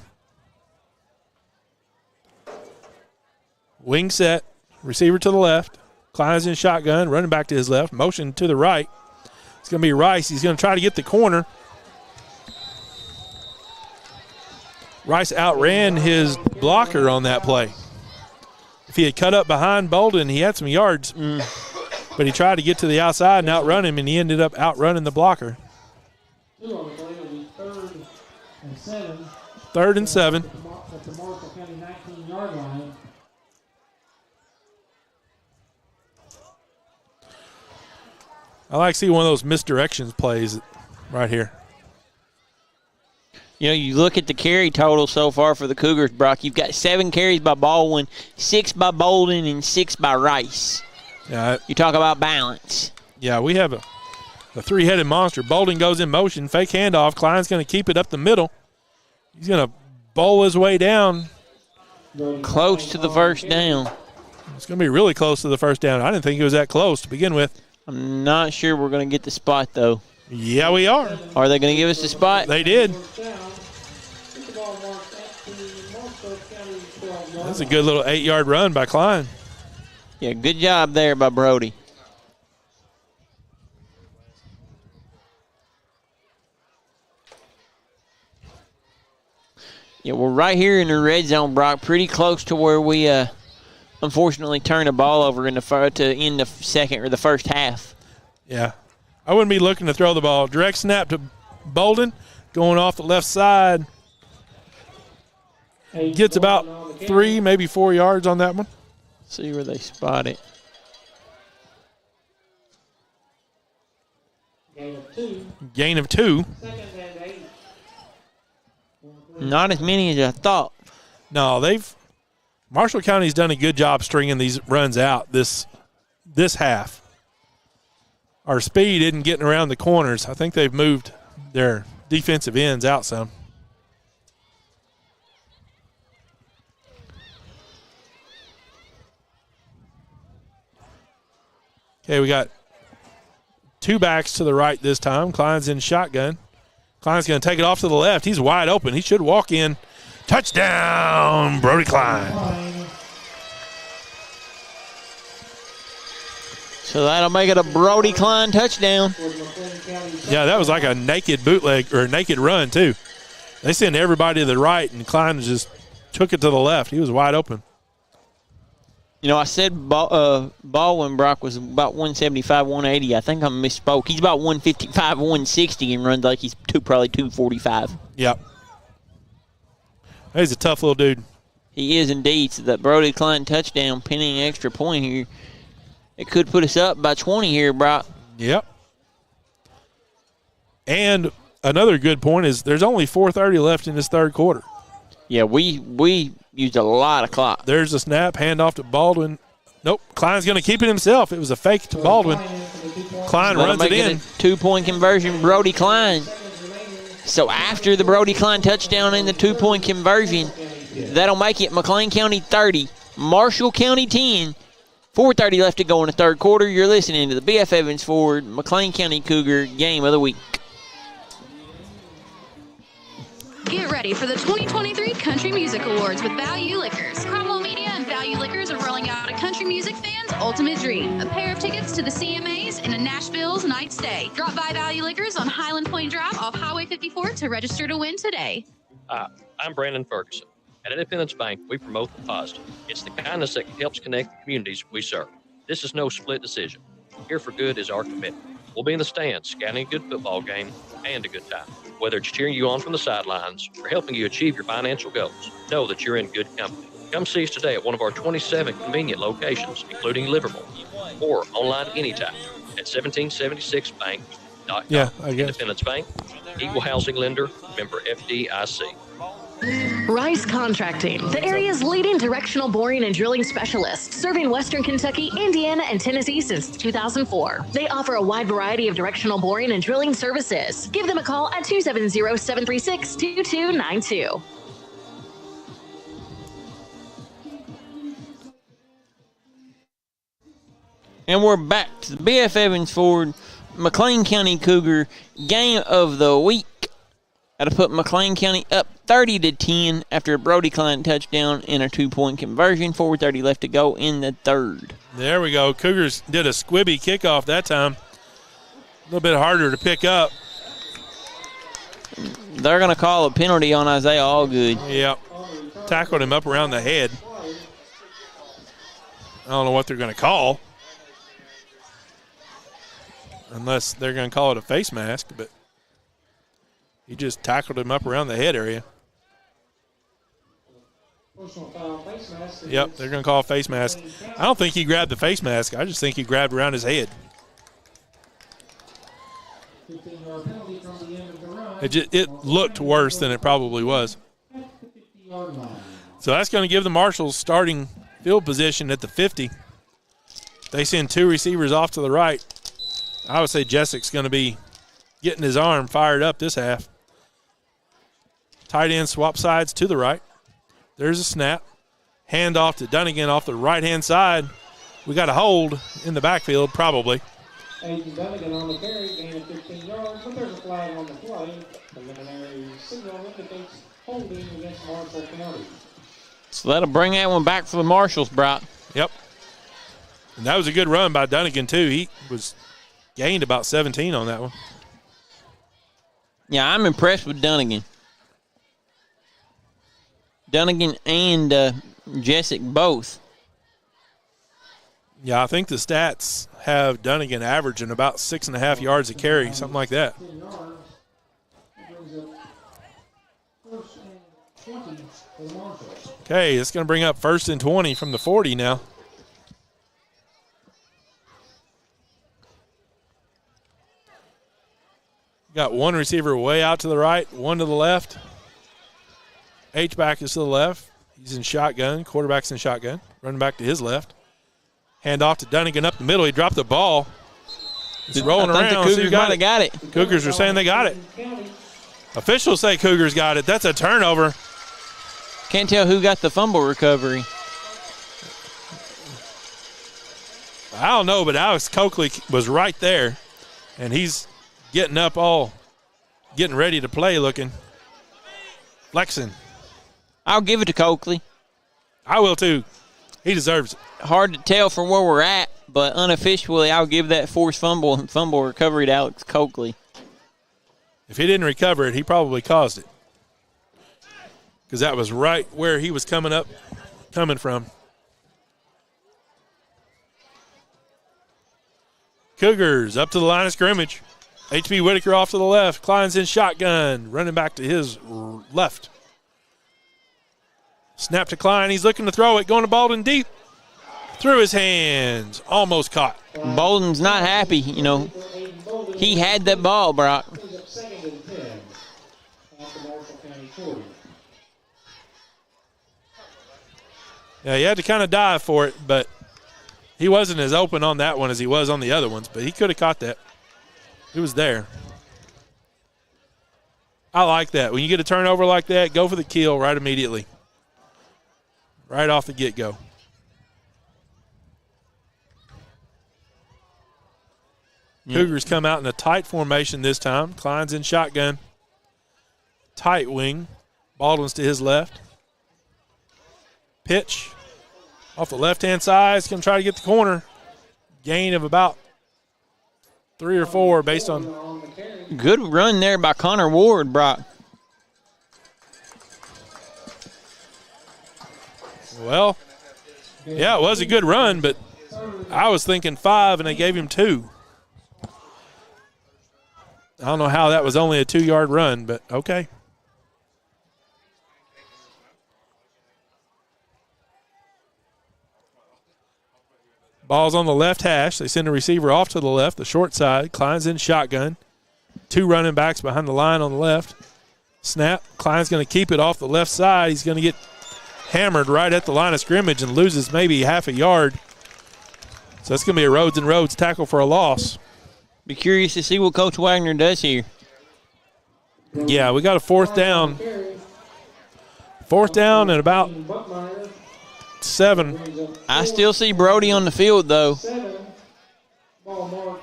Wing set, receiver to the left. Klein's in shotgun, running back to his left, motion to the right. It's going to be Rice. He's going to try to get the corner. Rice outran his blocker on that play. If he had cut up behind Bolden, he had some yards. But he tried to get to the outside and outrun him, and he ended up outrunning the blocker. 3rd and 7. 3rd and 7. At the Marshall County 19-yard line. I like to see one of those misdirections plays right here. You know, you look at the carry total so far for the Cougars, Brock. You've got 7 carries by Baldwin, 6 by Bolden, and 6 by Rice. Yeah, you talk about balance. Yeah, we have a three-headed monster. Bolden goes in motion, fake handoff. Klein's going to keep it up the middle. He's going to bowl his way down. Close to the first down. It's going to be really close to the first down. I didn't think it was that close to begin with. I'm not sure we're going to get the spot, though. Yeah, we are. Are they going to give us the spot? They did. That's a good little 8-yard run by Klein. Yeah, good job there by Brody. Yeah, we're right here in the red zone, Brock, pretty close to where we unfortunately turned the ball over in to end the second or the first half. Yeah. I wouldn't be looking to throw the ball. Direct snap to Bolden, going off the left side. Gets about 3, maybe 4 yards on that one. See where they spot it. Gain of 2. Not as many as I thought. No, Marshall County's done a good job stringing these runs out this half. Our speed isn't getting around the corners. I think they've moved their defensive ends out some. Okay, we got 2 backs to the right this time. Klein's in shotgun. Klein's going to take it off to the left. He's wide open. He should walk in. Touchdown, Brody Klein. So that'll make it a Brody Klein touchdown. Yeah, that was like a naked bootleg or a naked run, too. They sent everybody to the right, and Klein just took it to the left. He was wide open. You know, I said Baldwin Brock was about 175, 180. I think I misspoke. He's about 155, 160 and runs like he's probably 245. Yep. He's a tough little dude. He is indeed. So that Brody Klein touchdown, pinning an extra point here. It could put us up by 20 here, Brock. Yep. And another good point is there's only 4:30 left in this third quarter. Yeah, we used a lot of clock. There's a snap, handoff to Baldwin. Nope, Klein's going to keep it himself. It was a fake to Baldwin. Klein runs it in. 2-point conversion, Brody Klein. So after the Brody Klein touchdown and the 2-point conversion, that'll make it McLean County 30, Marshall County 10. 4:30 left to go in the third quarter. You're listening to the B.F. Evans Ford McLean County Cougar Game of the Week. Get ready for the 2023 Country Music Awards with Value Liquors. Cromwell Media and Value Liquors are rolling out a country music fan's ultimate dream. A pair of tickets to the CMAs and a Nashville's night stay. Drop by Value Liquors on Highland Point Drive off Highway 54 to register to win today. I'm Brandon Ferguson. At Independence Bank, we promote the positive. It's the kindness that helps connect the communities we serve. This is no split decision. Here for good is our commitment. We'll be in the stands, scouting a good football game and a good time. Whether it's cheering you on from the sidelines or helping you achieve your financial goals, know that you're in good company. Come see us today at one of our 27 convenient locations, including Livermore, or online anytime at 1776bank.com. Yeah, I guess. Independence Bank, Equal Housing Lender, member FDIC. Rice Contracting, the area's leading directional boring and drilling specialist, serving Western Kentucky, Indiana, and Tennessee since 2004. They offer a wide variety of directional boring and drilling services. Give them a call at 270-736-2292. And we're back to the B.F. Evans Ford McLean County Cougar game of the week. Got to put McLean County up 30-10 after a Brody Klein touchdown and a 2-point conversion. 4:30 left to go in the third. There we go. Cougars did a squibby kickoff that time. A little bit harder to pick up. They're going to call a penalty on Isaiah Allgood. Yep. Tackled him up around the head. I don't know what they're going to call. Unless they're going to call it a face mask, but he just tackled him up around the head area. Yep, they're going to call a face mask. I don't think he grabbed the face mask. I just think he grabbed around his head. It looked worse than it probably was. So that's going to give the Marshals starting field position at the 50. They send two receivers off to the right. I would say Jessek's going to be getting his arm fired up this half. Tight end swap sides to the right. There's a snap. Hand off to Dunnigan off the right-hand side. We got a hold in the backfield, probably. Aiden Dunnigan on the carry, gain of 15 yards, but there's a flag on the play. Preliminary signal indicates holding against Marshall County. So that'll bring that one back for the Marshals, Brock. Yep. And that was a good run by Dunnigan, too. He was gained about 17 on that one. Yeah, I'm impressed with Dunnigan. Dunnigan and Jessic both. Yeah, I think the stats have Dunnigan averaging about 6.5 yards a carry, something like that. Okay, it's going to bring up 1st and 20 from the 40 now. Got one receiver way out to the right, one to the left. H-back is to the left. He's in shotgun. Quarterback's in shotgun. Running back to his left. Hand off to Dunnigan up the middle. He dropped the ball. It's rolling around. The Cougars might have got it. Cougars are saying they got it. Officials say Cougars got it. That's a turnover. Can't tell who got the fumble recovery. I don't know, but Alex Coakley was right there, and he's getting up getting ready to play looking. Flexing. I'll give it to Coakley. I will too. He deserves it. Hard to tell from where we're at, but unofficially I'll give that forced fumble recovery to Alex Coakley. If he didn't recover it, he probably caused it. Because that was right where he was coming from. Cougars up to the line of scrimmage. H.B. Whitaker off to the left. Klein's in shotgun. Running back to his left. Snap to Klein. He's looking to throw it. Going to Bolden deep. Through his hands. Almost caught. Bolden's not happy. You know, he had that ball, Brock. Yeah, he had to kind of dive for it, but he wasn't as open on that one as he was on the other ones, but he could have caught that. It was there. I like that. When you get a turnover like that, go for the kill right immediately. Right off the get-go. Yeah. Cougars come out in a tight formation this time. Klein's in shotgun. Tight wing. Baldwin's to his left. Pitch off the left-hand side. He's going to try to get the corner. Gain of about 3 or 4 based on. Good run there by Connor Ward, Brock. Well, yeah, it was a good run, but I was thinking 5, and they gave him 2. I don't know how that was only a 2-yard run, but okay. Ball's on the left hash. They send a receiver off to the left, the short side. Klein's in shotgun. 2 running backs behind the line on the left. Snap. Klein's going to keep it off the left side. He's going to get hammered right at the line of scrimmage and loses maybe half a yard. So that's going to be a Rhodes and Rhodes tackle for a loss. Be curious to see what Coach Wagner does here. Yeah, we got a fourth down. Fourth down and about 7. I still see Brody on the field, though. I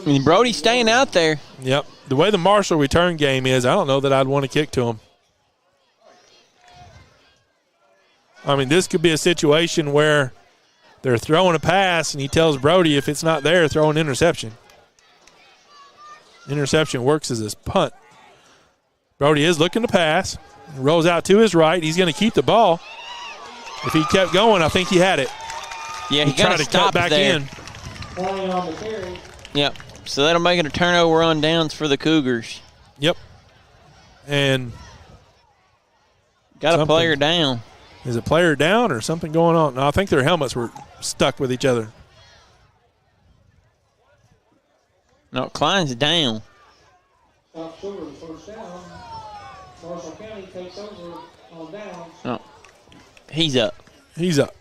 mean, Brody's staying out there. Yep. The way the Marshall return game is, I don't know that I'd want to kick to him. I mean, this could be a situation where they're throwing a pass and he tells Brody if it's not there, throw an interception. Interception works as his punt. Brody is looking to pass. Rolls out to his right. He's going to keep the ball. If he kept going, I think he had it. Yeah, he tried to cut back there. in. Yep. So that'll make it a turnover on downs for the Cougars. Yep. And got a player down. Is a player down or something going on? No, I think their helmets were stuck with each other. No, Klein's down. Top Sugar, first down. Marshall County takes over on downs. No, he's up. He's up.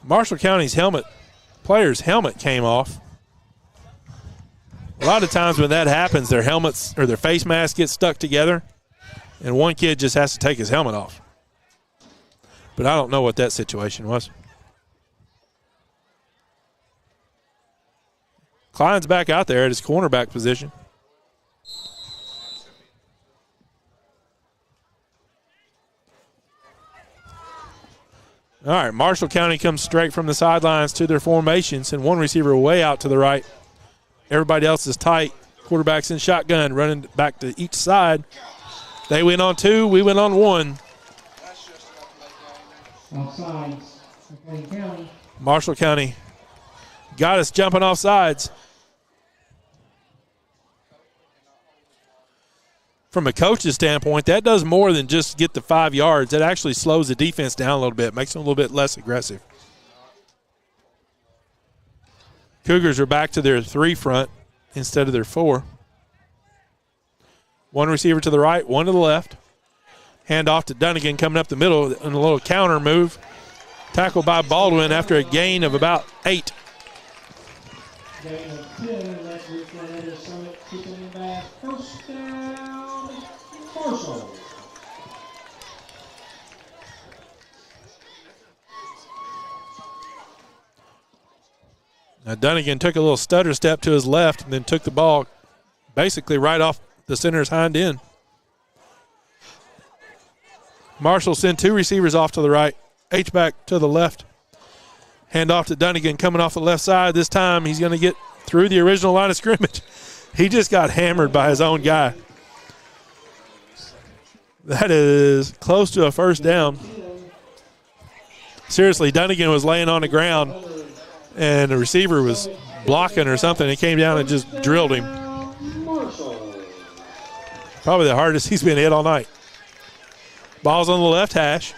Marshall County's player's helmet came off. A lot of times when that happens, their helmets or their face masks get stuck together, and one kid just has to take his helmet off. But I don't know what that situation was. Klein's back out there at his cornerback position. All right, Marshall County comes straight from the sidelines to their formations, and one receiver way out to the right. Everybody else is tight. Quarterback's in shotgun, running back to each side. They went on 2, we went on 1. Offsides, McLean County. Marshall County got us jumping off sides. From a coach's standpoint, that does more than just get the 5 yards. That actually slows the defense down a little bit, makes them a little bit less aggressive. Cougars are back to their 3 front instead of their 4. One receiver to the right, one to the left. Hand off to Dunnigan coming up the middle in a little counter move. Tackled by Baldwin after a gain of about 8. Gain of 10, that's Richland Summit kicking back. First down, Marshall. Now Dunnigan took a little stutter step to his left and then took the ball basically right off the center's hind end. Marshall sent 2 receivers off to the right, H-back to the left. Hand off to Dunnigan coming off the left side. This time he's going to get through the original line of scrimmage. He just got hammered by his own guy. That is close to a first down. Seriously, Dunnigan was laying on the ground, and the receiver was blocking or something. He came down and just drilled him. Probably the hardest he's been hit all night. Ball's on the left hash.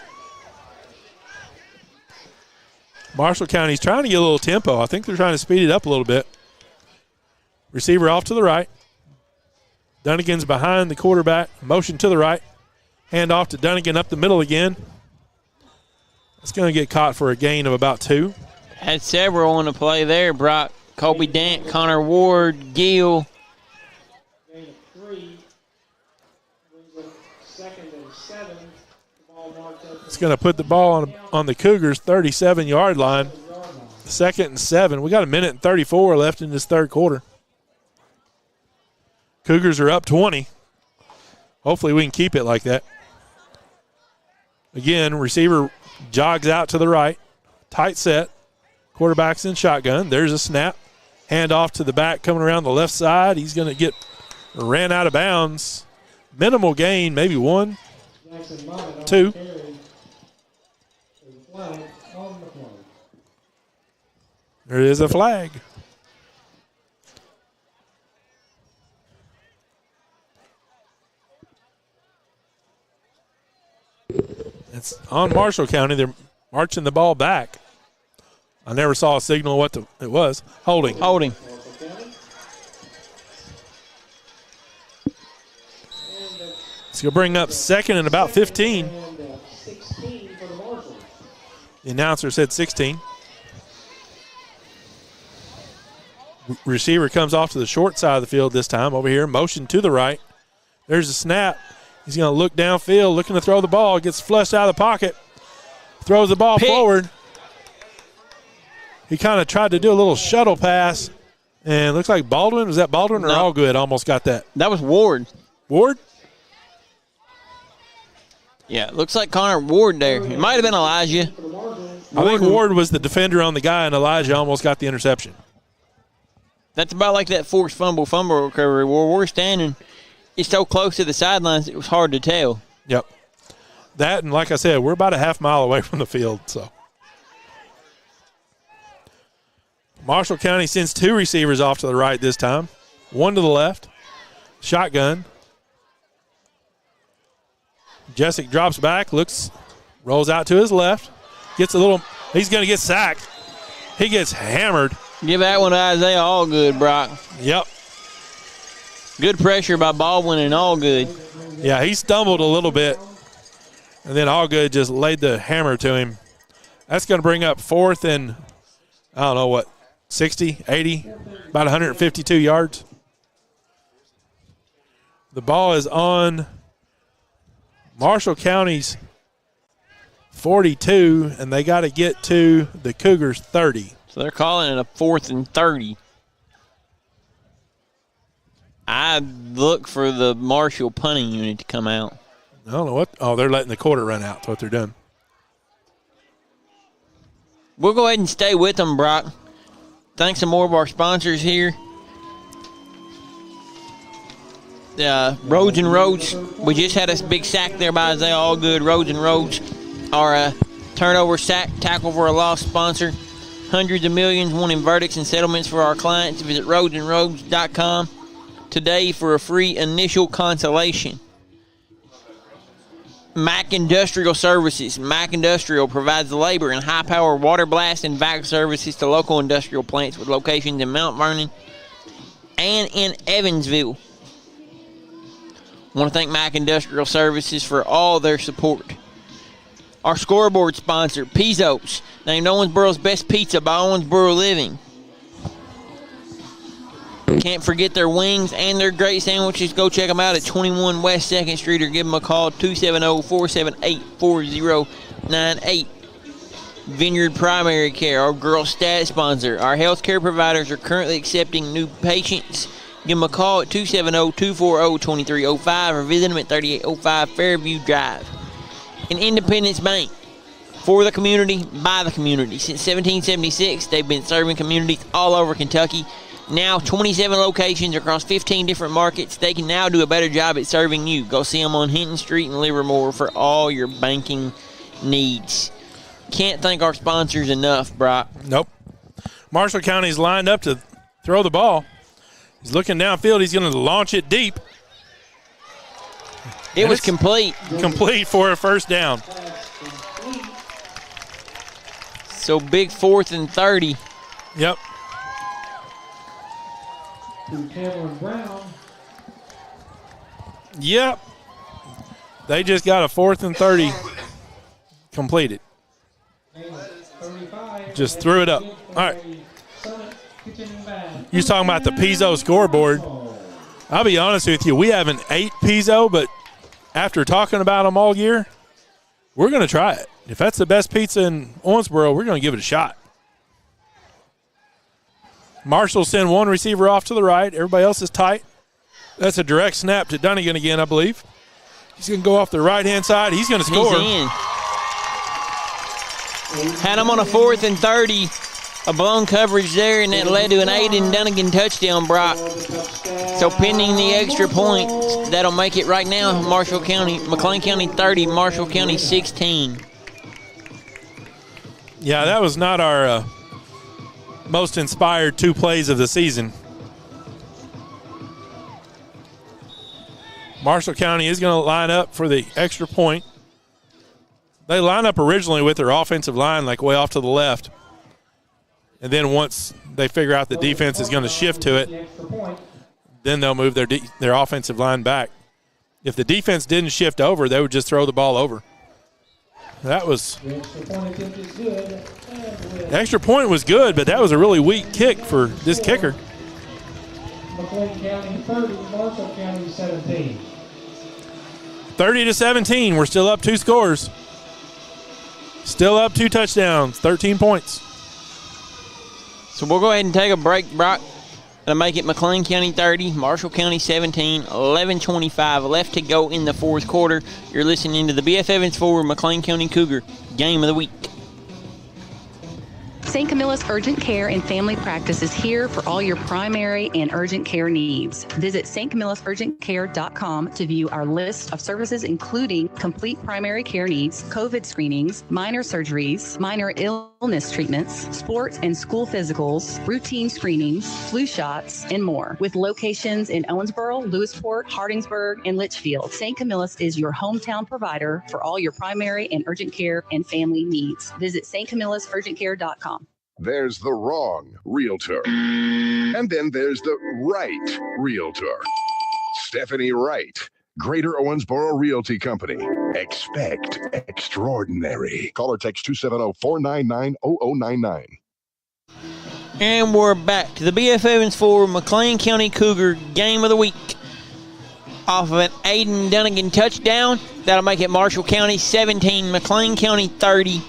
Marshall County's trying to get a little tempo. I think they're trying to speed it up a little bit. Receiver off to the right. Dunnigan's behind the quarterback. Motion to the right. Hand off to Dunnigan up the middle again. It's going to get caught for a gain of about 2. Had several on the play there. Brock, Colby Dant, Connor Ward, Gill. Gain of 3. Brings up 2nd and 7. The ball marked up. It's going to put the ball on the Cougars' 37-yard line. 2nd and 7. We got 1:34 left in this third quarter. Cougars are up 20. Hopefully we can keep it like that. Again, receiver jogs out to the right. Tight set. Quarterback's in shotgun. There's a snap. Hand off to the back coming around the left side. He's going to get ran out of bounds. Minimal gain, maybe 1, 2. There is a flag. It's on Marshall County. marching the ball back. I never saw a signal what it was. Holding. Holding. It's going to bring up second and about 15. The announcer said 16. Receiver comes off to the short side of the field this time. Over here, motion to the right. There's a snap. He's going to look downfield, looking to throw the ball. Gets flushed out of the pocket. Throws the ball forward. He kind of tried to do a little shuttle pass. And it looks like Baldwin. Was that Baldwin or Allgood almost got that? That was Ward. Ward? Yeah, it looks like Connor Ward there. It might have been Elijah. I think Ward was the defender on the guy, and Elijah almost got the interception. That's about like that forced fumble recovery where we're standing. It's so close to the sidelines, it was hard to tell. Yep. That, and like I said, we're about a half mile away from the field. So Marshall County sends 2 receivers off to the right this time. 1 to the left. Shotgun. Jessic drops back, rolls out to his left. Gets a little, he's going to get sacked. He gets hammered. Give that one to Isaiah Allgood, Brock. Yep. Good pressure by Baldwin and Allgood. Yeah, he stumbled a little bit. And then Allgood just laid the hammer to him. That's going to bring up 4th and, 60, 80, about 152 yards. The ball is on Marshall County's 42, and they got to get to the Cougars' 30. So they're calling it a 4th and 30. I look for the Marshall punting unit to come out. I don't know what. Oh, they're letting the quarter run out. That's what they're doing. We'll go ahead and stay with them, Brock. Thanks to more of our sponsors here. Roads and Roads. We just had a big sack there by Isaiah Allgood. Roads and Roads, our turnover sack tackle for a loss sponsor. Hundreds of millions winning verdicts and settlements for our clients. Visit roadsandroads.com today for a free initial consultation. Mac Industrial Services. Mac Industrial provides labor and high-power water blast and vac services to local industrial plants with locations in Mount Vernon and in Evansville. I want to thank Mac Industrial Services for all their support. Our scoreboard sponsor, Pizzo's, named Owensboro's best pizza by Owensboro Living. Can't forget their wings and their great sandwiches. Go check them out at 21 West 2nd Street or give them a call, 270-478-4098. Vineyard Primary Care, our girl stat sponsor. Our healthcare providers are currently accepting new patients. Give them a call at 270-240-2305 or visit them at 3805 Fairview Drive. And Independence Bank, for the community, by the community. Since 1776, they've been serving communities all over Kentucky. Now 27 locations across 15 different markets. They can now do a better job at serving you. Go see them on Hinton Street in Livermore for all your banking needs. Can't thank our sponsors enough, Brock. Nope. Marshall County's lined up to throw the ball. He's looking downfield. He's going to launch it deep. It was complete. Complete for a first down. So big 4th and 30. Yep. Yep. They just got a 4th and 30 completed. Just threw it up. All right. You was talking about the Pizzo scoreboard. I'll be honest with you, we haven't ate Pizzo, but after talking about them all year, we're going to try it. If that's the best pizza in Owensboro, we're going to give it a shot. Marshall send one receiver off to the right. Everybody else is tight. That's a direct snap to Dunnigan again, I believe. He's going to go off the right-hand side. He's going to score. He's in. Had him on a 4th and 30. A blown coverage there, and that led to an Aiden Dunnigan touchdown, Brock. So pending the extra points, that'll make it right now McLean County 30, Marshall County 16. Yeah, that was not our most inspired 2 plays of the season. Marshall County is going to line up for the extra point. They line up originally with their offensive line like way off to the left. And then once they figure out the defense is going to shift to it, then they'll move their offensive line back. If the defense didn't shift over, they would just throw the ball over. That was – the extra point was good, but that was a really weak kick for this kicker. McLean County 30, Marshall County 17. 30-17. We're still up 2 scores. Still up 2 touchdowns, 13 points. So we'll go ahead and take a break, Brock. That'll make it McLean County 30, Marshall County 17, 11:25 left to go in the fourth quarter. You're listening to the BF Evans Ford McLean County Cougar Game of the Week. St. Camilla's Urgent Care and Family Practice is here for all your primary and urgent care needs. Visit stcamillasurgentcare.com to view our list of services, including complete primary care needs, COVID screenings, minor surgeries, minor illness treatments, sports and school physicals, routine screenings, flu shots, and more. With locations in Owensboro, Lewisport, Hardingsburg, and Litchfield, St. Camilla's is your hometown provider for all your primary and urgent care and family needs. Visit stcamillasurgentcare.com. There's the wrong realtor. And then there's the right realtor. Stephanie Wright, Greater Owensboro Realty Company. Expect extraordinary. Call or text 270-499-0099. And we're back to the BF Evans Ford McLean County Cougar Game of the Week. Off of an Aiden Dunnigan touchdown. That'll make it Marshall County 17, McLean County 30.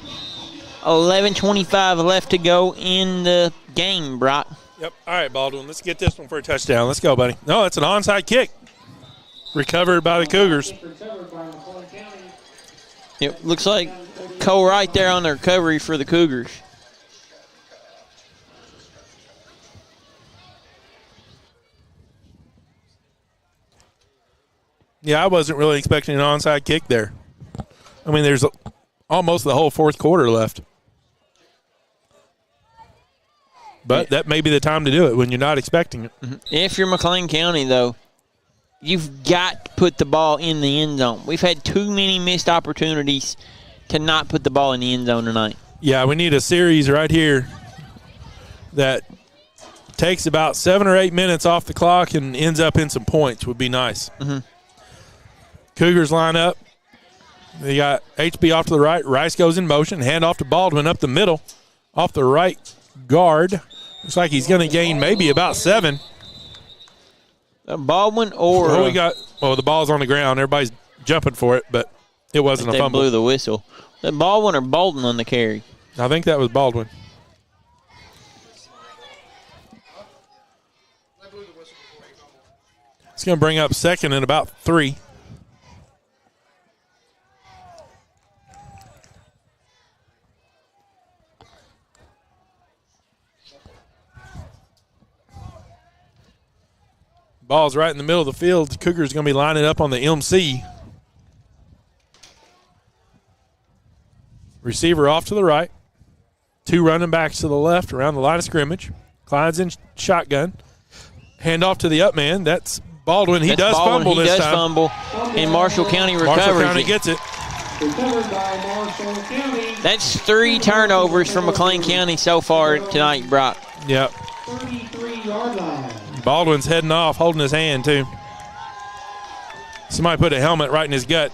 11:25 left to go in the game, Brock. Yep. All right, Baldwin. Let's get this one for a touchdown. Let's go, buddy. No, it's an onside kick. Recovered by the Cougars. It looks like Cole right there on the recovery for the Cougars. Yeah, I wasn't really expecting an onside kick there. I mean, there's almost the whole fourth quarter left. But that may be the time to do it when you're not expecting it. If you're McLean County, though, you've got to put the ball in the end zone. We've had too many missed opportunities to not put the ball in the end zone tonight. Yeah, we need a series right here that takes about 7 or 8 minutes off the clock and ends up in some points would be nice. Cougars line up. They got HB off to the right. Rice goes in motion. Hand off to Baldwin up the middle. Off the right guard. Looks like he's going to gain maybe about 7. Baldwin or the ball's on the ground. Everybody's jumping for it, but it wasn't a fumble. They blew the whistle. That Baldwin or Bolden on the carry? I think that was Baldwin. It's going to bring up second and about 3. Ball's right in the middle of the field. The Cougars going to be lining up on the MC. Receiver off to the right. 2 running backs to the left around the line of scrimmage. Clyde's in shotgun. Hand off to the up man. That's Baldwin. He does fumble this time. He does fumble, and Marshall County recovers. Marshall County gets it. Recovered by Marshall County. That's 3 turnovers from McLean County so far tonight, Brock. Yep. 33-yard line. Baldwin's heading off, holding his hand, too. Somebody put a helmet right in his gut.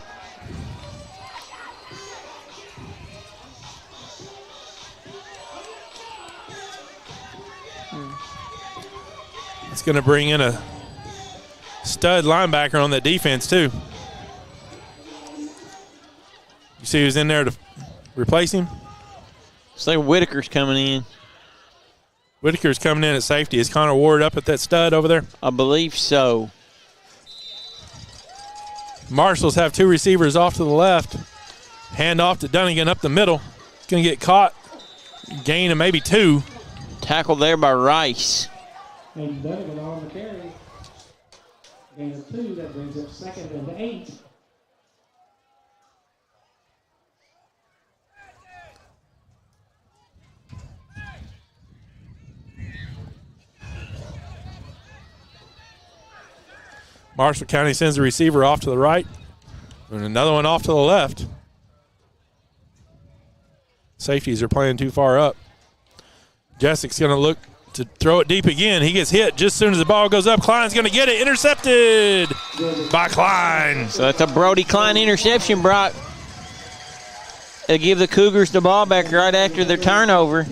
It's going to bring in a stud linebacker on that defense, too. You see who's in there to replace him? It's like Whitaker's coming in. Whitaker's coming in at safety. Is Connor Ward up at that stud over there? I believe so. Marshals have 2 receivers off to the left. Hand off to Dunnigan up the middle. It's going to get caught. Gain of maybe 2. Tackled there by Rice. And Dunnigan on the carry. Gain of 2. That brings up second and 8. Marshall County sends the receiver off to the right and another one off to the left. Safeties are playing too far up. Jessek's going to look to throw it deep again. He gets hit just as soon as the ball goes up. Klein's going to get it. Intercepted by Klein. So that's a Brody Klein interception, Brock. They give the Cougars the ball back right after their turnover.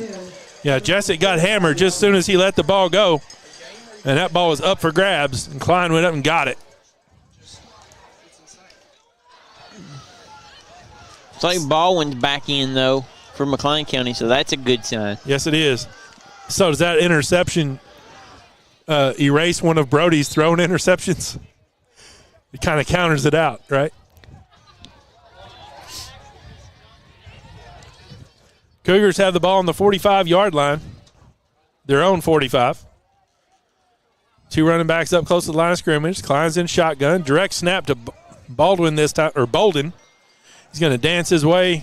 Yeah, Jessek got hammered just as soon as he let the ball go. And that ball was up for grabs, and Klein went up and got it. It's like Baldwin's back in, though, for McLean County, so that's a good sign. Yes, it is. So does that interception erase one of Brody's thrown interceptions? It kind of counters it out, right? Cougars have the ball on the 45-yard line, their own 45. Two running backs up close to the line of scrimmage. Klein's in shotgun. Direct snap to Baldwin this time, or Bolden. He's going to dance his way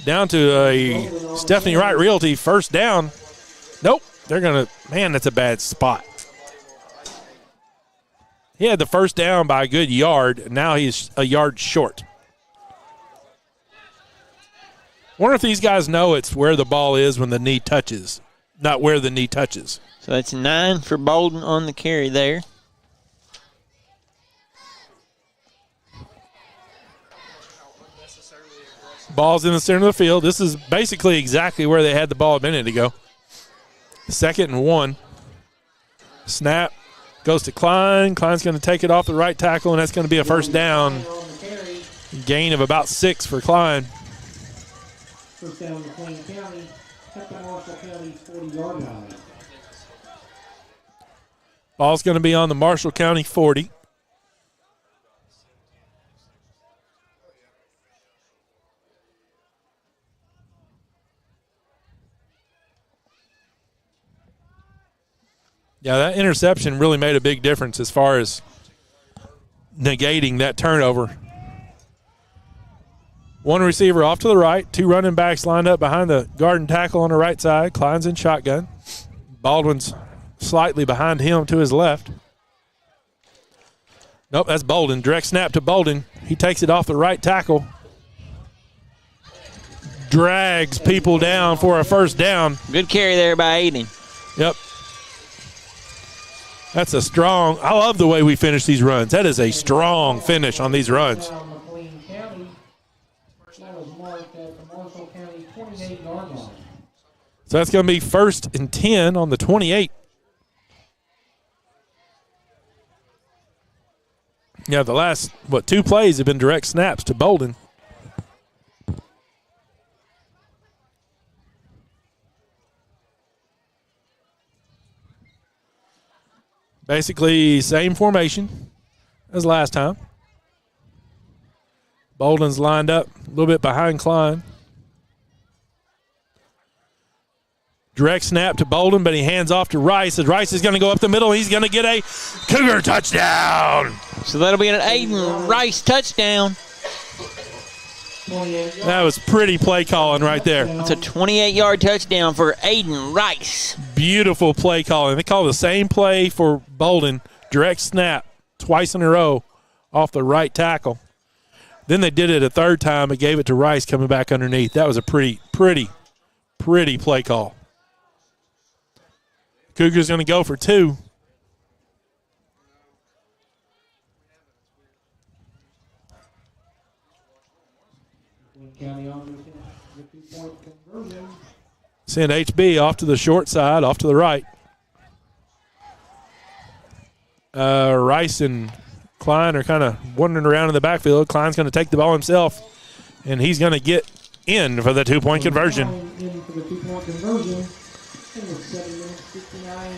down to a Stephanie Wright Realty first down. Nope. They're going to, man, that's a bad spot. He had the first down by a good yard, and now he's a yard short. Wonder if these guys know it's where the ball is when the knee touches, not where the knee touches. So that's 9 for Bolden on the carry there. Ball's in the center of the field. This is basically exactly where they had the ball a minute ago. 2nd and 1. Snap goes to Klein. Klein's going to take it off the right tackle, and that's going to be a first down. Gain of about 6 for Klein. First down McLean County at the Marshall County 40-yard line. Ball's going to be on the Marshall County 40. Yeah, that interception really made a big difference as far as negating that turnover. One receiver off to the right, 2 running backs lined up behind the guard and tackle on the right side. Klein's in shotgun. Baldwin's slightly behind him to his left. Nope, that's Bolden. Direct snap to Bolden. He takes it off the right tackle. Drags people down for a first down. Good carry there by Aiden. Yep. That's a strong, I love the way we finish these runs. That is a strong finish on these runs. So that's going to be 1st and 10 on the 28. Yeah, the last, 2 plays have been direct snaps to Bolden. Basically, same formation as last time. Bolden's lined up a little bit behind Klein. Direct snap to Bolden, but he hands off to Rice. As Rice is going to go up the middle, he's going to get a Cougar touchdown. So that'll be an Aiden Rice touchdown. That was pretty play calling right there. It's a 28-yard touchdown for Aiden Rice. Beautiful play calling. They call the same play for Bolden. Direct snap twice in a row off the right tackle. Then they did it a third time and gave it to Rice coming back underneath. That was a pretty play call. Cougars going to go for 2. Send HB off to the short side, off to the right. Rice and Klein are kind of wandering around in the backfield. Klein's going to take the ball himself, and he's going to get in for the 2-point conversion.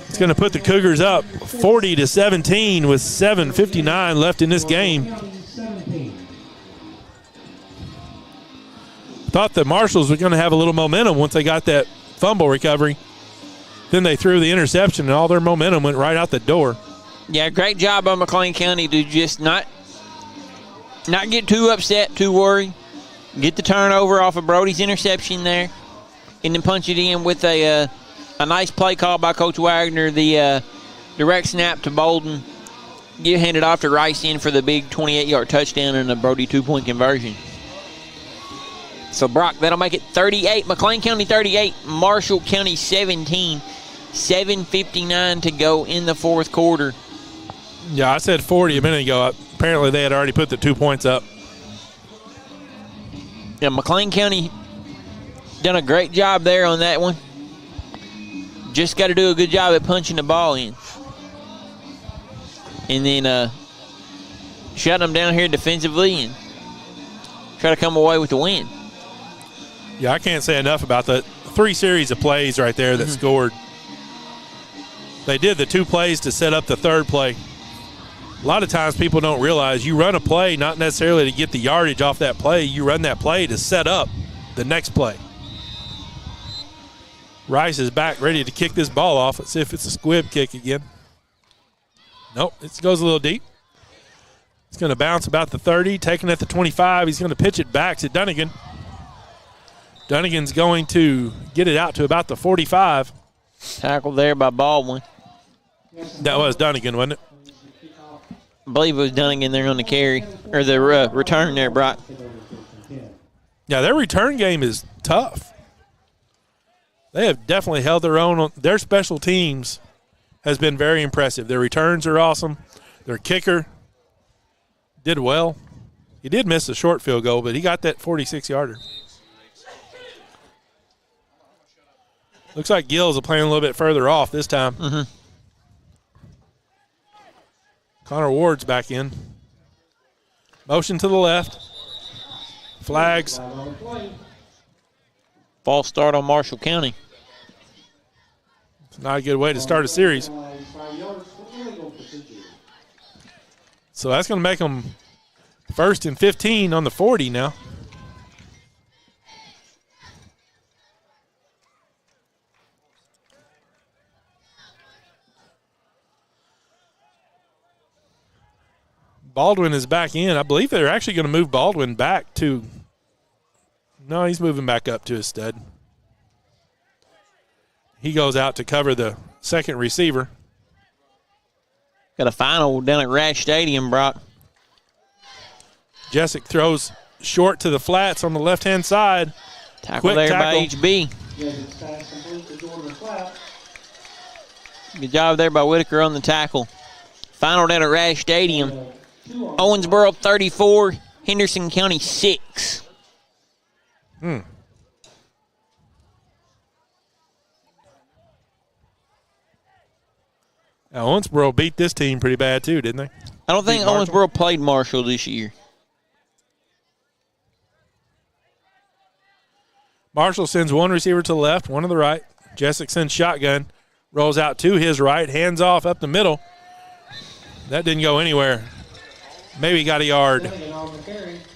It's going to put the Cougars up 40-17 with 7:59 left in this game. Thought the Marshalls were going to have a little momentum once they got that fumble recovery. Then they threw the interception, and all their momentum went right out the door. Yeah, great job by McLean County to just not get too upset, too worried. Get the turnover off of Brody's interception there, and then punch it in with a nice play call by Coach Wagner. The direct snap to Bolden. Get handed off to Rice in for the big 28-yard touchdown and a Brody 2-point conversion. So, Brock, that'll make it 38. McLean County 38, Marshall County 17. 7:59 to go in the fourth quarter. Yeah, I said 40 a minute ago. Apparently, they had already put the 2 points up. Yeah, McLean County done a great job there on that one. Just got to do a good job at punching the ball in. And then shutting them down here defensively and try to come away with the win. Yeah, I can't say enough about the 3 series of plays right there that scored. They did the 2 plays to set up the 3rd play. A lot of times people don't realize you run a play not necessarily to get the yardage off that play. You run that play to set up the next play. Rice is back ready to kick this ball off. Let's see if it's a squib kick again. Nope, it goes a little deep. It's going to bounce about the 30, taking at the 25. He's going to pitch it back to Dunnigan. Dunnigan's going to get it out to about the 45. Tackled there by Baldwin. That was Dunnigan, wasn't it? I believe it was Dunnigan there on the carry, or the return there, Brock. Yeah, their return game is tough. They have definitely held their own. Their special teams has been very impressive. Their returns are awesome. Their kicker did well. He did miss a short field goal, but he got that 46-yarder. Looks like Gills are playing a little bit further off this time. Connor Ward's back in. Motion to the left. Flags. False start on Marshall County. It's not a good way to start a series. So that's going to make them 1st and 15 on the 40 now. Baldwin is back in. I believe they're actually going to move Baldwin back to – no, he's moving back up to his stud. He goes out to cover the second receiver. Got a final down at Rash Stadium, Brock. Jessic throws short to the flats on the left-hand side. Tackle there by HB. Good job there by Whitaker on the tackle. Final down at Rash Stadium. Owensboro 34, Henderson County 6. Now, Owensboro beat this team pretty bad too, didn't they? I don't think Owensboro played Marshall this year. Marshall sends one receiver to the left, one to the right. Jessic sends shotgun, rolls out to his right, hands off up the middle. That didn't go anywhere. Maybe got a yard.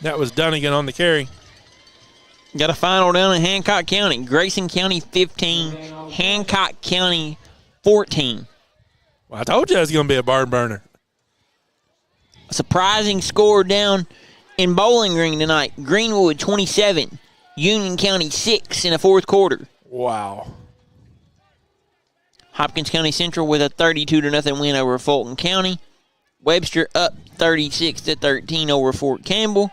That was Dunnigan on the carry. Got a final down in Hancock County. Grayson County 15, Hancock County 14. Well, I told you it was going to be a barn burner. A surprising score down in Bowling Green tonight. Greenwood 27, Union County 6 in the fourth quarter. Wow. Hopkins County Central with a 32-0 win over Fulton County. Webster up 36-13 over Fort Campbell.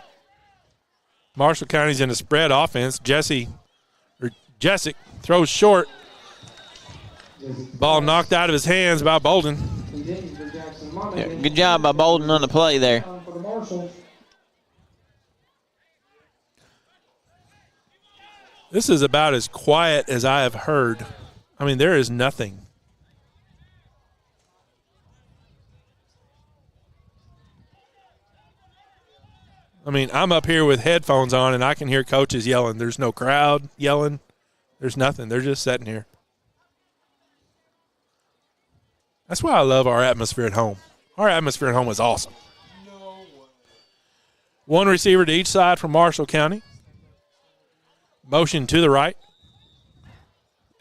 Marshall County's in a spread offense. Jessic throws short. Ball knocked out of his hands by Bolden. Yeah, good job by Bolden on the play there. This is about as quiet as I have heard. I mean, there is nothing. I mean, I'm up here with headphones on, and I can hear coaches yelling. There's no crowd yelling. There's nothing. They're just sitting here. That's why I love our atmosphere at home. Our atmosphere at home is awesome. One receiver to each side from Marshall County. Motion to the right.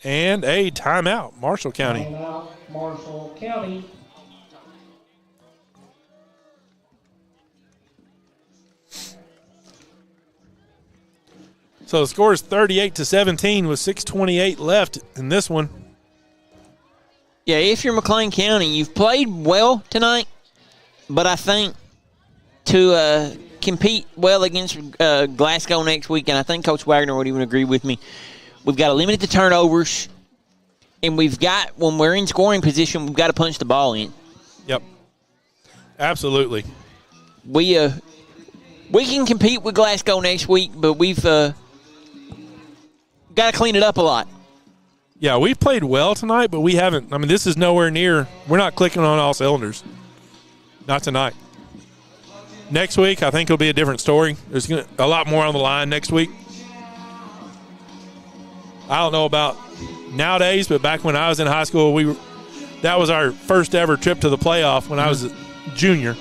And a timeout, Marshall County. Timeout, Marshall County. So the score is 38-17 with 6:28 left in this one. Yeah, if you're McLean County, you've played well tonight, but I think to compete well against Glasgow next week, and I think Coach Wagner would even agree with me. We've got to limit the turnovers, and we've got, when we're in scoring position, we've got to punch the ball in. Yep. Absolutely. We can compete with Glasgow next week, but we've got to clean it up a lot. Yeah, we've played well tonight, but we haven't. I mean, this is nowhere near. We're not clicking on all cylinders. Not tonight. Next week, I think it'll be a different story. There's a lot more on the line next week. I don't know about nowadays, but back when I was in high school, that was our first ever trip to the playoff when I was a junior.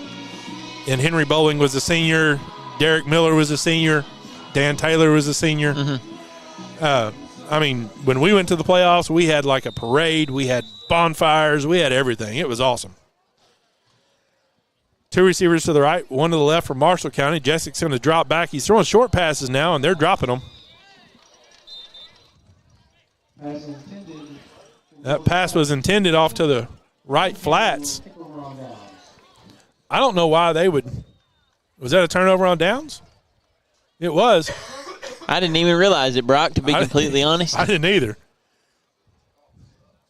And Henry Bowling was a senior. Derek Miller was a senior. Dan Taylor was a senior. I mean, when we went to the playoffs, we had like a parade. We had bonfires. We had everything. It was awesome. 2 receivers to the right, 1 to the left for Marshall County. Jessek's going to drop back. He's throwing short passes now, and they're dropping them. That pass was intended off to the right flats. I don't know why they would. Was that a turnover on downs? It was. I didn't even realize it, Brock, to be completely honest. I didn't either.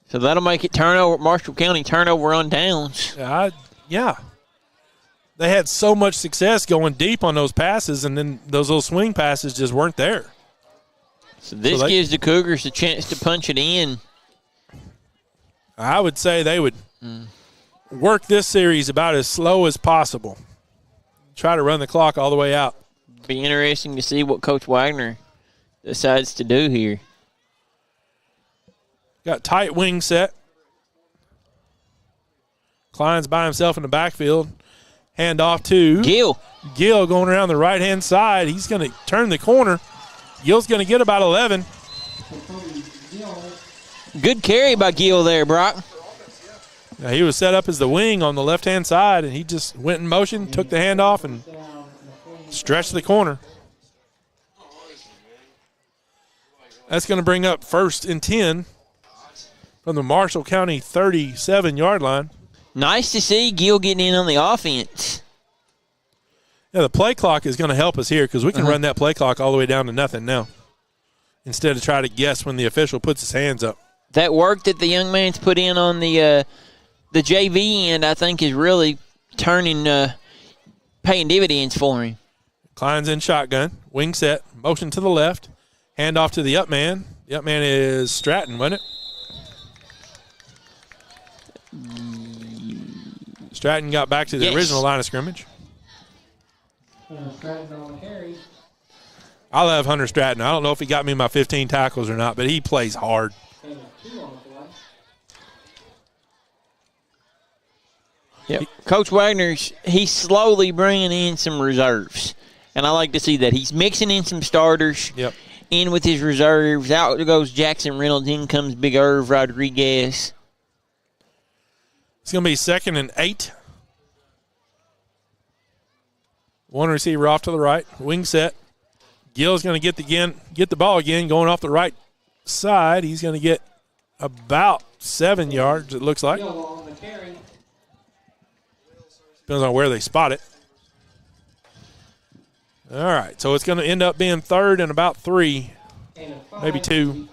So that'll make it Marshall County turnover on downs. Yeah. They had so much success going deep on those passes, and then those little swing passes just weren't there. So this gives the Cougars a chance to punch it in. I would say they would work this series about as slow as possible. Try to run the clock all the way out. Be interesting to see what Coach Wagner decides to do here. Got tight wing set. Klein's by himself in the backfield. Hand off to Gill. Gill going around the right-hand side. He's going to turn the corner. Gill's going to get about 11. Good carry by Gill there, Brock. Now, he was set up as the wing on the left-hand side, and he just went in motion, took the handoff, and stretched the corner. That's going to bring up 1st and 10 from the Marshall County 37-yard line. Nice to see Gill getting in on the offense. Yeah, the play clock is going to help us here because we can run that play clock all the way down to nothing now instead of try to guess when the official puts his hands up. That work that the young man's put in on the JV end, I think, is really paying dividends for him. Klein's in shotgun, wing set, motion to the left, hand off to the up man. The up man is Stratton, wasn't it? Stratton got back to the original line of scrimmage. I love Hunter Stratton. I don't know if he got me my 15 tackles or not, but he plays hard. Yep. Coach Wagner's, he's slowly bringing in some reserves, and I like to see that. He's mixing in some starters in with his reserves. Out goes Jackson Reynolds. In comes Big Irv Rodriguez. It's going to be 2nd and 8. 1 receiver off to the right, wing set. Gill's going to get the ball again, going off the right side. He's going to get about 7 yards, it looks like. Depends on where they spot it. All right, so it's going to end up being 3rd and about 3, maybe 2.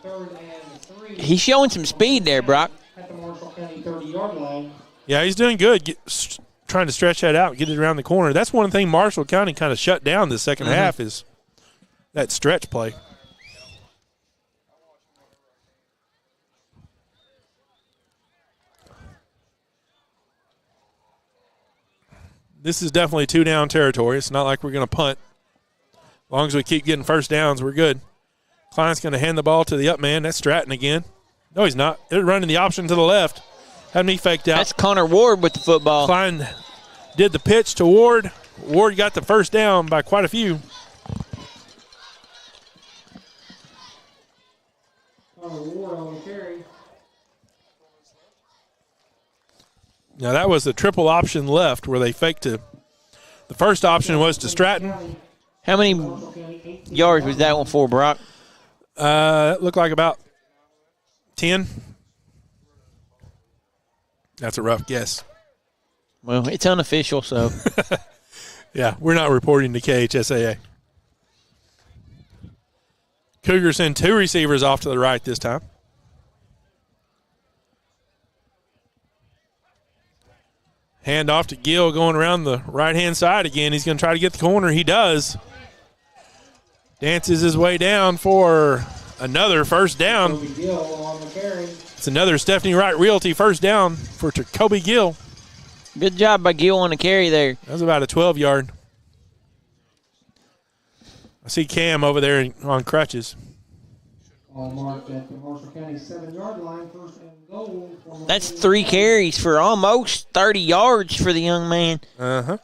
He's showing some speed there, Brock. Yeah, he's doing good, trying to stretch that out, get it around the corner. That's one thing Marshall County kind of shut down the second half is that stretch play. This is definitely 2-down territory. It's not like we're going to punt. As long as we keep getting first downs, we're good. Klein's going to hand the ball to the up man. That's Stratton again. No, he's not. They're running the option to the left. Had me faked out. That's Connor Ward with the football. Klein did the pitch to Ward. Ward got the first down by quite a few. Now, that was the triple option left where they faked to. The first option was to Stratton. How many yards was that one for, Brock? It looked like about 10. That's a rough guess. Well, it's unofficial, so. Yeah, we're not reporting to KHSAA. Cougars send 2 receivers off to the right this time. Hand off to Gill going around the right-hand side again. He's going to try to get the corner. He does. Dances his way down for another first down. It's another Stephanie Wright Realty first down for Jacoby Gill. Good job by Gill on the carry there. That was about a 12-yard. I see Cam over there on crutches. All marked at the Marshall County 7-yard line, first and goal. That's 3 carries for almost 30 yards for the young man. Uh-huh.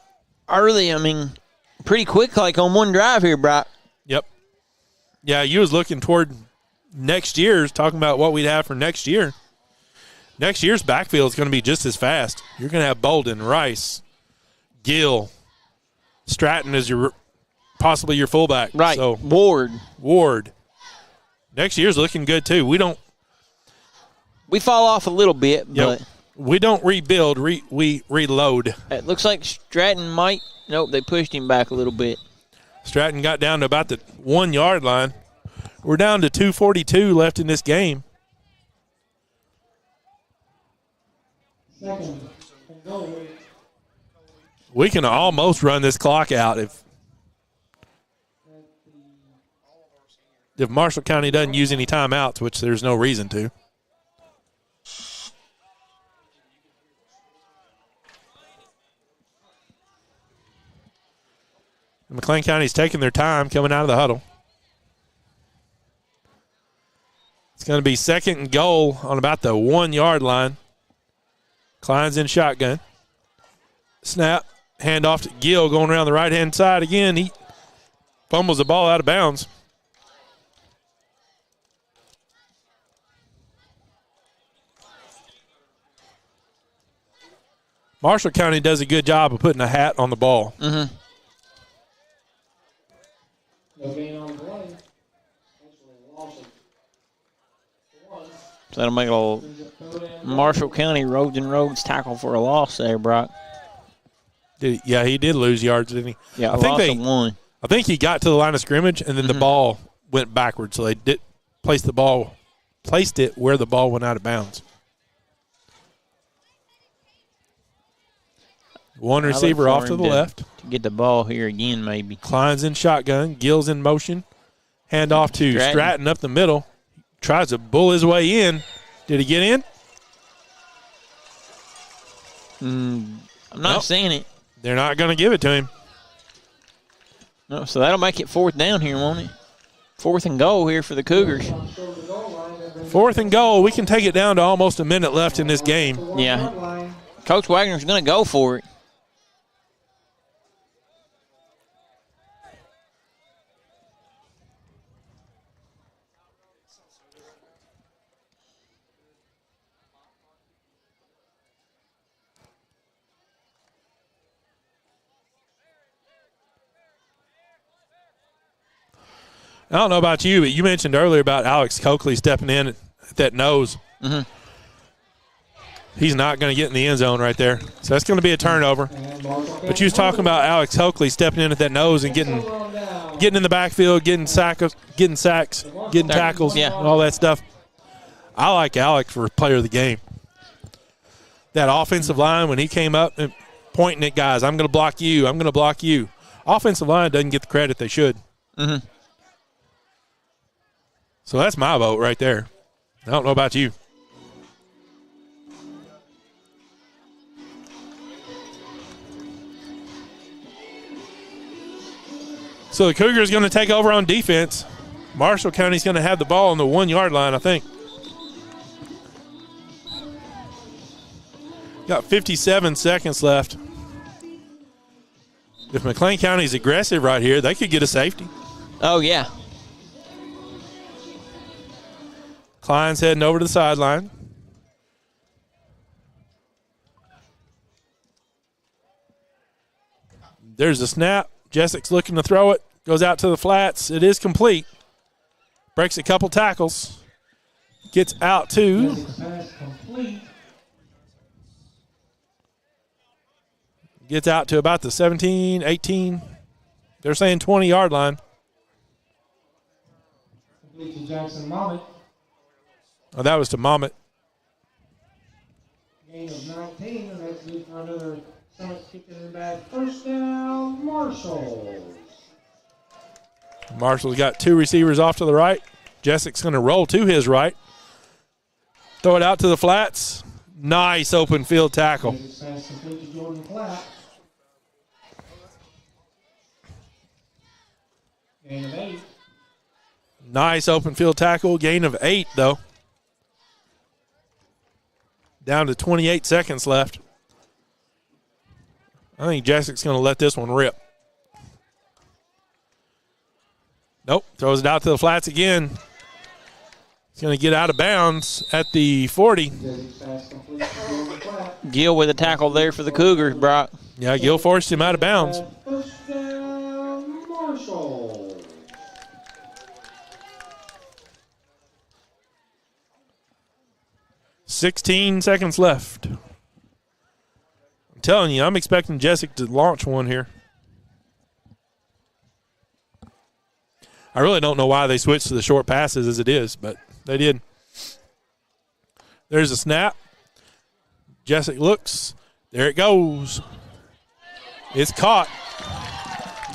Early, I mean, pretty quick, like on one drive here, Brock. Yep. Yeah, you was looking toward next year's, talking about what we'd have for next year. Next year's backfield is going to be just as fast. You're going to have Bolden, Rice, Gill, Stratton as possibly your fullback. Right. So Ward. Next year's looking good too. We fall off a little bit, but we don't rebuild. We reload. It looks like Stratton might. Nope, they pushed him back a little bit. Stratton got down to about the 1-yard line. We're down to 2:42 left in this game. Second and goal. We can almost run this clock out if Marshall County doesn't use any timeouts, which there's no reason to. McLean County's taking their time coming out of the huddle. It's going to be second and goal on about the 1-yard line. Klein's in shotgun. Snap. Hand off to Gill going around the right-hand side again. He fumbles the ball out of bounds. Marshall County does a good job of putting a hat on the ball. Mm-hmm. No gain on the play. So that'll make a Marshall County Roads and Roads tackle for a loss there, Brock. Yeah, he did lose yards, didn't he? Yeah, I think one. I think he got to the line of scrimmage, and then the ball went backwards, so they did placed it where the ball went out of bounds. One receiver off to the left. To get the ball here again, maybe. Klein's in shotgun. Gill's in motion. Hand off to Stratton up the middle. Tries to bull his way in. Did he get in? I'm not seeing it. They're not going to give it to him. No, so that'll make it 4th down here, won't it? 4th and goal here for the Cougars. 4th and goal. We can take it down to almost a minute left in this game. Yeah. Coach Wagner's going to go for it. I don't know about you, but you mentioned earlier about Alex Coakley stepping in at that nose. Mm-hmm. He's not going to get in the end zone right there. So that's going to be a turnover. But you was talking about Alex Coakley stepping in at that nose and getting in the backfield, getting sacks, getting tackles, and all that stuff. I like Alex for player of the game. That offensive line, when he came up and pointing at guys, I'm going to block you, I'm going to block you. Offensive line doesn't get the credit they should. Mm-hmm. So that's my vote right there. I don't know about you. So the Cougars going to take over on defense. Marshall County's going to have the ball on the 1-yard line, I think. Got 57 seconds left. If McLean County's aggressive right here, they could get a safety. Oh, yeah. Klein's heading over to the sideline. There's a snap. Jessek's looking to throw it. Goes out to the flats. It is complete. Breaks a couple tackles. Gets out Gets out to about the 17, 18. They're saying 20-yard line. Complete to Jackson Mommet. Oh, that was to Mommet. Gain of 19, and that's good for another Summit kicking it back. First down, Marshall. Marshall's got two receivers off to the right. Jessek's going to roll to his right. Throw it out to the flats. Nice open field tackle. Pass complete to Jordan Platt. Gain of 8. Nice open field tackle. Gain of 8, though. Down to 28 seconds left. I think Jessek's going to let this one rip. Nope. Throws it out to the flats again. He's going to get out of bounds at the 40. Gill with a tackle there for the Cougars, Brock. Yeah, Gill forced him out of bounds. First down, Marshall. $16 seconds left. I'm telling you, I'm expecting Jessek to launch one here. I really don't know why they switched to the short passes as it is, but they did. There's a snap. Jessek looks. There it goes. It's caught.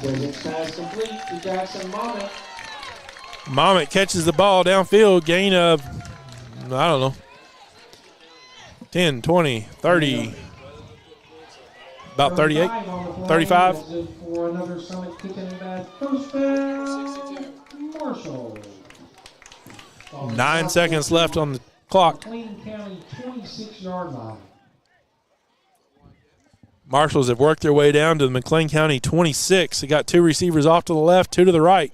Pass complete to Jackson Mommet. Mommet catches the ball downfield. Gain of, I don't know, 10, 20, 30, about 38, 35. For another Summit kicking back. First down, Marshall. 9 seconds left on the clock. McLean County 26-yard line. Marshals have worked their way down to the McLean County 26. They got two receivers off to the left, two to the right.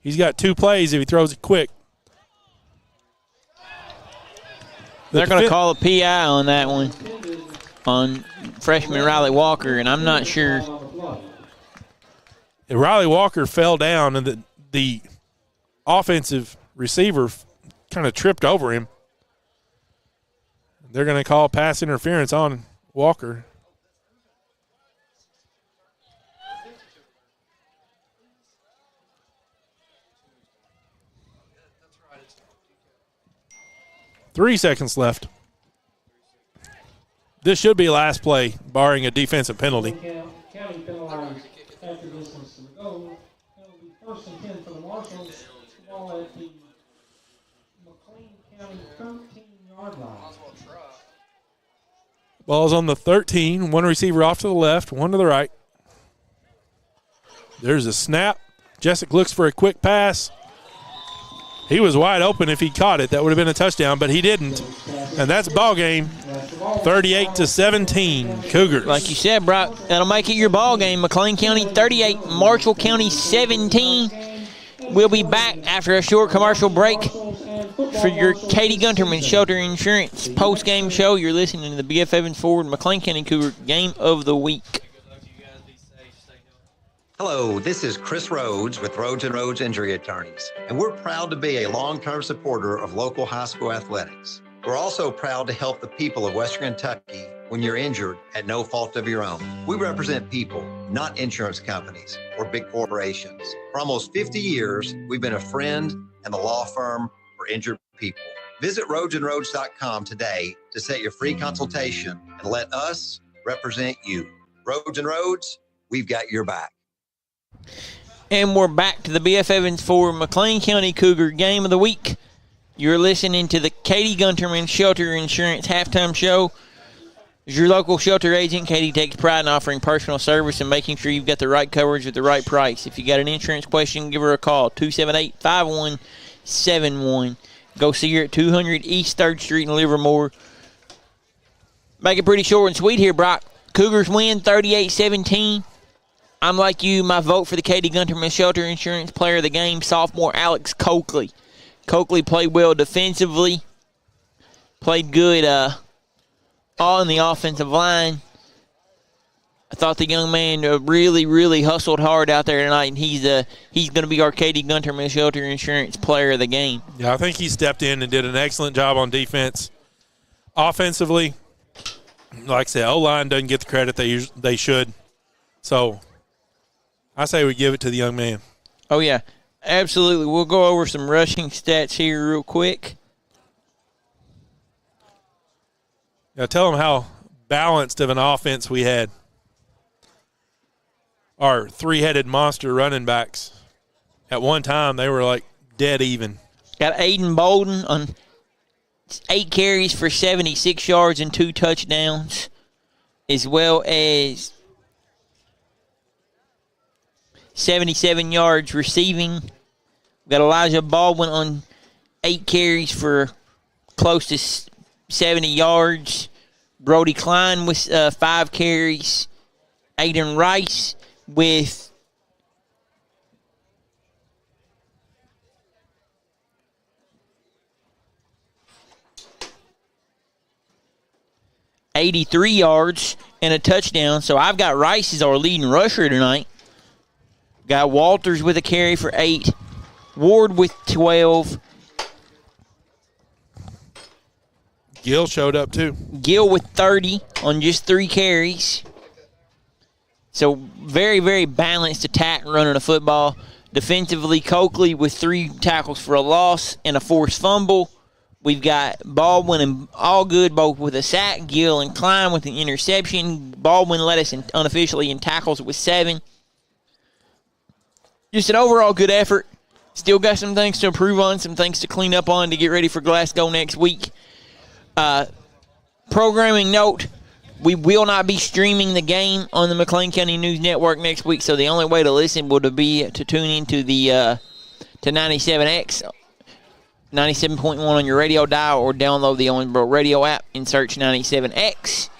He's got two plays if he throws it quick. They're going to call a PI on that one, on freshman Riley Walker, and I'm not sure. Riley Walker fell down, and the offensive receiver kind of tripped over him. They're going to call pass interference on Walker. Three seconds left. This should be last play, barring a defensive penalty. County penalized after distance to the goal. Penalty first and 10 for the Marshals. Ball at the McLean County 13-yard line. Ball's on the 13. One receiver off to the left, one to the right. There's a snap. Jessek looks for a quick pass. He was wide open. If he caught it, that would have been a touchdown, but he didn't. And that's ball game. 38-17, Cougars. Like you said, Brock, that'll make it your ball game. McLean County 38, Marshall County 17. We'll be back after a short commercial break for your Katie Gunterman Shelter Insurance post-game show. You're listening to the B.F. Evans Ford McLean County Cougar Game of the Week. Hello, this is Chris Rhodes with Rhodes & Rhodes Injury Attorneys, and we're proud to be a long-term supporter of local high school athletics. We're also proud to help the people of Western Kentucky when you're injured at no fault of your own. We represent people, not insurance companies or big corporations. For almost 50 years, we've been a friend and the law firm for injured people. Visit RhodesandRhodes.com today to set your free consultation and let us represent you. Rhodes & Rhodes, we've got your back. And we're back to the B.F. Evans Ford McLean County Cougar Game of the Week. You're listening to the Katie Gunterman Shelter Insurance Halftime Show. As your local shelter agent, Katie takes pride in offering personal service and making sure you've got the right coverage at the right price. If you got an insurance question, give her a call, 278-5171. Go see her at 200 East 3rd Street in Livermore. Make it pretty short and sweet here, Brock. Cougars win 38-17. I'm like you, my vote for the Katie Gunterman Shelter Insurance Player of the Game, sophomore Alex Coakley. Coakley played well defensively, played good all in the offensive line. I thought the young man really, really hustled hard out there tonight, and he's going to be our Katie Gunterman Shelter Insurance Player of the Game. Yeah, I think he stepped in and did an excellent job on defense. Offensively, Like I said, O-line doesn't get the credit they should. So I say we give it to the young man. Oh, yeah, absolutely. We'll go over some rushing stats here real quick. Now tell them how balanced of an offense we had. Our three-headed monster running backs. At one time, they were like dead even. Got Aiden Bolden on 8 carries for 76 yards and 2 touchdowns, as well as 77 yards receiving. We got Elijah Baldwin on 8 carries for close to 70 yards. Brody Klein with 5 carries. Aiden Rice with 83 yards and a touchdown. So I've got Rice as our leading rusher tonight. Got Walters with a carry for 8. Ward with 12. Gill showed up too. Gill with 30 on just 3 carries. So very, very balanced attack running the football. Defensively, Coakley with 3 tackles for a loss and a forced fumble. We've got Baldwin and Allgood both with a sack. Gill and Klein with an interception. Baldwin led us unofficially in tackles with 7. Just an overall good effort. Still got some things to improve on, some things to clean up on to get ready for Glasgow next week. Programming note, we will not be streaming the game on the McLean County News Network next week, so the only way to listen would be to tune into the to 97X, 97.1 on your radio dial, or download the Owensboro radio app and search 97X.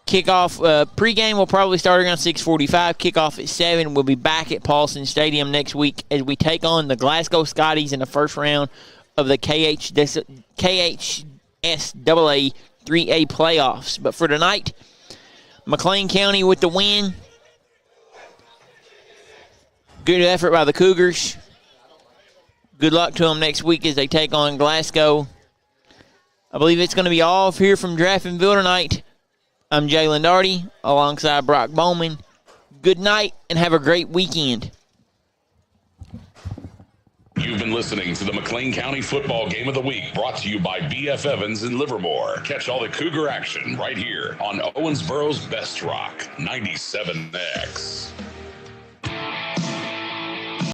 Kickoff, pregame will probably start around 6:45. Kickoff at 7. We'll be back at Paulson Stadium next week as we take on the Glasgow Scotties in the first round of the KHSAA 3A playoffs. But for tonight, McLean County with the win. Good effort by the Cougars. Good luck to them next week as they take on Glasgow. I believe it's going to be all here from Draftonville tonight. I'm Jalen Darty alongside Brock Bowman. Good night and have a great weekend. You've been listening to the McLean County Football Game of the Week, brought to you by B.F. Evans in Livermore. Catch all the Cougar action right here on Owensboro's Best Rock, 97X.